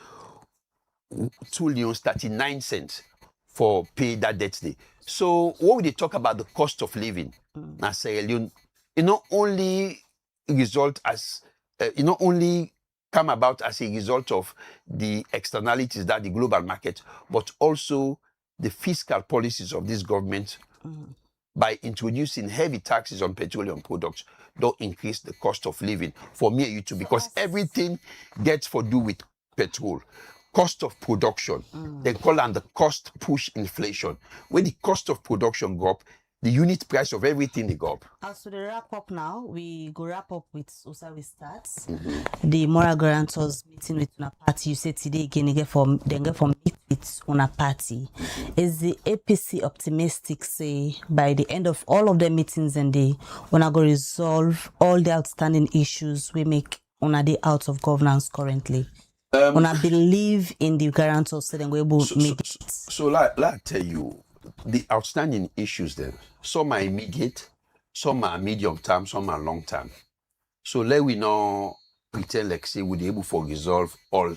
2 leon 39 cents for pay that debt. So what would they talk about the cost of living? Now Sierra Leone, it not only result as, it not only come about as a result of the externalities that the global market, but also the fiscal policies of this government by introducing heavy taxes on petroleum products don't increase the cost of living for me and you too, because everything gets for do with petrol. Cost of production, they call it the cost push inflation. When the cost of production go up, the unit price of everything they go up. As to the wrap up now, we go wrap up with Usawi starts. The Moral Guarantors meeting with una party. You say today again, they get from meet with una party. Is the APC optimistic say by the end of all of the meetings and they wanna go resolve all the outstanding issues we make una day out of governance currently? Una believe in the guarantors so then we will make it. So let I tell you, the outstanding issues there, some are immediate, some are medium term, some are long term. So let we not pretend like say we'll be able to resolve all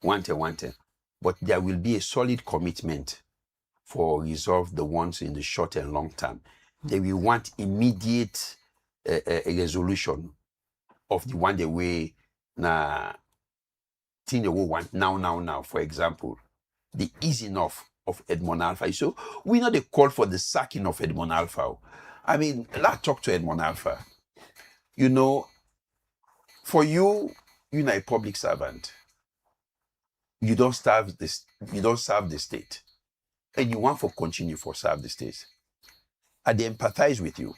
one time. But there will be a solid commitment for resolve the ones in the short and long term. They will want immediate a resolution of the one the way thing they will want now. For example, the easing off of Edmond Alpha. So we know they call for the sacking of Edmond Alpha. I mean, let's talk to Edmond Alpha. You know, for you're a public servant. You don't serve the state. And you want to continue for serve the state. I empathize with you.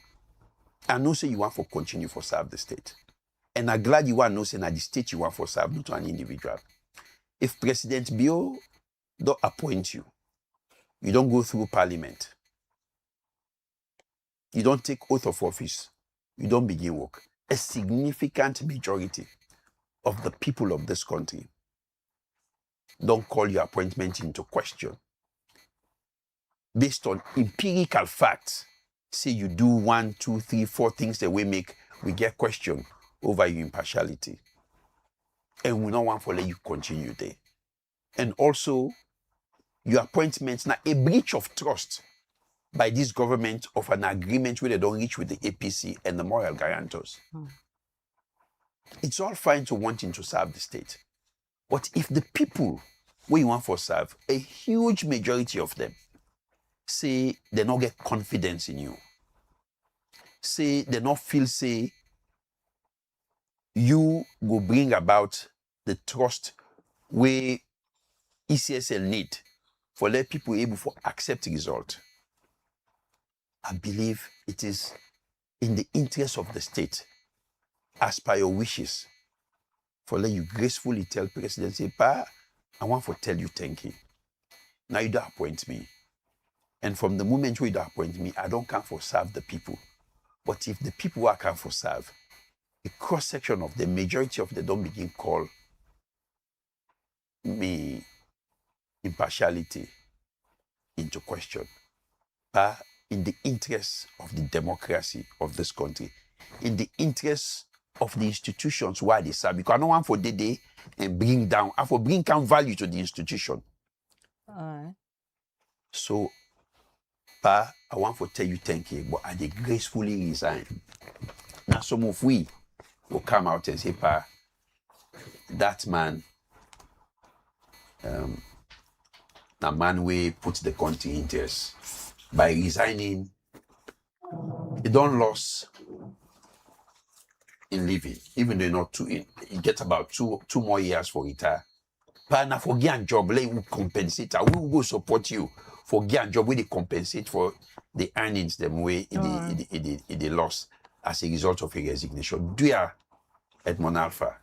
I know say you want to continue for serve the state. And I'm glad you want to know say that the state you want for serve, not an individual. If President Bio don't appoint you, you don't go through parliament. You don't take oath of office. You don't begin work. A significant majority of the people of this country don't call your appointment into question. Based on empirical facts, say you do 1, 2, 3, 4 things that we get question over your impartiality. And we don't want to let you continue there. And also, your appointment now a breach of trust by this government of an agreement where they don't reach with the APC and the Moral Guarantors. It's all fine to wanting to serve the state. But if the people where you want to serve, a huge majority of them, say they don't get confidence in you, say they don't feel, say, you will bring about the trust where ECSL need for let people able to accept the result. I believe it is in the interest of the state, as per your wishes, for let you gracefully tell President, say, Pa, I want to tell you thank you. Now you don't appoint me. And from the moment where you don't appoint me, I don't come for serve the people. But if the people who I come for serve, a cross-section of the majority of them don't begin call me impartiality into question. But in the interest of the democracy of this country, in the interest of the institutions where they serve, because I don't want for the day and bring down, I for bring down value to the institution. All right. So, Pa, I want to tell you thank you, but I did gracefully resign. Now some of we will come out and say, Pa, that man, a man we put the country in tears. By resigning, he don't lose in living, even though not too. He get about two more years for retire. Pa, na for get a job, let we compensate. We will go support you for get a job. We they compensate for the earnings them way in the loss as a result of a resignation. Do ya, Edmond Alpha?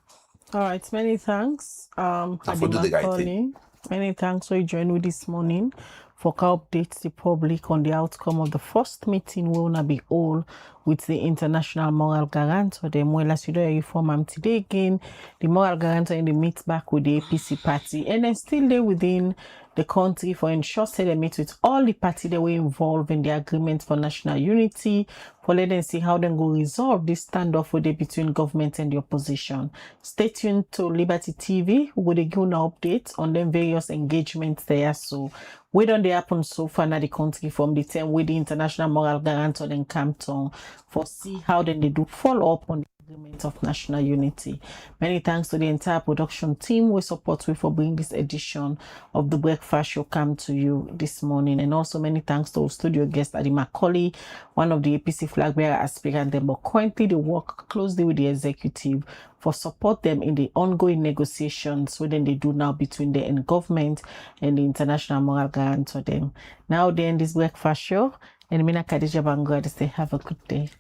All right, many thanks. For do the right thing. Many thanks for you joining with this morning for updates the public on the outcome of the first meeting will not be all with the International Moral Guarantor. The Muelas reform today again. The Moral Guarantor in the meet back with the APC party and then still there within the country for ensure they meet with all the parties that were involved in the agreement for national unity, for let them see how they go resolve this standoff with between government and the opposition. Stay tuned to Liberty TV, who will give an update on them various engagements there. So where don't they happen so far in the country from the time with the International Moral Guarantor and Campton for see how then they do follow up on the agreement of national unity. Many thanks to the entire production team we support for bringing this edition of the breakfast show come to you this morning, and also many thanks to our studio guest Adi Macaulay, one of the APC flag bearer aspirant, but currently they work closely with the executive for support them in the ongoing negotiations within they do now between the government and the International Moral Guarantor them. Now they end this breakfast show, and Mina Khadija Bango to say have a good day.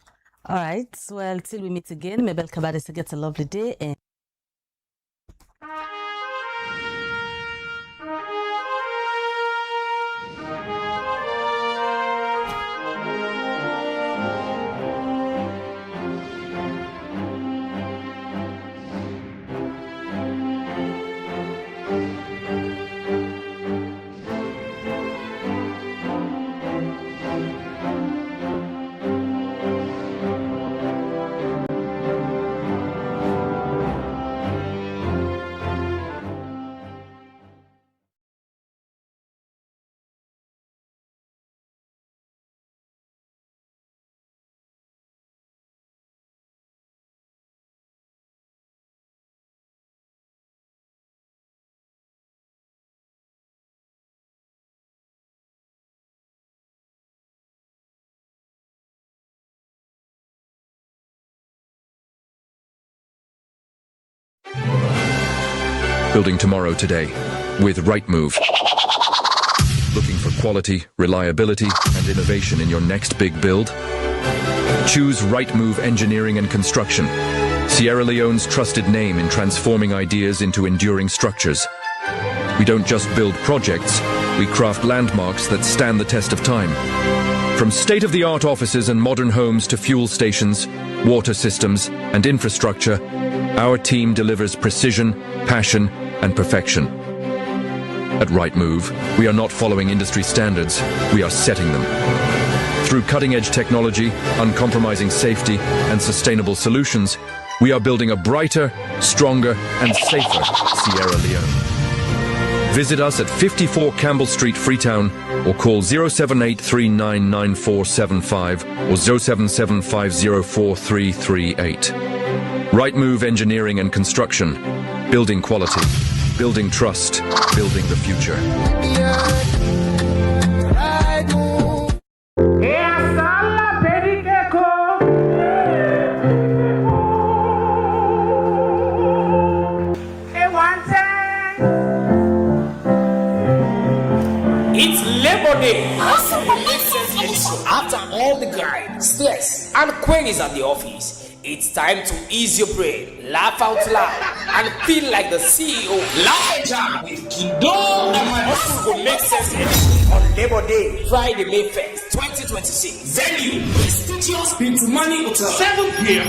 All right, well, till we meet again, Mabel Kabade get a lovely day. And Building tomorrow today with Rightmove. Looking for quality, reliability, and innovation in your next big build? Choose Rightmove Engineering and Construction, Sierra Leone's trusted name in transforming ideas into enduring structures. We don't just build projects, we craft landmarks that stand the test of time. From state-of-the-art offices and modern homes to fuel stations, water systems, and infrastructure, our team delivers precision, passion, and perfection. At Rightmove, we are not following industry standards, we are setting them. Through cutting-edge technology, uncompromising safety, and sustainable solutions, we are building a brighter, stronger, and safer Sierra Leone. Visit us at 54 Campbell Street, Freetown, or call 078399475 or 077504338. Rightmove Engineering and Construction. Building quality, building trust, building the future. It's Labor Day. After all the grind, stress, and queries at the office, it's time to ease your brain, laugh out loud, and feel like the CEO. Laugh and jam with Kindo and my hustle will make sense on Labor Day, Friday, May 1st, 2026. Venue, prestigious Bintu Money Hotel, 7 p.m.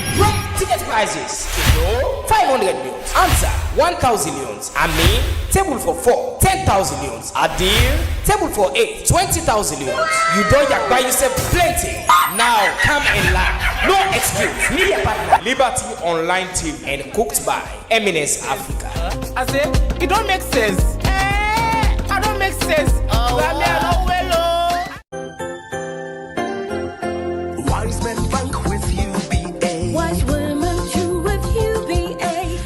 Ticket prices, Kindo, 500 millions. Answer, 1,000 millions. Amin, table for 4, 10,000 millions. Adil, table for 8, 20,000 millions. You don't buy yourself plenty. Now come and laugh. No excuse. Media partner, Liberty Online TV, and cooked by Eminence Africa. I say, it don't make sense. I don't make sense. wise men rank with UBA. Wise women too with UBA.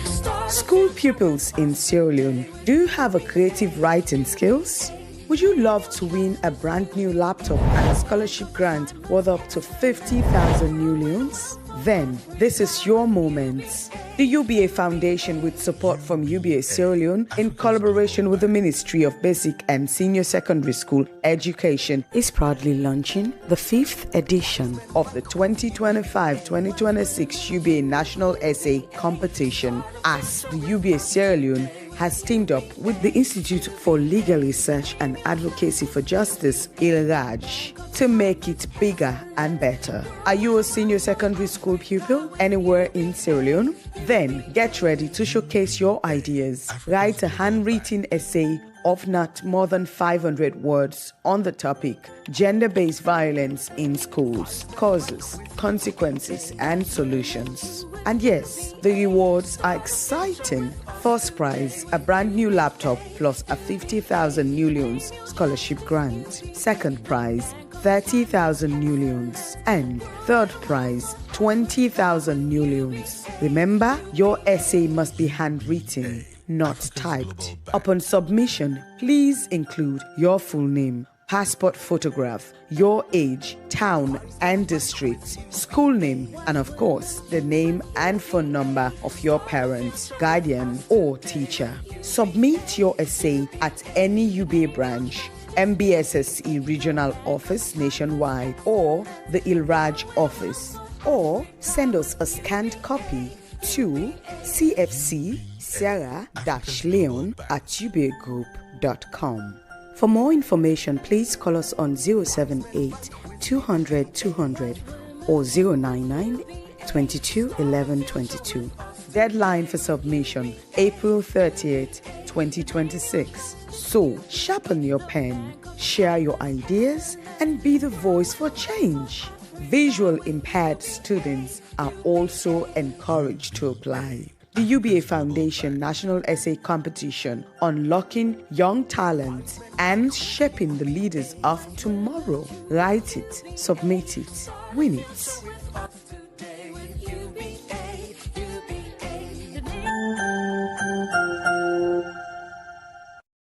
School pupils in Sierra Leone, do you have a creative writing skills? Would you love to win a brand new laptop and a scholarship grant worth up to 50,000 new leones? Then, this is your moment. The UBA Foundation, with support from UBA Sierra Leone, in collaboration with the Ministry of Basic and Senior Secondary School Education, is proudly launching the 5th edition of the 2025-2026 UBA National Essay Competition, as the UBA Sierra Leone has teamed up with the Institute for Legal Research and Advocacy for Justice, ILRAJ, to make it bigger and better. Are you a senior secondary school pupil anywhere in Sierra Leone? Then get ready to showcase your ideas. Write a handwritten essay of not more than 500 words on the topic gender-based violence in schools, causes, consequences, and solutions. And yes, the rewards are exciting. First prize, a brand new laptop plus a 50,000 new leones scholarship grant. Second prize, 30,000 new leones. And third prize, 20,000 new leones. Remember, your essay must be handwritten, not typed. Upon submission, please include your full name, passport photograph, your age, town and district, school name, and of course, the name and phone number of your parent, guardian, or teacher. Submit your essay at any UBA branch, MBSSE Regional Office nationwide, or the ILRAJ office, or send us a scanned copy to cfc-sarah-leon@ubagroup.com. For more information, please call us on 078 200 200 or 099 22 11 22. Deadline for submission, April 30th, 2026. So, sharpen your pen, share your ideas, and be the voice for change. Visual impaired students are also encouraged to apply. The UBA Foundation National Essay Competition, unlocking young talent and shaping the leaders of tomorrow. Write it, submit it, win it.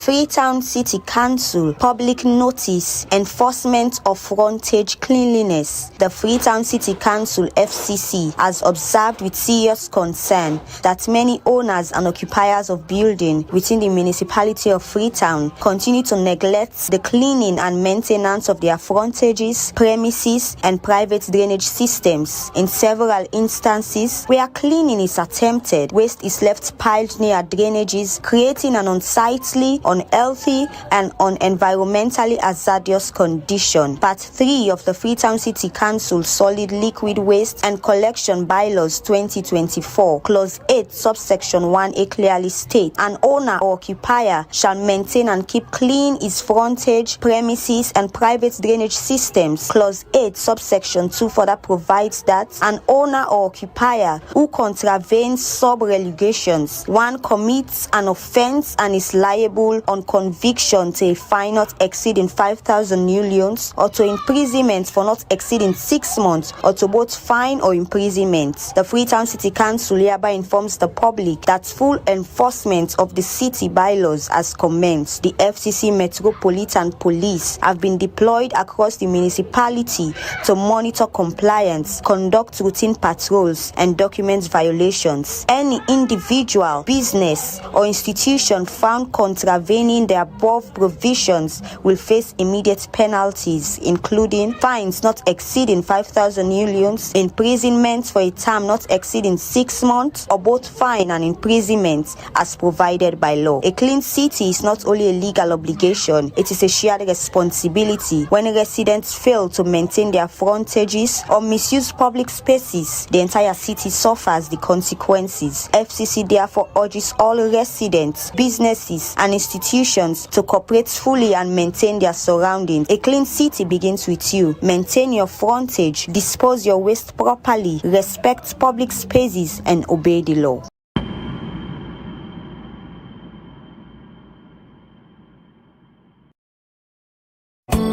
Freetown City Council Public Notice Enforcement of Frontage Cleanliness. The Freetown City Council FCC has observed with serious concern that many owners and occupiers of buildings within the municipality of Freetown continue to neglect the cleaning and maintenance of their frontages, premises, and private drainage systems. In several instances where cleaning is attempted, waste is left piled near drainages, creating an unsightly, unhealthy, and environmentally hazardous condition. Part 3 of the Freetown City Council Solid Liquid Waste and Collection Bylaws 2024, Clause 8, subsection 1A clearly states, an owner or occupier shall maintain and keep clean his frontage, premises, and private drainage systems. Clause 8, subsection 2 further provides that an owner or occupier who contravenes sub-relegations 1 commits an offense and is liable on conviction to a fine not exceeding 5,000 new leones, or to imprisonment for not exceeding 6 months, or to both fine or imprisonment. The Freetown City Council hereby informs the public that full enforcement of the city bylaws has commenced. The FCC Metropolitan Police have been deployed across the municipality to monitor compliance, conduct routine patrols, and document violations. Any individual, business, or institution found contravening the above provisions will face immediate penalties, including fines not exceeding 5,000 new leones, imprisonment for a term not exceeding 6 months, or both fine and imprisonment as provided by law. A clean city is not only a legal obligation, it is a shared responsibility. When residents fail to maintain their frontages or misuse public spaces, the entire city suffers the consequences. FCC therefore urges all residents, businesses, and institutions to cooperate fully and maintain their surroundings. A clean city begins with you. Maintain your frontage, dispose your waste properly, respect public spaces, and obey the law.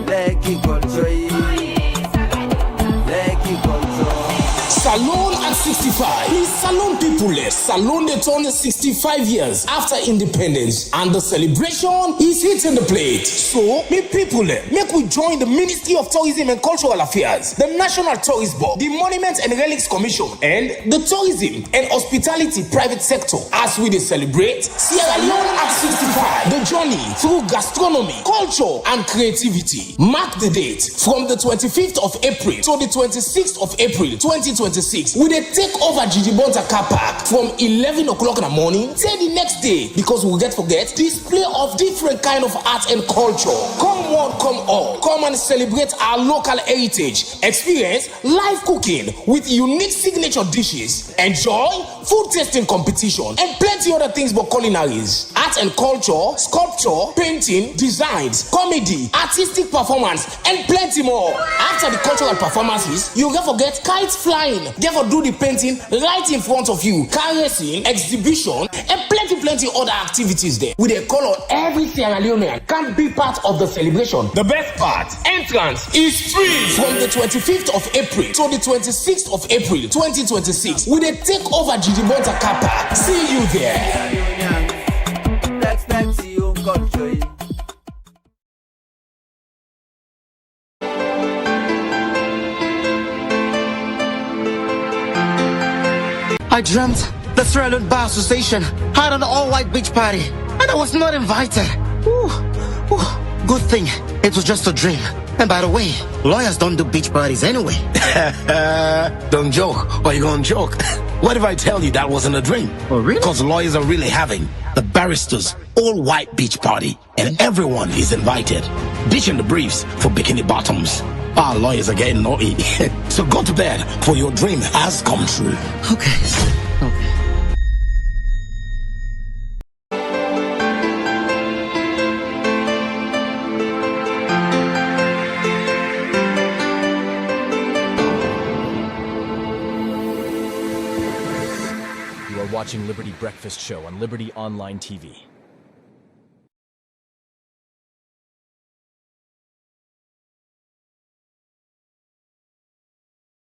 Let it go. Salon at 65. Please salon people less. Salon they turn 65 years after independence and the celebration is hitting the plate. So, me people make we join the Ministry of Tourism and Cultural Affairs, the National Tourist Board, the Monuments and Relics Commission, and the Tourism and Hospitality Private Sector as we celebrate Sierra Leone at 65. The journey through gastronomy, culture, and creativity. Mark the date from the 25th of April to the 26th of April 2026. We dey take over Jijibonta car park from 11 o'clock in the morning till the next day because we will forget display of different kind of art and culture. Come one, come all. Come and celebrate our local heritage. Experience live cooking with unique signature dishes. Enjoy food tasting competition and plenty other things but culinaries. Art and culture, sculpture, painting, designs, comedy, artistic performance, and plenty more. After the cultural performances, you never forget kites flying. Never do the painting right in front of you. Car racing, exhibition, and plenty other activities there. With a call on every Sierra Leonean can be part of the celebration. The best part, entrance is free from the 25th of April to the 26th of April 2026. With a takeover Jijibonta car park. See you there. I dreamt the Sierra Leone Bar Association had an all-white beach party, and I was not invited. Good thing it was just a dream. And by the way, lawyers don't do beach parties anyway. Don't joke, or you're gonna joke. What if I tell you that wasn't a dream? Oh, really? Because lawyers are really having the barristers' all-white beach party, and everyone is invited. Ditching the briefs for bikini bottoms. Our lawyers are getting naughty. So go to bed, for your dream has come true. Okay. You are watching Liberty Breakfast Show on Liberty Online TV.